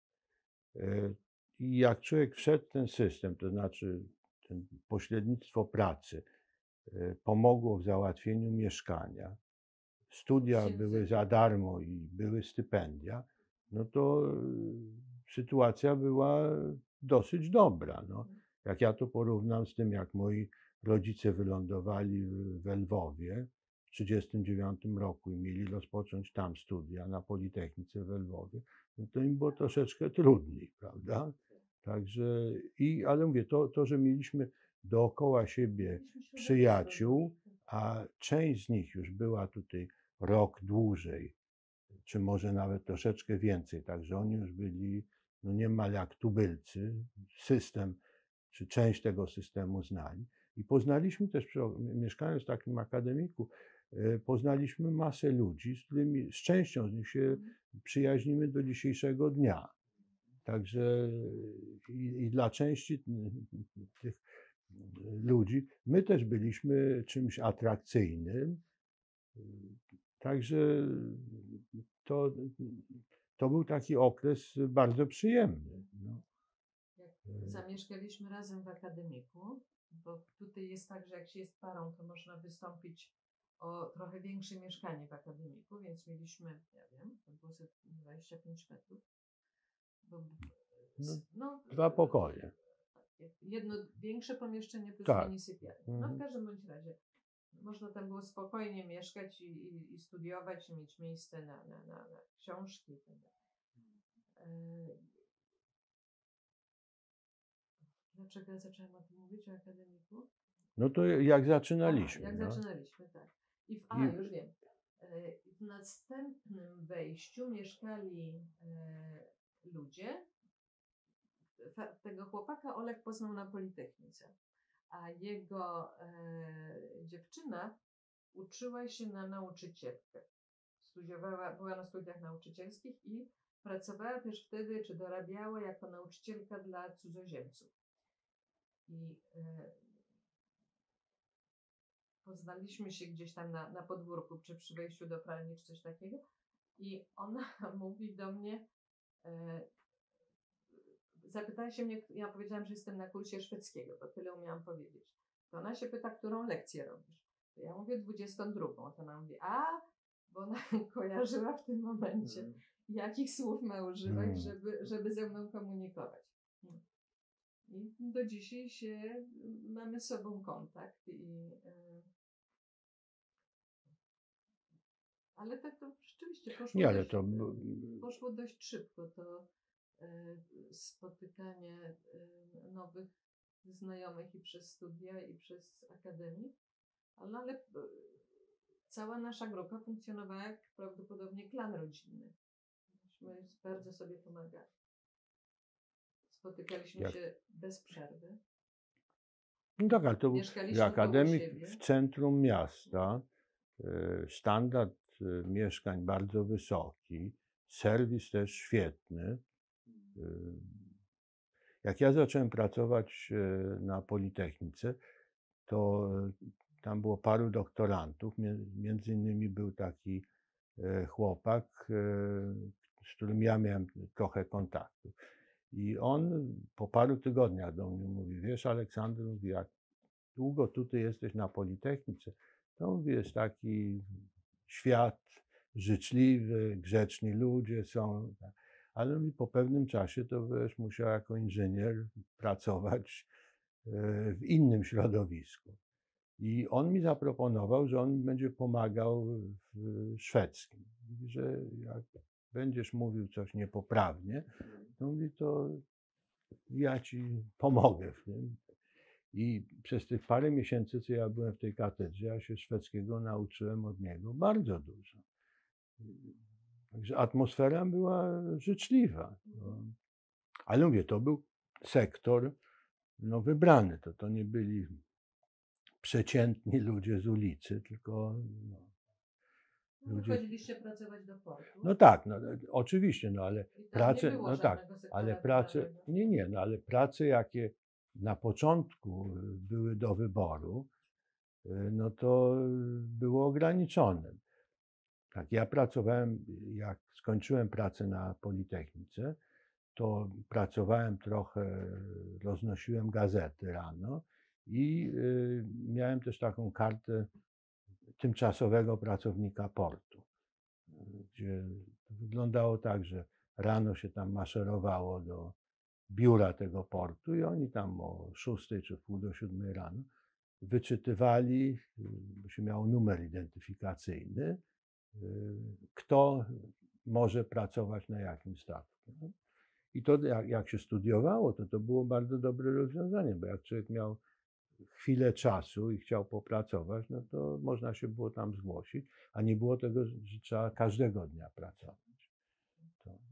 I jak człowiek wszedł w ten system, to znaczy pośrednictwo pracy, pomogło w załatwieniu mieszkania, studia były za darmo i były stypendia, no to sytuacja była dosyć dobra. No. Jak ja to porównam z tym, jak moi rodzice wylądowali w Lwowie w 1939 roku i mieli rozpocząć tam studia na Politechnice w Lwowie, no to im było troszeczkę trudniej, prawda? Także, ale mówię, to, że mieliśmy dookoła siebie przyjaciół, a część z nich już była tutaj rok dłużej, czy może nawet troszeczkę więcej, także oni już byli no niemal jak tubylcy, system, czy część tego systemu znali. I poznaliśmy też, mieszkając w takim akademiku, poznaliśmy masę ludzi, z częścią z nich się przyjaźnimy do dzisiejszego dnia. Także i dla części tych ludzi my też byliśmy czymś atrakcyjnym. Także to, to był taki okres bardzo przyjemny. No. Jak zamieszkaliśmy razem w akademiku, bo tutaj jest tak, że jak się jest parą, to można wystąpić o trochę większe mieszkanie w akademiku, więc mieliśmy, ja wiem, to było ze 25 metrów. Bo, no, 2 pokoje. jedno większe pomieszczenie plus Tak. mini sypialnia. No w każdym bądź razie można tam było spokojnie mieszkać i studiować, i mieć miejsce na książki i tak dalej. Dlaczego ja zaczęłam o tym mówić, o akademiku? No to jak zaczynaliśmy. Jak no. zaczynaliśmy, tak. Już wiem. W następnym wejściu mieszkali ludzie. Tego chłopaka Oleg poznał na Politechnice, a jego dziewczyna uczyła się na nauczycielkę. Była na studiach nauczycielskich i pracowała też wtedy, czy dorabiała jako nauczycielka dla cudzoziemców. I poznaliśmy się gdzieś tam na podwórku, czy przy wejściu do pralni, czy coś takiego. I ona mówi do mnie, zapytała się mnie, ja powiedziałam, że jestem na kursie szwedzkiego, to tyle umiałam powiedzieć. To ona się pyta, którą lekcję robisz. To ja mówię 22. To ona mówi, bo ona kojarzyła w tym momencie, jakich słów ma używać, żeby ze mną komunikować. I do dzisiaj mamy z sobą kontakt. Ale tak to rzeczywiście poszło, poszło dość szybko. To spotykanie nowych znajomych i przez studia, i przez akademię. Ale cała nasza grupa funkcjonowała jak prawdopodobnie klan rodzinny. Myśmy bardzo sobie pomagali. Spotykaliśmy się bez przerwy. No tak, ale to był akademik w centrum miasta, standard mieszkań bardzo wysoki, serwis też świetny. Jak ja zacząłem pracować na Politechnice, to tam było paru doktorantów, między innymi był taki chłopak, z którym ja miałem trochę kontaktu. I on po paru tygodniach do mnie mówi, wiesz Aleksander, mówi, jak długo tutaj jesteś na Politechnice, to mówi, jest taki świat życzliwy, grzeczni ludzie są, ale mi po pewnym czasie to wiesz, musiał jako inżynier pracować w innym środowisku. I on mi zaproponował, że on mi będzie pomagał w szwedzkim. Mówi, że jak będziesz mówił coś niepoprawnie, to mówi, to ja ci pomogę w tym. I przez tych parę miesięcy, co ja byłem w tej katedrze, ja się szwedzkiego nauczyłem od niego bardzo dużo. Także atmosfera była życzliwa. Ale mówię, to był sektor wybrany. To nie byli przeciętni ludzie z ulicy, tylko ludzie. Chodziliście pracować do portu? No tak, oczywiście, ale prace, ale prace, jakie na początku były do wyboru, no to było ograniczone. Tak, ja pracowałem, jak skończyłem pracę na Politechnice, to pracowałem trochę, roznosiłem gazety rano i miałem też taką kartę tymczasowego pracownika portu, gdzie wyglądało tak, że rano się tam maszerowało do biura tego portu i oni tam o 6 czy wpół do 7 rano wyczytywali, bo się miał numer identyfikacyjny, kto może pracować na jakim statku. I to jak się studiowało, to było bardzo dobre rozwiązanie, bo jak człowiek miał chwilę czasu i chciał popracować, no to można się było tam zgłosić, a nie było tego, że trzeba każdego dnia pracować.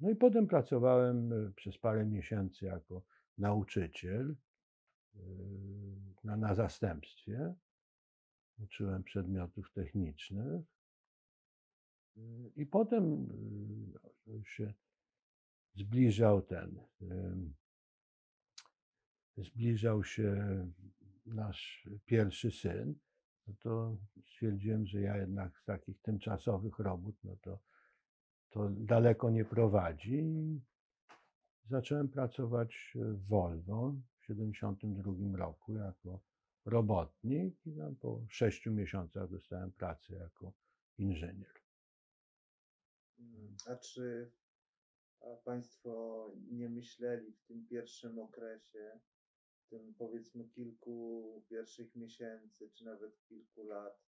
No i potem pracowałem przez parę miesięcy jako nauczyciel na zastępstwie. Uczyłem przedmiotów technicznych i potem się zbliżał się nasz pierwszy syn, no to stwierdziłem, że ja jednak z takich tymczasowych robót, no to daleko nie prowadzi. I zacząłem pracować w Volvo w 1972 roku jako robotnik i tam po 6 miesiącach dostałem pracę jako inżynier. A czy Państwo nie myśleli w tym pierwszym okresie, w tym powiedzmy kilku pierwszych miesięcy, czy nawet kilku lat,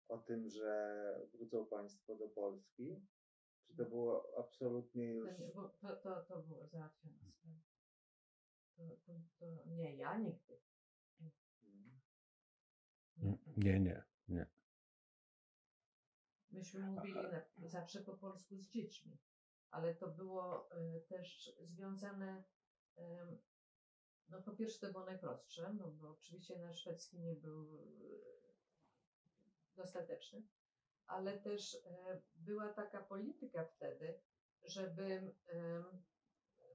o tym, że wrócą Państwo do Polski? Czy to było absolutnie już... To było załatwione sprawa. To nie, ja nigdy. Nie. Myśmy mówili zawsze po polsku z dziećmi, ale to było też związane, no po pierwsze to było najprostsze, no bo oczywiście nasz szwedzki nie był dostateczny, ale też była taka polityka wtedy, żeby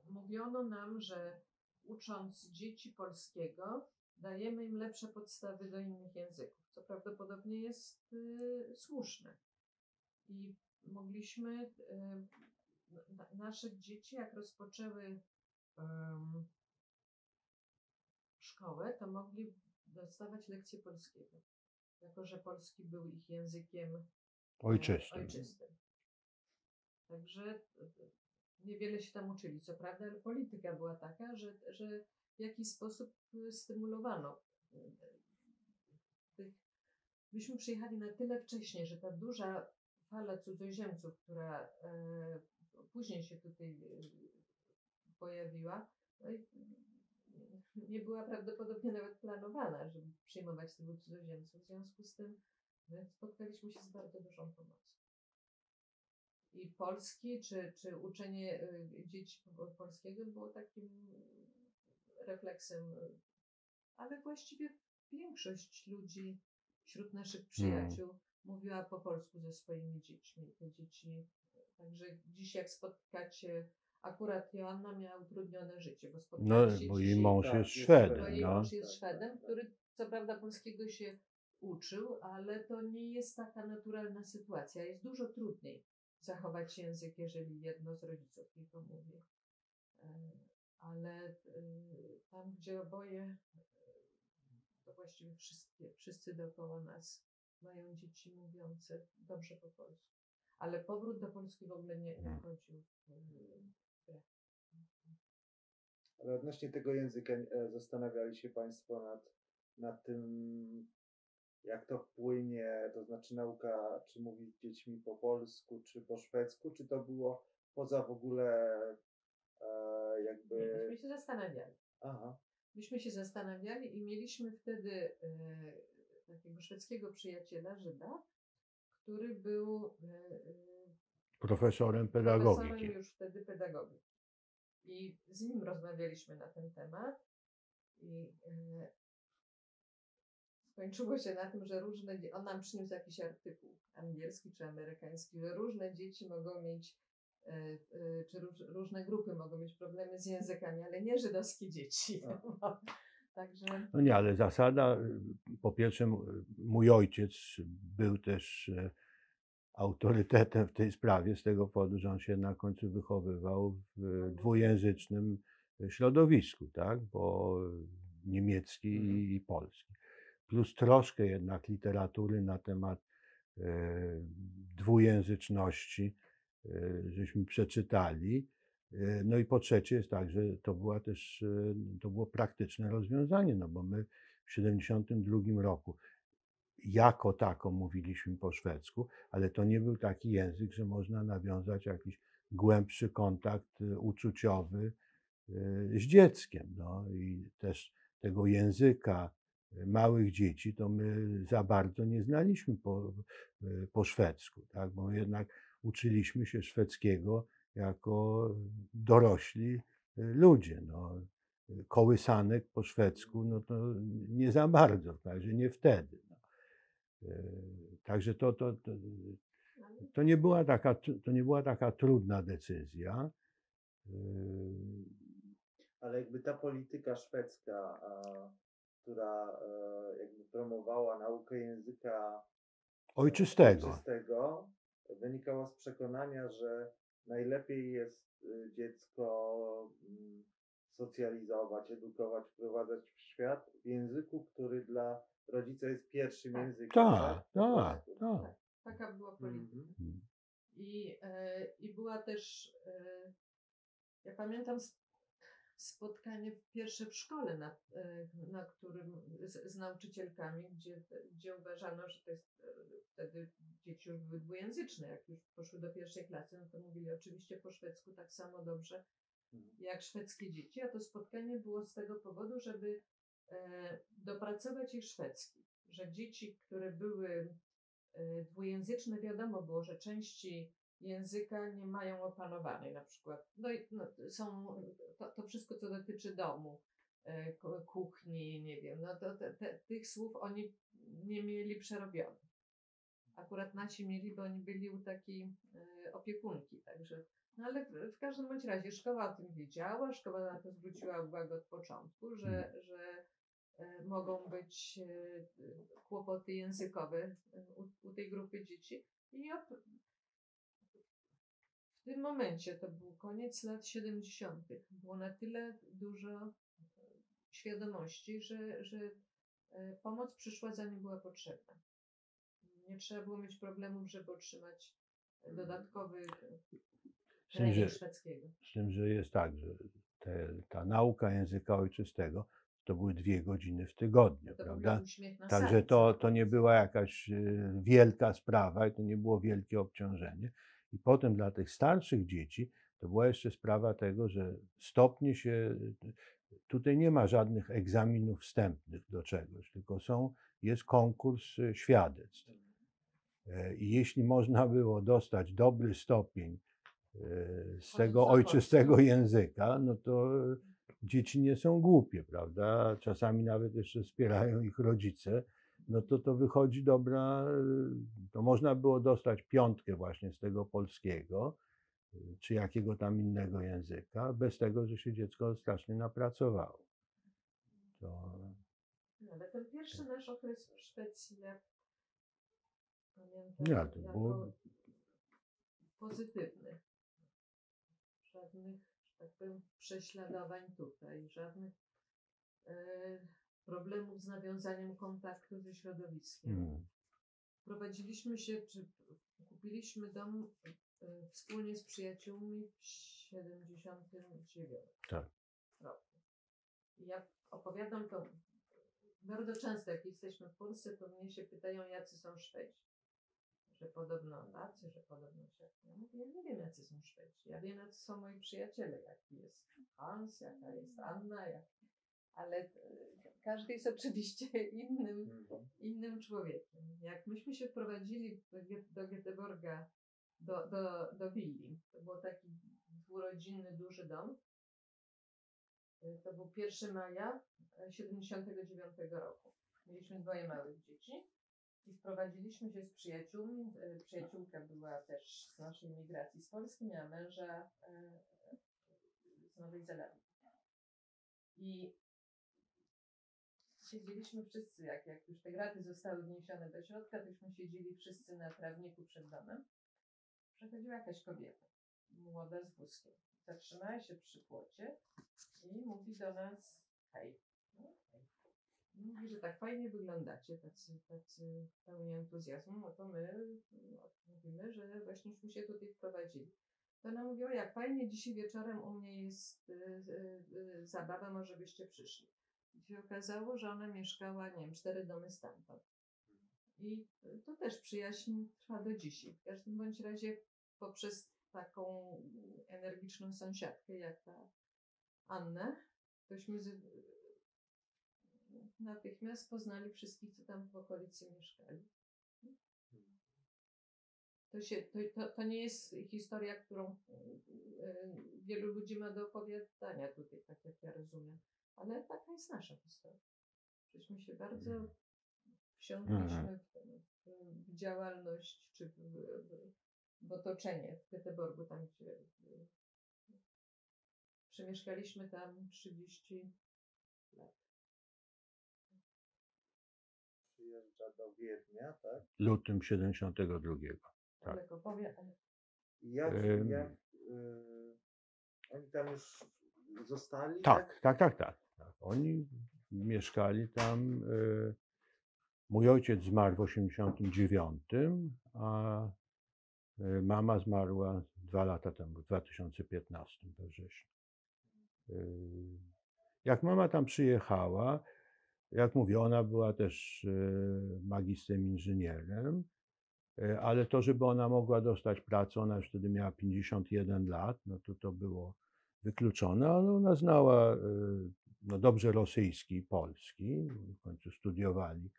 mówiono nam, że ucząc dzieci polskiego, dajemy im lepsze podstawy do innych języków, co prawdopodobnie jest słuszne. I mogliśmy, naszych dzieci, jak rozpoczęły szkołę, to mogli dostawać lekcje polskiego, jako że polski był ich językiem Ojczystym. Także niewiele się tam uczyli, co prawda, ale polityka była taka, że w jakiś sposób stymulowano tych. Myśmy przyjechali na tyle wcześnie, że ta duża fala cudzoziemców, która później się tutaj pojawiła, nie była prawdopodobnie nawet planowana, żeby przyjmować tylu cudzoziemców. W związku z tym spotkaliśmy się z bardzo dużą pomocą. I polski, czy uczenie dzieci polskiego było takim refleksem, ale właściwie większość ludzi wśród naszych przyjaciół mówiła po polsku ze swoimi dziećmi. Te dzieci, także dziś jak spotkacie, akurat Joanna miała utrudnione życie, bo spotkała się Bo jej dzisiaj, mąż Tak, jest jest Szwedem. Szwedem. jej No. mąż jest Szwedem, który co prawda polskiego się uczył, ale to nie jest taka naturalna sytuacja. Jest dużo trudniej zachować język, jeżeli jedno z rodziców tylko mówi. Ale tam, gdzie oboje, to właściwie wszyscy dookoła nas mają dzieci mówiące dobrze po polsku. Ale powrót do Polski w ogóle nie wchodził w grę. Ale odnośnie tego języka zastanawiali się Państwo nad tym, jak to wpłynie, to znaczy nauka, czy mówić z dziećmi po polsku, czy po szwedzku, czy to było poza w ogóle jakby... Nie, myśmy się zastanawiali. Aha. Myśmy się zastanawiali i mieliśmy wtedy takiego szwedzkiego przyjaciela, Żyda, który był Profesorem profesorem pedagogiki. już wtedy pedagogiki. I z nim rozmawialiśmy na ten temat i skończyło się na tym, że on nam przyniósł jakiś artykuł angielski czy amerykański, że różne dzieci mogą mieć, czy różne grupy mogą mieć problemy z językami, ale nie żydowskie dzieci. Także... No nie, ale zasada, po pierwsze mój ojciec był też autorytetem w tej sprawie z tego powodu, że on się na końcu wychowywał w dwujęzycznym środowisku, tak? Bo niemiecki i polski. Plus troszkę jednak literatury na temat dwujęzyczności żeśmy przeczytali. No i po trzecie jest tak, że to było praktyczne rozwiązanie, no bo my w 1972 roku jako tako mówiliśmy po szwedzku, ale to nie był taki język, że można nawiązać jakiś głębszy kontakt uczuciowy z dzieckiem. No i też tego języka małych dzieci to my za bardzo nie znaliśmy po szwedzku, tak? Bo jednak uczyliśmy się szwedzkiego jako dorośli ludzie. No. Kołysanek po szwedzku, no to nie za bardzo, także nie wtedy. No. Także to nie była taka trudna decyzja. Ale jakby ta polityka szwedzka, która jakby promowała naukę języka ojczystego. wynikała z przekonania, że najlepiej jest dziecko socjalizować, edukować, wprowadzać w świat w języku, który dla rodzica jest pierwszym Tak. językiem. Tak, Po tak, prostu. tak. Taka była polityka. Mhm. I była też, ja pamiętam spotkanie pierwsze w szkole, na którym z nauczycielkami, gdzie uważano, że to jest wtedy dzieci już były dwujęzyczne. Jak już poszły do pierwszej klasy, no to mówili oczywiście po szwedzku tak samo dobrze jak szwedzkie dzieci, a to spotkanie było z tego powodu, żeby dopracować ich szwedzki, że dzieci, które były dwujęzyczne, wiadomo było, że części języka nie mają opanowanej, na przykład są to wszystko, co dotyczy domu, kuchni, nie wiem, no to tych słów oni nie mieli przerobionych. Akurat nasi mieli, bo oni byli u takiej opiekunki, także, no ale w każdym bądź razie szkoła o tym wiedziała, szkoła na to zwróciła uwagę od początku, że mogą być kłopoty językowe u tej grupy dzieci. I w tym momencie, to był koniec lat 70., było na tyle dużo świadomości, że pomoc przyszła, zanim była potrzebna. Nie trzeba było mieć problemów, żeby otrzymać dodatkowy trening szwedzkiego. Z tym, że jest tak, że ta nauka języka ojczystego to były 2 godziny w tygodniu, To prawda? był uśmiech na Także serce. to nie była jakaś wielka sprawa i to nie było wielkie obciążenie. I potem dla tych starszych dzieci to była jeszcze sprawa tego, że stopnie się, tutaj nie ma żadnych egzaminów wstępnych do czegoś, tylko jest konkurs świadectw. I jeśli można było dostać dobry stopień z tego ojczystego języka, no to dzieci nie są głupie, prawda? Czasami nawet jeszcze wspierają ich rodzice, no to wychodzi dobra, to można było dostać 5 właśnie z tego polskiego, czy jakiego tam innego języka, bez tego, że się dziecko strasznie napracowało. Ale ten pierwszy nasz okres w Szwecji, jak pamiętam, Ja, to było... jako pozytywny. Żadnych, że tak powiem, prześladowań tutaj, żadnych problemów z nawiązaniem kontaktu ze środowiskiem. Prowadziliśmy się, czy kupiliśmy dom wspólnie z przyjaciółmi w 79 roku. I jak opowiadam to bardzo często, jak jesteśmy w Polsce, to mnie się pytają, jacy są Szwedzi. Że podobno tacy, że podobno się. Ja mówię, ja nie wiem, jacy są Szwedzi. Ja wiem, jacy są moi przyjaciele, jaki jest Hans, jaka jest Anna, ale każdy jest oczywiście innym człowiekiem. Jak myśmy się wprowadzili do Göteborga, do willi, to był taki 2-rodzinny, duży dom. To był 1 maja 79 roku. Mieliśmy 2 małych dzieci. I wprowadziliśmy się z przyjaciółmi. Przyjaciółka była też z naszej migracji z Polski, miała męża z Nowej Zelandii. I siedzieliśmy wszyscy, jak już te graty zostały wniesione do środka, tośmy siedzieli wszyscy na trawniku przed domem. Przechodziła jakaś kobieta, młoda z wózkiem. Zatrzymała się przy płocie i mówi do nas: hej. Mówi, że tak fajnie wyglądacie, tacy pełni entuzjazmu, no to my mówimy, że właśnieśmy się tutaj wprowadzili. To ona mówiła, jak fajnie, dzisiaj wieczorem u mnie jest zabawa, może byście przyszli. I się okazało, że ona mieszkała, nie wiem, 4 domy stamtąd. I to też przyjaźń trwa do dzisiaj. W każdym bądź razie poprzez taką energiczną sąsiadkę, jak ta Annę, tośmy natychmiast poznali wszystkich, co tam w okolicy mieszkali. To nie jest historia, którą wielu ludzi ma do opowiadania tutaj, tak jak ja rozumiem. Ale taka jest nasza historia. Żeśmy się bardzo wsiąkliśmy w działalność, czy w otoczenie w Göteborgu, tam gdzie Przemieszkaliśmy tam 30 lat. Przyjeżdża do Wiednia, tak? Lutym 72. Tak. Daleko powie, ale I jak oni tam już zostali? Tak. Oni mieszkali tam. Mój ojciec zmarł w 89, a mama zmarła 2 lata temu, w 2015 we wrześniu. Jak mama tam przyjechała, jak mówię, ona była też magistrem inżynierem, ale to, żeby ona mogła dostać pracę, ona już wtedy miała 51 lat, no to było wykluczone, ale ona znała no, dobrze rosyjski i polski, w końcu studiowali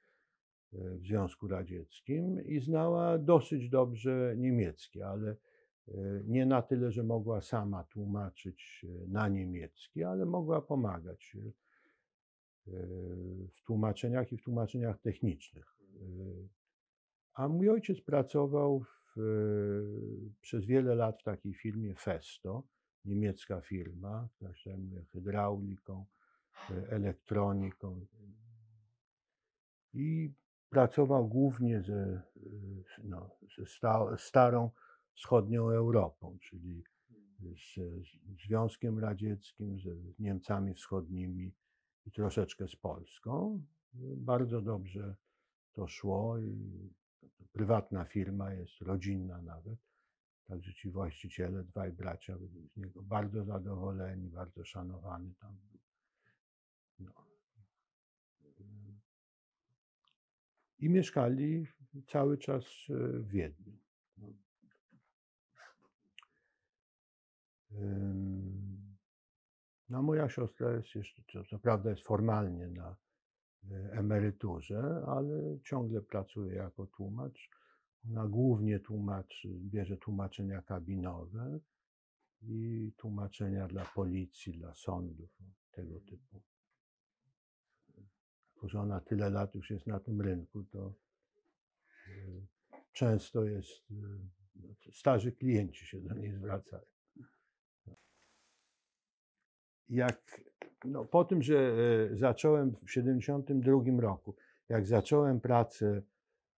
w Związku Radzieckim i znała dosyć dobrze niemiecki, ale nie na tyle, że mogła sama tłumaczyć na niemiecki, ale mogła pomagać w tłumaczeniach i w tłumaczeniach technicznych. A mój ojciec pracował przez wiele lat w takiej firmie Festo, niemiecka firma, która się zajmuje hydrauliką, elektroniką. I pracował głównie ze starą wschodnią Europą, czyli z Związkiem Radzieckim, z Niemcami Wschodnimi i troszeczkę z Polską. Bardzo dobrze to szło i prywatna firma jest, rodzinna nawet. Także ci właściciele, dwaj bracia byli z niego bardzo zadowoleni, bardzo szanowany tam był. No. I mieszkali cały czas w Wiedniu. No, moja siostra jest jeszcze, co prawda jest formalnie na emeryturze, ale ciągle pracuje jako tłumacz. Ona głównie tłumaczy, bierze tłumaczenia kabinowe i tłumaczenia dla policji, dla sądów, tego typu. Jako że ona tyle lat już jest na tym rynku, to często jest, starzy klienci się do niej zwracają. No, po tym, że zacząłem w 1972 roku, jak zacząłem pracę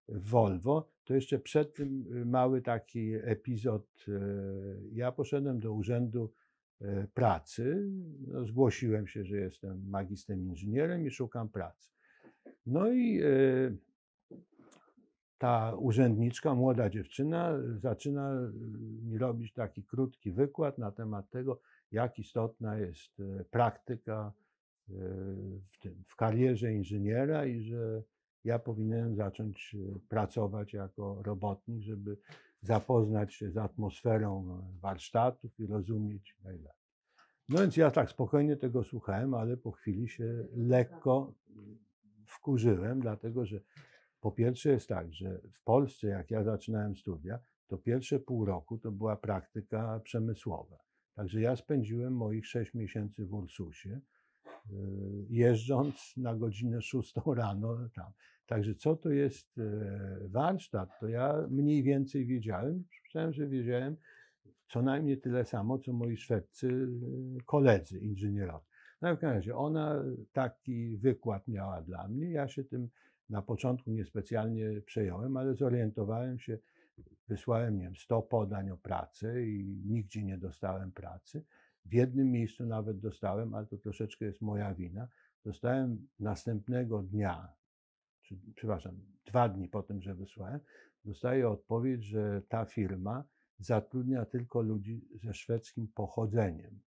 w Volvo, to jeszcze przed tym mały taki epizod. Ja poszedłem do Urzędu Pracy, no, zgłosiłem się, że jestem magistrem inżynierem i szukam pracy. No i ta urzędniczka, młoda dziewczyna, zaczyna mi robić taki krótki wykład na temat tego, jak istotna jest praktyka w karierze inżyniera i że ja powinienem zacząć pracować jako robotnik, żeby zapoznać się z atmosferą warsztatów i rozumieć itd. No więc ja tak spokojnie tego słuchałem, ale po chwili się lekko wkurzyłem, dlatego że po pierwsze jest tak, że w Polsce, jak ja zaczynałem studia, to pierwsze pół roku to była praktyka przemysłowa. Także ja spędziłem moich 6 miesięcy w Ursusie, jeżdżąc na godzinę 6 rano tam. Także co to jest warsztat, to ja mniej więcej wiedziałem. Myślałem, że wiedziałem co najmniej tyle samo, co moi szwedzcy koledzy inżynierowie. No w każdym razie ona taki wykład miała dla mnie. Ja się tym na początku niespecjalnie przejąłem, ale zorientowałem się, wysłałem, nie wiem, 100 podań o pracę i nigdzie nie dostałem pracy. W jednym miejscu nawet dostałem, ale to troszeczkę jest moja wina. Dostałem następnego dnia, przepraszam, 2 dni po tym, że wysłałem, dostaję odpowiedź, że ta firma zatrudnia tylko ludzi ze szwedzkim pochodzeniem.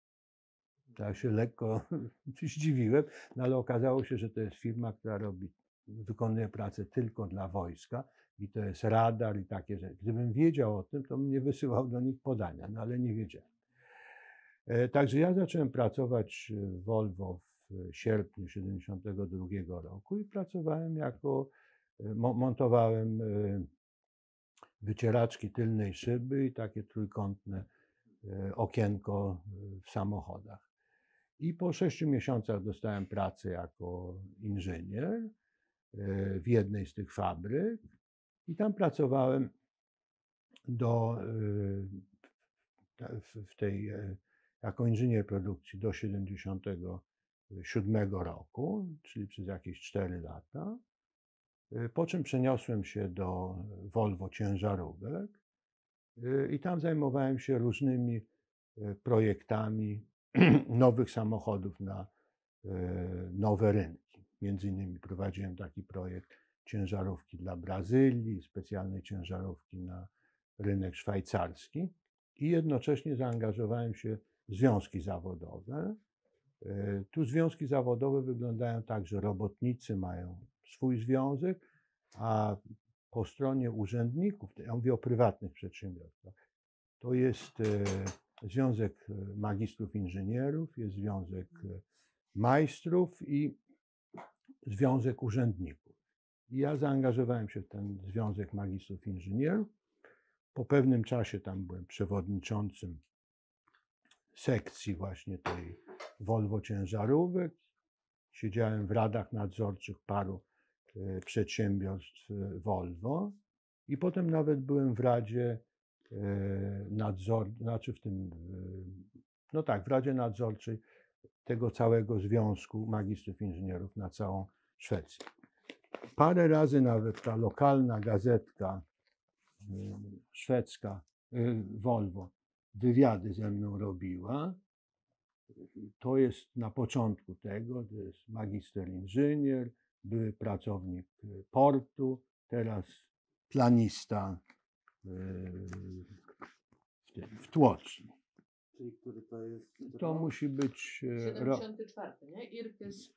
Ja się lekko zdziwiłem, no ale okazało się, że to jest firma, która wykonuje pracę tylko dla wojska i to jest radar i takie rzeczy. Gdybym wiedział o tym, to bym nie wysyłał do nich podania, no ale nie wiedziałem. Także ja zacząłem pracować w Volvo w sierpniu 1972 roku i pracowałem montowałem wycieraczki tylnej szyby i takie trójkątne okienko w samochodach. I po 6 miesiącach dostałem pracę jako inżynier w jednej z tych fabryk i tam pracowałem w tej jako inżynier produkcji do 1977 roku, czyli przez jakieś 4 lata. Po czym przeniosłem się do Volvo ciężarówek i tam zajmowałem się różnymi projektami nowych samochodów na nowe rynki. Między innymi prowadziłem taki projekt ciężarówki dla Brazylii, specjalnej ciężarówki na rynek szwajcarski i jednocześnie zaangażowałem się w związki zawodowe. Tu związki zawodowe wyglądają tak, że robotnicy mają swój związek, a po stronie urzędników, ja mówię o prywatnych przedsiębiorstwach, to jest Związek Magistrów Inżynierów, jest Związek Majstrów i Związek Urzędników. I ja zaangażowałem się w ten Związek Magistrów Inżynierów. Po pewnym czasie tam byłem przewodniczącym sekcji właśnie tej Volvo ciężarówek. Siedziałem w radach nadzorczych paru przedsiębiorstw Volvo i potem nawet byłem w radzie w radzie nadzorczej tego całego Związku Magistrów Inżynierów na całą Szwecję. Parę razy nawet ta lokalna gazetka szwedzka Volvo wywiady ze mną robiła. To jest na początku tego, to jest magister inżynier, były pracownik portu, teraz planista w tłoczni. Czyli który to jest? To musi być 74, nie? Yrkes...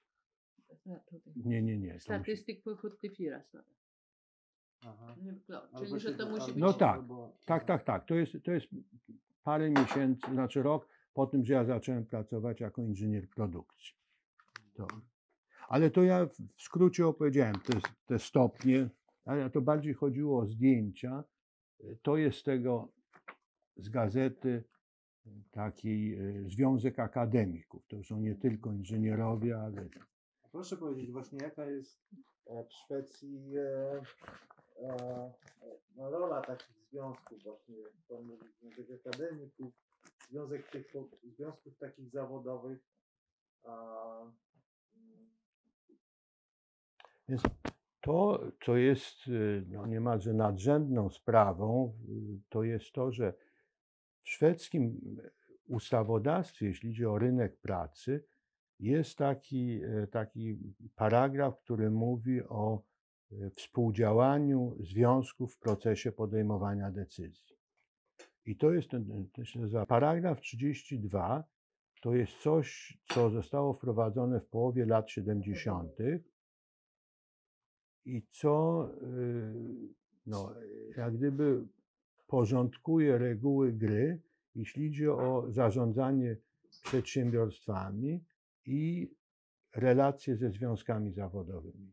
Nie. Statystyk på 74 snarare. Aha. Czyli, że to musi być... No tak. To jest parę miesięcy, znaczy rok po tym, że ja zacząłem pracować jako inżynier produkcji. Ale to ja w skrócie opowiedziałem te stopnie, ale to bardziej chodziło o zdjęcia. To jest z gazety taki Związek Akademików. To są nie tylko inżynierowie, ale... Proszę powiedzieć właśnie, jaka jest w Szwecji rola takich związków właśnie, pan mówi Związek Akademików, związków takich zawodowych. Więc to, co jest niemalże nadrzędną sprawą, to jest to, że w szwedzkim ustawodawstwie, jeśli idzie o rynek pracy, jest taki paragraf, który mówi o współdziałaniu związków w procesie podejmowania decyzji. I to się nazywa paragraf 32, to jest coś, co zostało wprowadzone w połowie lat 70. i co jak gdyby porządkuje reguły gry, jeśli idzie o zarządzanie przedsiębiorstwami i relacje ze związkami zawodowymi.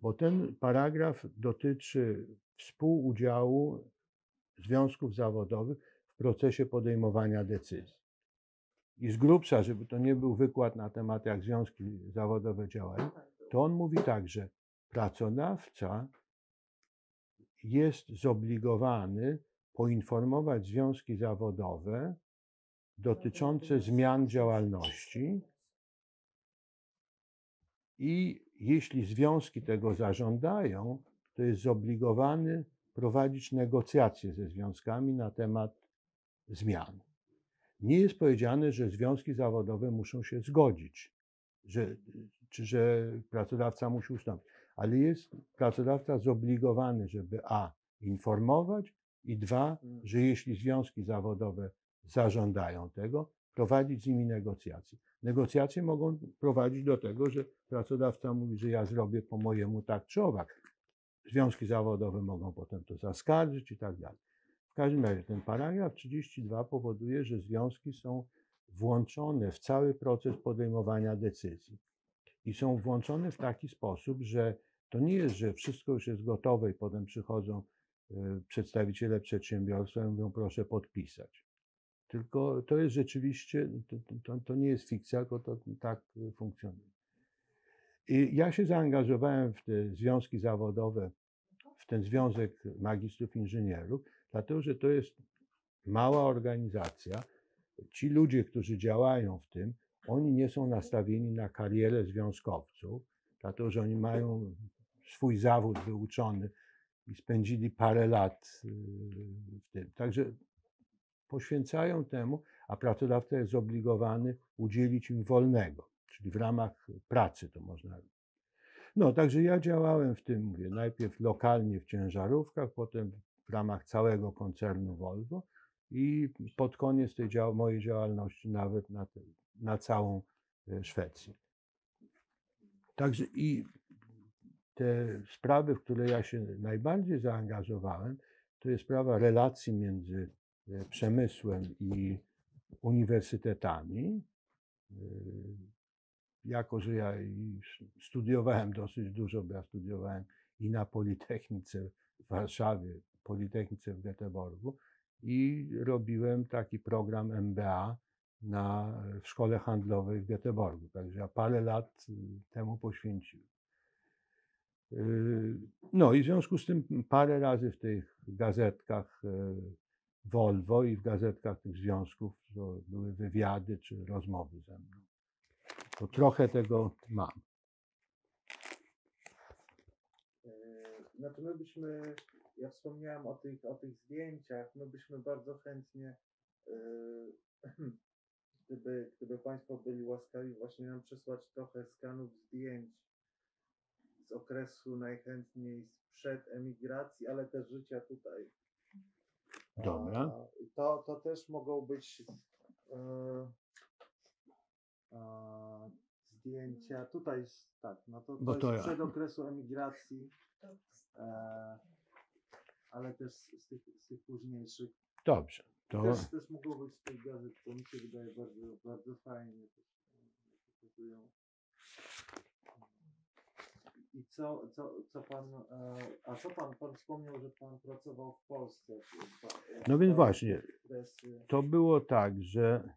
Bo ten paragraf dotyczy współudziału związków zawodowych w procesie podejmowania decyzji. I z grubsza, żeby to nie był wykład na temat, jak związki zawodowe działają, to on mówi tak, że pracodawca jest zobligowany poinformować związki zawodowe dotyczące zmian działalności i jeśli związki tego zażądają, to jest zobligowany prowadzić negocjacje ze związkami na temat zmian. Nie jest powiedziane, że związki zawodowe muszą się zgodzić, że pracodawca musi ustąpić, ale jest pracodawca zobligowany, żeby informować i że jeśli związki zawodowe zażądają tego, prowadzić z nimi negocjacje. Negocjacje mogą prowadzić do tego, że pracodawca mówi, że ja zrobię po mojemu tak czy owak. Związki zawodowe mogą potem to zaskarżyć i tak dalej. W każdym razie ten paragraf 32 powoduje, że związki są włączone w cały proces podejmowania decyzji. I są włączone w taki sposób, że to nie jest, że wszystko już jest gotowe i potem przychodzą przedstawiciele przedsiębiorstwa i mówią, proszę podpisać. Tylko to jest rzeczywiście, to nie jest fikcja, tylko to tak funkcjonuje. I ja się zaangażowałem w te związki zawodowe, w ten Związek Magistrów Inżynierów, dlatego że to jest mała organizacja. ci ludzie, którzy działają w tym, oni nie są nastawieni na karierę związkowców, dlatego że oni mają swój zawód wyuczony i spędzili parę lat w tym. Także poświęcają temu, a pracodawca jest zobligowany udzielić im wolnego, czyli w ramach pracy to można robić. No, także ja działałem w tym, mówię, najpierw lokalnie w ciężarówkach, potem w ramach całego koncernu Volvo i pod koniec tej mojej działalności nawet na całą Szwecję. Także i te sprawy, w które ja się najbardziej zaangażowałem, to jest sprawa relacji między przemysłem i uniwersytetami. Jako że ja studiowałem dosyć dużo, bo ja studiowałem i na Politechnice w Warszawie, Politechnice w Göteborgu i robiłem taki program MBA w szkole handlowej w Göteborgu. Także ja parę lat temu poświęciłem. No i w związku z tym parę razy w tych gazetkach Volvo i w gazetkach tych związków były wywiady czy rozmowy ze mną. To trochę tego mam. Znaczy ja wspomniałem o tych zdjęciach, my byśmy bardzo chętnie, gdyby Państwo byli łaskawi właśnie nam przysłać trochę skanów zdjęć z okresu najchętniej sprzed emigracji, ale też życia tutaj. Dobra. To też mogą być zdjęcia tutaj, tak, no to jest ja. przed okresu emigracji, ale też z tych późniejszych. Dobrze. To Też mogą być z tych gazet, to mi się wydaje bardzo, bardzo fajnie. I co pan wspomniał, że pan pracował w Polsce? no więc właśnie, to było tak, że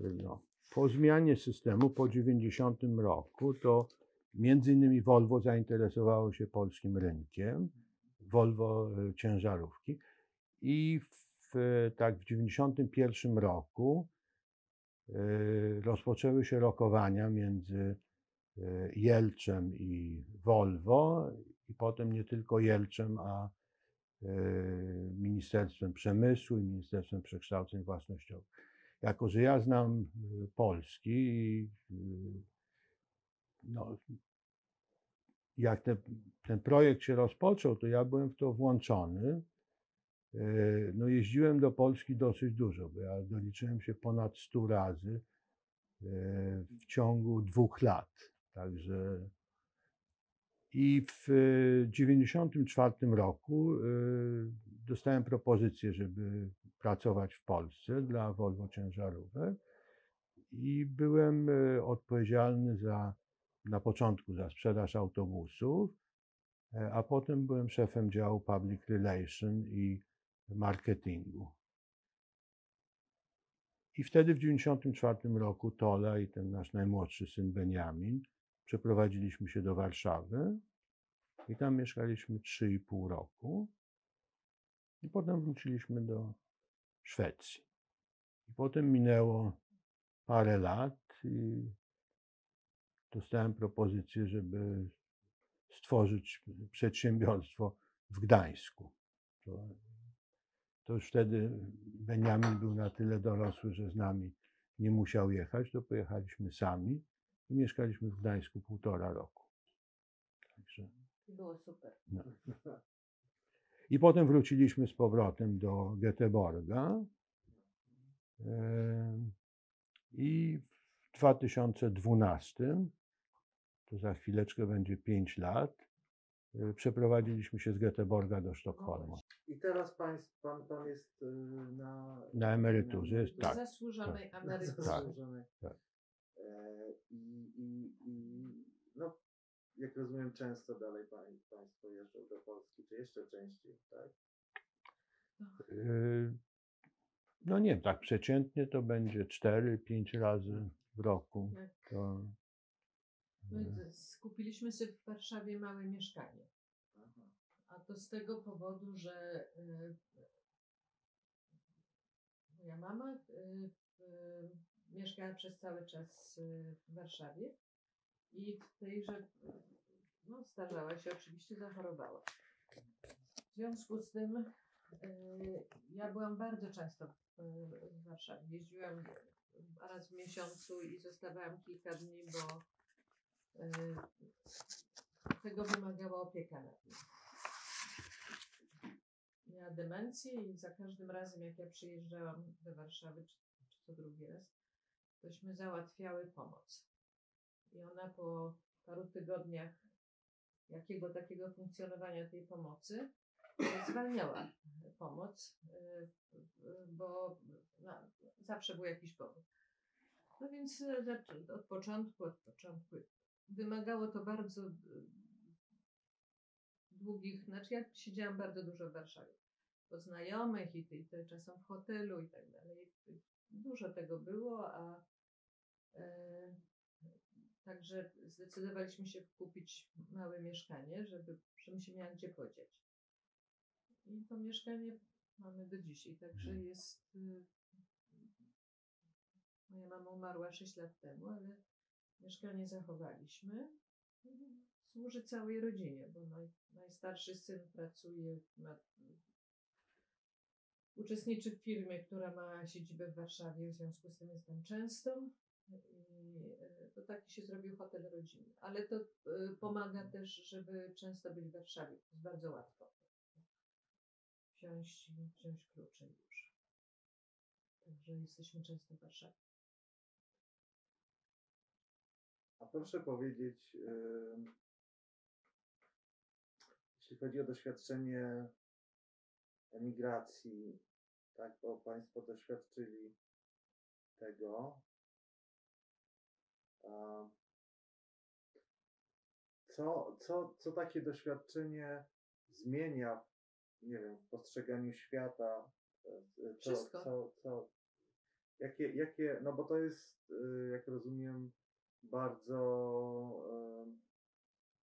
no, po zmianie systemu, po 90 roku, to między innymi Volvo zainteresowało się polskim rynkiem, Volvo ciężarówki i w 91 roku rozpoczęły się rokowania między Jelczem i Volvo i potem nie tylko Jelczem, a Ministerstwem Przemysłu i Ministerstwem Przekształceń Własnościowych. Jako że ja znam polski i no, jak ten projekt się rozpoczął, to ja byłem w to włączony. No, jeździłem do Polski dosyć dużo, bo ja doliczyłem się ponad 100 razy w ciągu 2 lat. Także i w 94 roku dostałem propozycję, żeby pracować w Polsce dla Volvo ciężarówek i byłem odpowiedzialny na początku za sprzedaż autobusów, a potem byłem szefem działu Public Relation i marketingu. I wtedy w 94 roku Tola i ten nasz najmłodszy syn Beniamin przeprowadziliśmy się do Warszawy i tam mieszkaliśmy 3,5 roku. I potem wróciliśmy do Szwecji. I potem minęło parę lat i dostałem propozycję, żeby stworzyć przedsiębiorstwo w Gdańsku. To już wtedy Beniamin był na tyle dorosły, że z nami nie musiał jechać, to pojechaliśmy sami i mieszkaliśmy w Gdańsku 1,5 roku. Także, było super. no. I potem wróciliśmy z powrotem do Göteborga i w 2012, to za chwileczkę będzie 5 lat, przeprowadziliśmy się z Göteborga do Sztokholmu. I teraz pan jest Na emeryturze, jest tak. Zasłużonej emeryturze. Zasłużonej. Tak. No, jak rozumiem, często dalej Państwo jeżdżą do Polski, czy jeszcze częściej, tak? No nie wiem, tak przeciętnie to będzie 4-5 razy w roku. To, My skupiliśmy sobie w Warszawie małe mieszkanie. A to z tego powodu, że Moja mama mieszkała przez cały czas w Warszawie i w tejże, no starzała się oczywiście, zachorowała. W związku z tym ja byłam bardzo często w Warszawie. Jeździłam raz w miesiącu i zostawałam kilka dni, bo tego wymagała opieka nad nim. Miała demencję i za każdym razem, jak ja przyjeżdżałam do Warszawy, czy co drugi raz, tośmy załatwiały pomoc. I ona po paru tygodniach jakiego takiego funkcjonowania tej pomocy zwalniała pomoc, bo zawsze był jakiś powód. No więc od początku wymagało to bardzo długich, znaczy ja siedziałam bardzo dużo w Warszawie, po znajomych i czasem w hotelu i tak dalej. Dużo tego było, a także zdecydowaliśmy się kupić małe mieszkanie, żebym się miała gdzie podziać. I to mieszkanie mamy do dzisiaj, także jest... Moja mama umarła 6 lat temu, ale mieszkanie zachowaliśmy. Służy całej rodzinie, bo najstarszy syn pracuje, uczestniczy w firmie, która ma siedzibę w Warszawie, w związku z tym jest tam często. I to taki się zrobił hotel rodzinny. Ale to pomaga też, żeby często być w Warszawie. To jest bardzo łatwo. Wziąć klucze już. Także jesteśmy często w Warszawie. A proszę powiedzieć, jeśli chodzi o doświadczenie emigracji, tak, bo Państwo doświadczyli tego, co takie doświadczenie zmienia, nie wiem, w postrzeganiu świata? Wszystko. Jakie, no bo to jest, jak rozumiem, bardzo,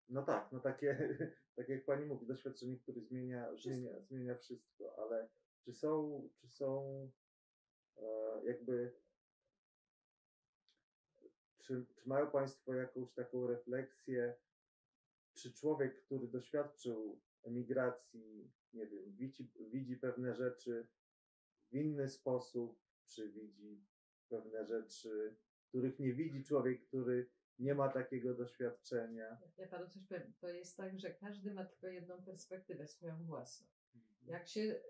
no tak, no takie, tak jak Pani mówi, doświadczenie, które zmienia wszystko, ale czy są jakby, czy mają Państwo jakąś taką refleksję, czy człowiek, który doświadczył emigracji, nie wiem, widzi pewne rzeczy w inny sposób, czy widzi pewne rzeczy, których nie widzi człowiek, który nie ma takiego doświadczenia? Ja Panu coś powiem. To jest tak, że każdy ma tylko jedną perspektywę, swoją własną. Jak się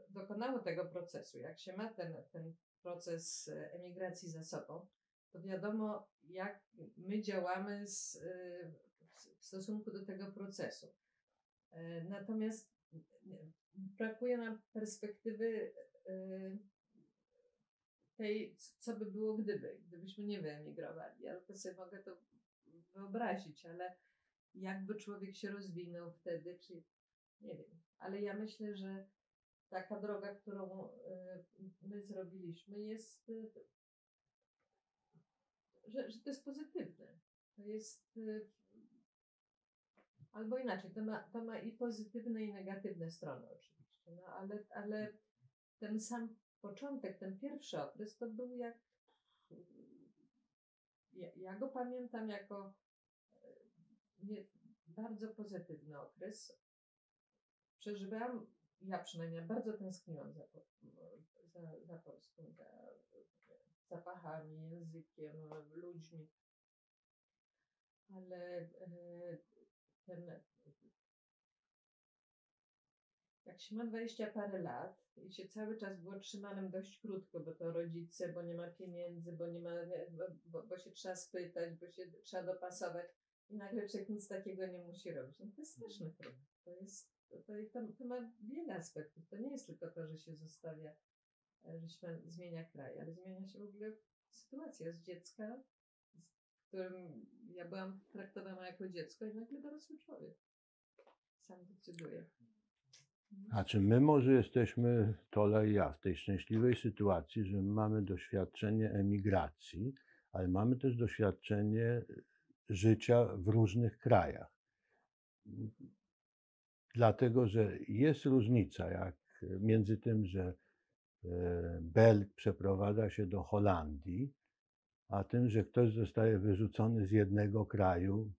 dokonało tego procesu, jak się ma ten proces emigracji za sobą, to wiadomo, jak my działamy w stosunku do tego procesu. Natomiast brakuje nam perspektywy tej, co by było gdybyśmy nie wyemigrowali. Ja to sobie mogę to wyobrazić, ale jakby człowiek się rozwinął wtedy, czy nie wiem. Ale ja myślę, że taka droga, którą my zrobiliśmy, jest, że to jest pozytywne. To jest, albo inaczej, to ma i pozytywne, i negatywne strony oczywiście. No, ale ten sam początek, ten pierwszy okres, to był ja go pamiętam jako bardzo pozytywny okres. Przeżywałam, ja przynajmniej bardzo tęskniłam za Polską, za zapachami, językiem, ludźmi. Ale jak się ma 20 parę lat i się cały czas było trzymanym dość krótko, bo to rodzice, bo nie ma pieniędzy, bo się trzeba spytać, bo się trzeba dopasować i nagle człowiek nic takiego nie musi robić. No to jest straszny problem. To ma wiele aspektów. To nie jest tylko to, że się zostawia, że się zmienia kraj, ale zmienia się w ogóle sytuacja z dziecka, w którym ja byłam traktowana jako dziecko i nagle dorosły człowiek sam decyduje. A czy my może jesteśmy, Tola i ja, w tej szczęśliwej sytuacji, że mamy doświadczenie emigracji, ale mamy też doświadczenie życia w różnych krajach. Dlatego, że jest różnica między tym, że Belg przeprowadza się do Holandii, a tym, że ktoś zostaje wyrzucony z jednego kraju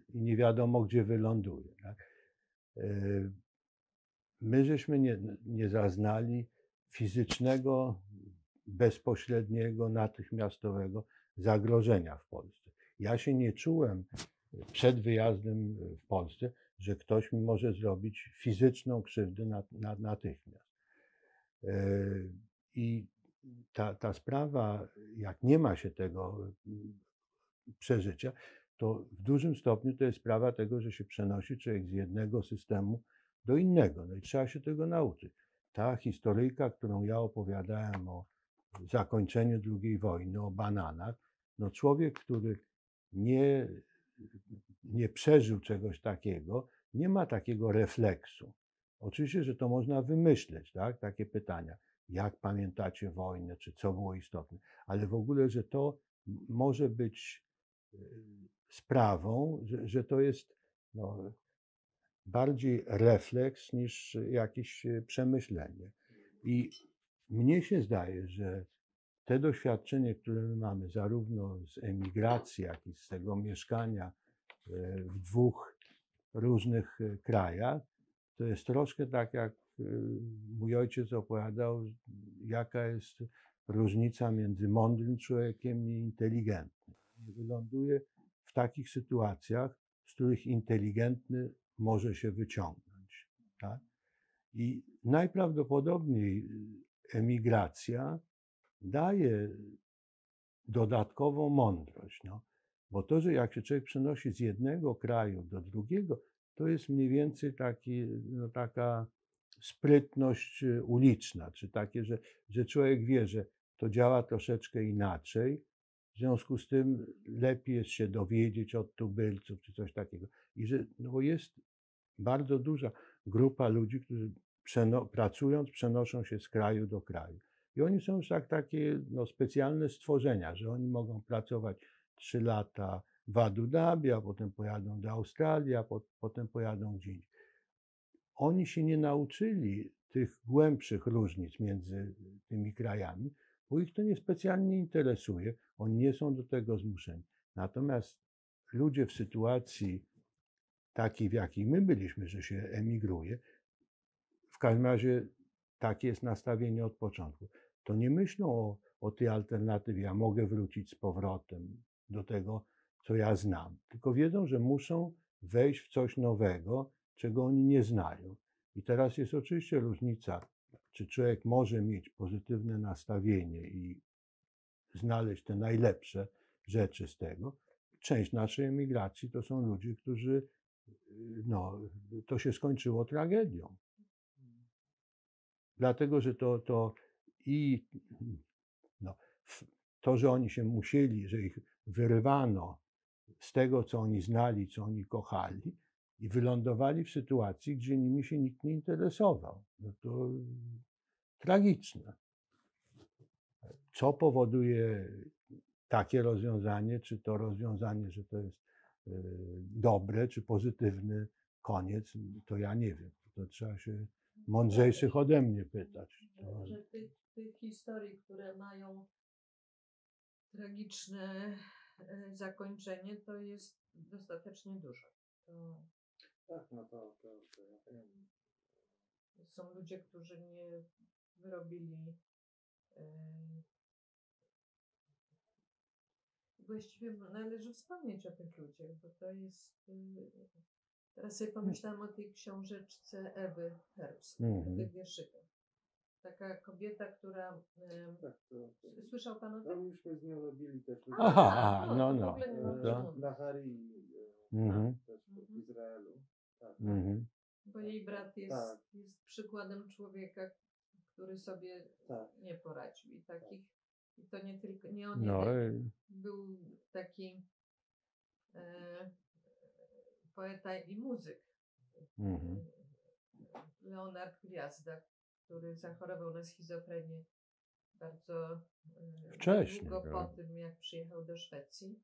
i nie wiadomo, gdzie wyląduje. Tak? My żeśmy nie zaznali fizycznego, bezpośredniego, natychmiastowego zagrożenia w Polsce. Ja się nie czułem przed wyjazdem w Polsce, że ktoś mi może zrobić fizyczną krzywdę natychmiast. I ta sprawa, jak nie ma się tego przeżycia, to w dużym stopniu to jest sprawa tego, że się przenosi człowiek z jednego systemu do innego. No i trzeba się tego nauczyć. Ta historyjka, którą ja opowiadałem o zakończeniu II wojny, o bananach, no człowiek, który nie przeżył czegoś takiego, nie ma takiego refleksu. Oczywiście, że to można wymyśleć, tak? Takie pytania, jak pamiętacie wojnę, czy co było istotne, ale w ogóle, że to może być sprawą, że to jest no, bardziej refleks niż jakieś przemyślenie. I mnie się zdaje, że te doświadczenie, które my mamy, zarówno z emigracji, jak i z tego mieszkania w dwóch różnych krajach, to jest troszkę tak, jak mój ojciec opowiadał, jaka jest różnica między mądrym człowiekiem i inteligentnym. Wyląduje w takich sytuacjach, z których inteligentny może się wyciągnąć. Tak? I najprawdopodobniej emigracja daje dodatkową mądrość. No. Bo to, że jak się człowiek przenosi z jednego kraju do drugiego, to jest mniej więcej taka sprytność uliczna, czy takie, że człowiek wie, że to działa troszeczkę inaczej, w związku z tym lepiej jest się dowiedzieć od tubylców, czy coś takiego. I że bo jest bardzo duża grupa ludzi, którzy pracując przenoszą się z kraju do kraju. I oni są już takie specjalne stworzenia, że oni mogą pracować 3 lata w Abu Dhabi, a potem pojadą do Australii, a potem pojadą gdzieś indziej. Oni się nie nauczyli tych głębszych różnic między tymi krajami, bo ich to niespecjalnie interesuje, oni nie są do tego zmuszeni. Natomiast ludzie w sytuacji takiej, w jakiej my byliśmy, że się emigruje, w każdym razie takie jest nastawienie od początku, to nie myślą o tej alternatywie, ja mogę wrócić z powrotem do tego, co ja znam, tylko wiedzą, że muszą wejść w coś nowego, czego oni nie znają. I teraz jest oczywiście różnica, czy człowiek może mieć pozytywne nastawienie i znaleźć te najlepsze rzeczy z tego. Część naszej emigracji to są ludzie, którzy to się skończyło tragedią. Dlatego, że to, że oni się musieli, że ich wyrwano z tego, co oni znali, co oni kochali i wylądowali w sytuacji, gdzie nimi się nikt nie interesował. No to tragiczne. Co powoduje takie rozwiązanie, czy to rozwiązanie, że to jest dobre, czy pozytywny koniec, to ja nie wiem. To trzeba się mądrzejszych ode mnie pytać. Że tych historii, które mają tragiczne zakończenie, to jest dostatecznie dużo. Tak, no to ja wiem. Są ludzie, którzy nie wyrobili właściwie należy wspomnieć o tych ludziach, bo to jest teraz sobie pomyślałam o tej książeczce Ewy Herbst, o tych wierszykach. Taka kobieta, która... Tak, Słyszał Pan o no, tym? myśmy z nią robili też w ogóle nie mam czemu. na Harii, też w Izraelu. Tak. Bo jej brat jest przykładem człowieka, który sobie nie poradził. I to nie tylko, nie on jeden. Był taki poeta i muzyk. Leonard Gwiazda, który zachorował na schizofrenię bardzo wcześnie, długo po tym, jak przyjechał do Szwecji.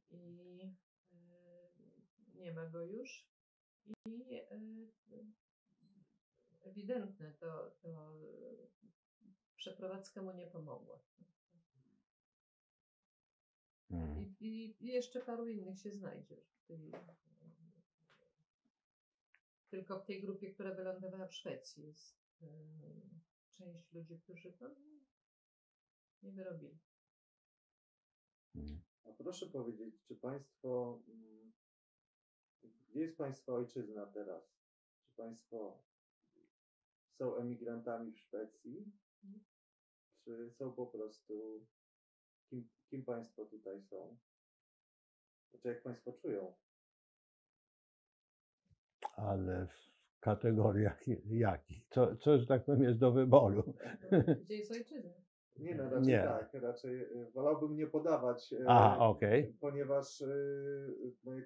I nie ma go już. I ewidentne to przeprowadzka mu nie pomogła. Mhm. I jeszcze paru innych się znajdzie. Tylko w tej grupie, która wylądowała w Szwecji, jest część ludzi, którzy to nie wyrobili. A proszę powiedzieć, czy Państwo, gdzie jest Państwa ojczyzna teraz? Czy Państwo są emigrantami w Szwecji? Czy są po prostu, kim Państwo tutaj są? Znaczy, jak Państwo czują? Ale w kategoriach jakich? Co, że tak powiem, jest do wyboru? Gdzie jest ojczyzna? Nie, no raczej Nie. tak, raczej wolałbym nie podawać, Aha, okej. ponieważ moje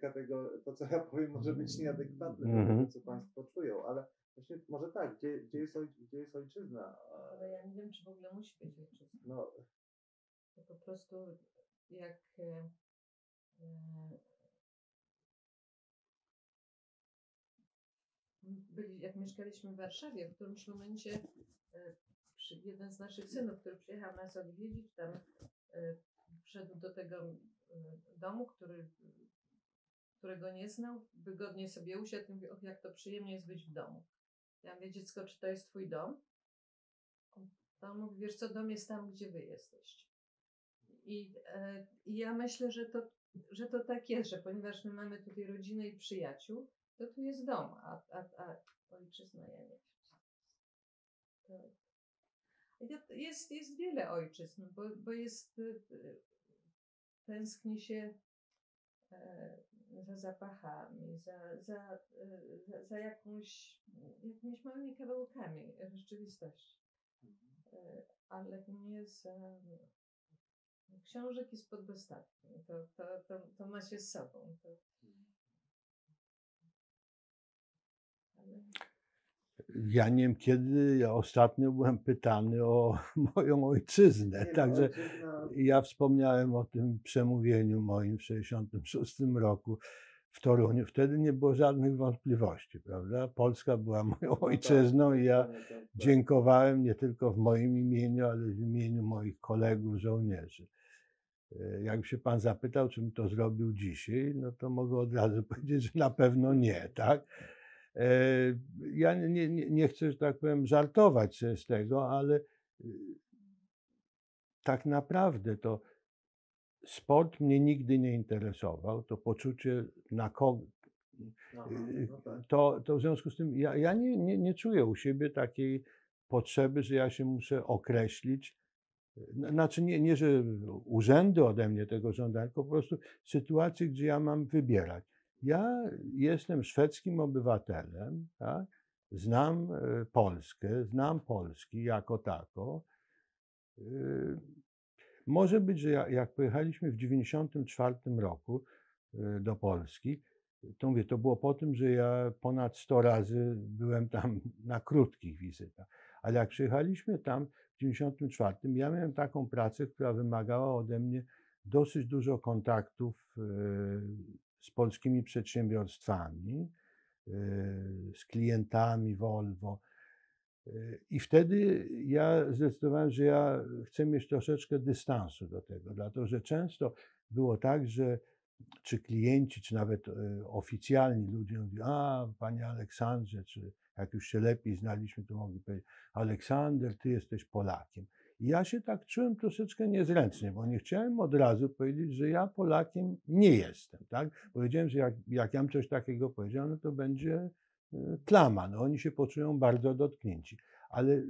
to co ja powiem może być nieadekwatne do Mhm. tego, co Państwo czują, ale właśnie może tak, gdzie jest ojczyzna? Ale ja nie wiem, czy w ogóle musi być ojczyzna. No, To po prostu jak jak mieszkaliśmy w Warszawie, w którymś momencie jeden z naszych synów, który przyjechał nas odwiedzić, tam wszedł do tego domu, którego nie znał, wygodnie sobie usiadł i mówi, och, jak to przyjemnie jest być w domu. Ja mówię, dziecko, czy to jest twój dom? To on mówi, wiesz co, dom jest tam, gdzie wy jesteście. I ja myślę, że to tak jest, że ponieważ my mamy tutaj rodzinę i przyjaciół, to tu jest dom, a ojczyzna, ja nie wiem. Jest wiele ojczyzn, bo jest, tęskni się za zapachami, za jakimiś małymi kawałkami rzeczywistości, ale nie za książek i spod dostatku. To ma się z sobą. Ja nie wiem kiedy, ja ostatnio byłem pytany o moją ojczyznę, nie, no, także ojczyzna, ja wspomniałem o tym przemówieniu moim w 1966 roku w Toruniu. Wtedy nie było żadnych wątpliwości, prawda? Polska była moją no ojczyzną tak, i ja poniekąd tak. dziękowałem nie tylko w moim imieniu, ale w imieniu moich kolegów żołnierzy. Jakby się pan zapytał, czym to zrobił dzisiaj, no to mogę od razu powiedzieć, że na pewno nie, tak? Ja nie chcę, że tak powiem, żartować sobie z tego, ale tak naprawdę to sport mnie nigdy nie interesował, to poczucie na kogo. Aha, no tak. To w związku z tym ja nie czuję u siebie takiej potrzeby, że ja się muszę określić. Znaczy nie, że urzędy ode mnie tego żądają, tylko po prostu sytuacje, gdzie ja mam wybierać. Ja jestem szwedzkim obywatelem, tak? Znam Polskę, znam Polski jako tako. Może być, że jak pojechaliśmy w 1994 roku do Polski, to mówię, to było po tym, że ja ponad 100 razy byłem tam na krótkich wizytach. Ale jak przyjechaliśmy tam w 1994, ja miałem taką pracę, która wymagała ode mnie dosyć dużo kontaktów z polskimi przedsiębiorstwami, z klientami Volvo. I wtedy ja zdecydowałem, że ja chcę mieć troszeczkę dystansu do tego, dlatego że często było tak, że czy klienci, czy nawet oficjalni ludzie mówili, a panie Aleksandrze, czy jak już się lepiej znaliśmy, to mogli powiedzieć, Aleksander, ty jesteś Polakiem. I ja się tak czułem troszeczkę niezręcznie, bo nie chciałem od razu powiedzieć, że ja Polakiem nie jestem, tak? Powiedziałem, że jak ja bym coś takiego powiedział, no to będzie plama, no oni się poczują bardzo dotknięci. Ale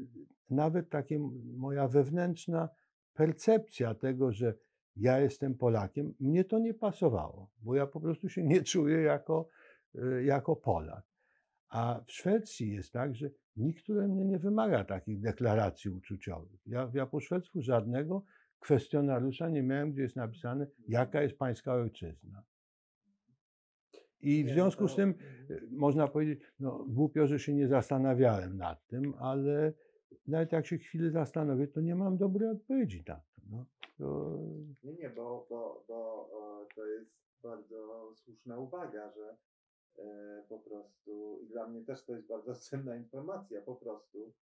nawet takie moja wewnętrzna percepcja tego, że ja jestem Polakiem, mnie to nie pasowało, bo ja po prostu się nie czuję jako Polak. A w Szwecji jest tak, że nikt ode mnie nie wymaga takich deklaracji uczuciowych. Ja po szwedzku żadnego kwestionariusza nie miałem, gdzie jest napisane, jaka jest pańska ojczyzna. I w związku z tym można powiedzieć, no głupio, że się nie zastanawiałem nad tym, ale nawet jak się chwilę zastanowię, to nie mam dobrej odpowiedzi na to. No. Nie, bo to jest bardzo słuszna uwaga, że po prostu i dla mnie też to jest bardzo cenna informacja po prostu,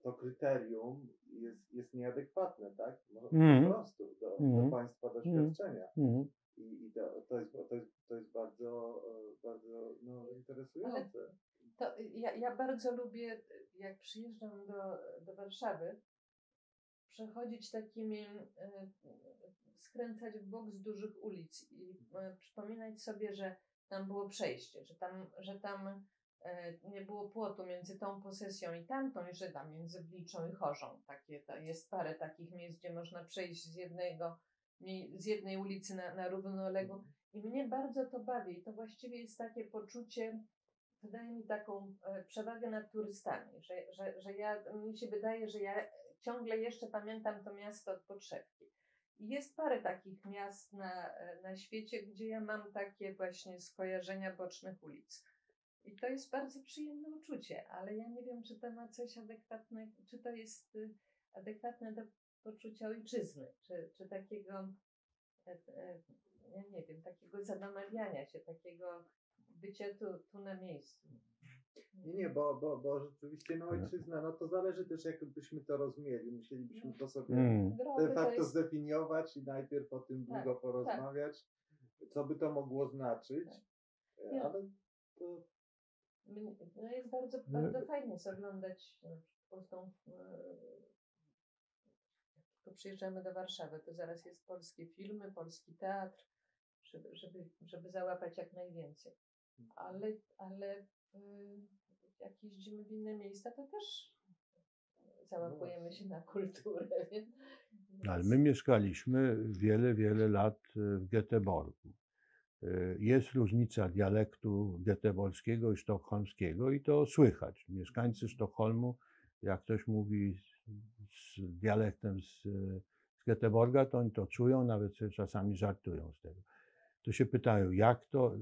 to kryterium jest nieadekwatne, tak? Po Mhm. prostu do Mhm. Państwa doświadczenia. Mhm. I to jest bardzo, bardzo no, interesujące. To ja bardzo lubię, jak przyjeżdżam do Warszawy, przechodzić takimi, skręcać w bok z dużych ulic i przypominać sobie, że tam było przejście, że tam nie było płotu między tą posesją i tamtą, i że tam między Bliczą i Chorzą. Jest parę takich miejsc, gdzie można przejść z jednej ulicy na równoległą. I mnie bardzo to bawi. I to właściwie jest takie poczucie, wydaje mi taką przewagę nad turystami, mi się wydaje, że ja ciągle jeszcze pamiętam to miasto od podszewki. I jest parę takich miast na świecie, gdzie ja mam takie właśnie skojarzenia bocznych ulic. I to jest bardzo przyjemne uczucie, ale ja nie wiem, czy to ma coś adekwatnego, czy to jest adekwatne do poczucia ojczyzny, czy takiego, ja nie wiem, takiego zamawiania się, takiego bycia tu na miejscu. Nie, bo rzeczywiście no, ojczyzna, no to zależy też, jakbyśmy to rozumieli. Musielibyśmy to sobie de facto zdefiniować i najpierw o tym długo porozmawiać, co by to mogło znaczyć. Ale to... No jest bardzo, bardzo fajnie oglądać polską. Jak przyjeżdżamy do Warszawy, to zaraz jest polskie filmy, polski teatr, żeby załapać jak najwięcej. Ale jak jeździmy w inne miejsca, to też załapujemy się na kulturę. Ale my mieszkaliśmy wiele lat w Göteborgu. Jest różnica dialektu göteborskiego i sztokholmskiego i to słychać. Mieszkańcy Sztokholmu, jak ktoś mówi z dialektem z Göteborga, to oni to czują, nawet sobie czasami żartują z tego. To się pytają, jak to,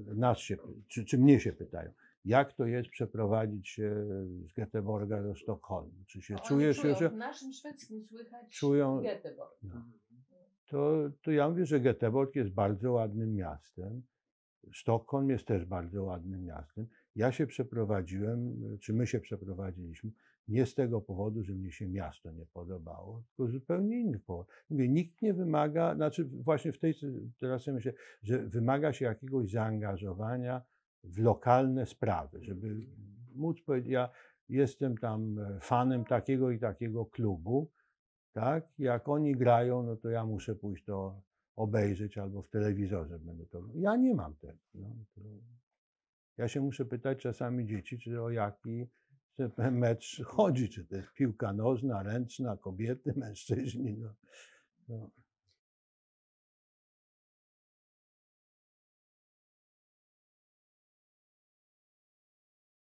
czy mnie się pytają, jak to jest przeprowadzić się z Göteborga do Sztokholmu? Czy się czujesz czują, już? W naszym szwedzkim słychać czują, Göteborg. No. To ja mówię, że Göteborg jest bardzo ładnym miastem. Sztokholm jest też bardzo ładnym miastem. Ja się przeprowadziłem, czy my się przeprowadziliśmy, nie z tego powodu, że mnie się miasto nie podobało, tylko z zupełnie innych powodów. Mówię, nikt nie wymaga, znaczy właśnie teraz ja myślę, że wymaga się jakiegoś zaangażowania w lokalne sprawy, żeby móc powiedzieć, ja jestem tam fanem takiego i takiego klubu, tak? Jak oni grają, no to ja muszę pójść to obejrzeć albo w telewizorze będę to. Ja nie mam tego. No, ja się muszę pytać czasami dzieci, czy o jaki mecz chodzi, czy to jest piłka nożna, ręczna, kobiety, mężczyźni. No.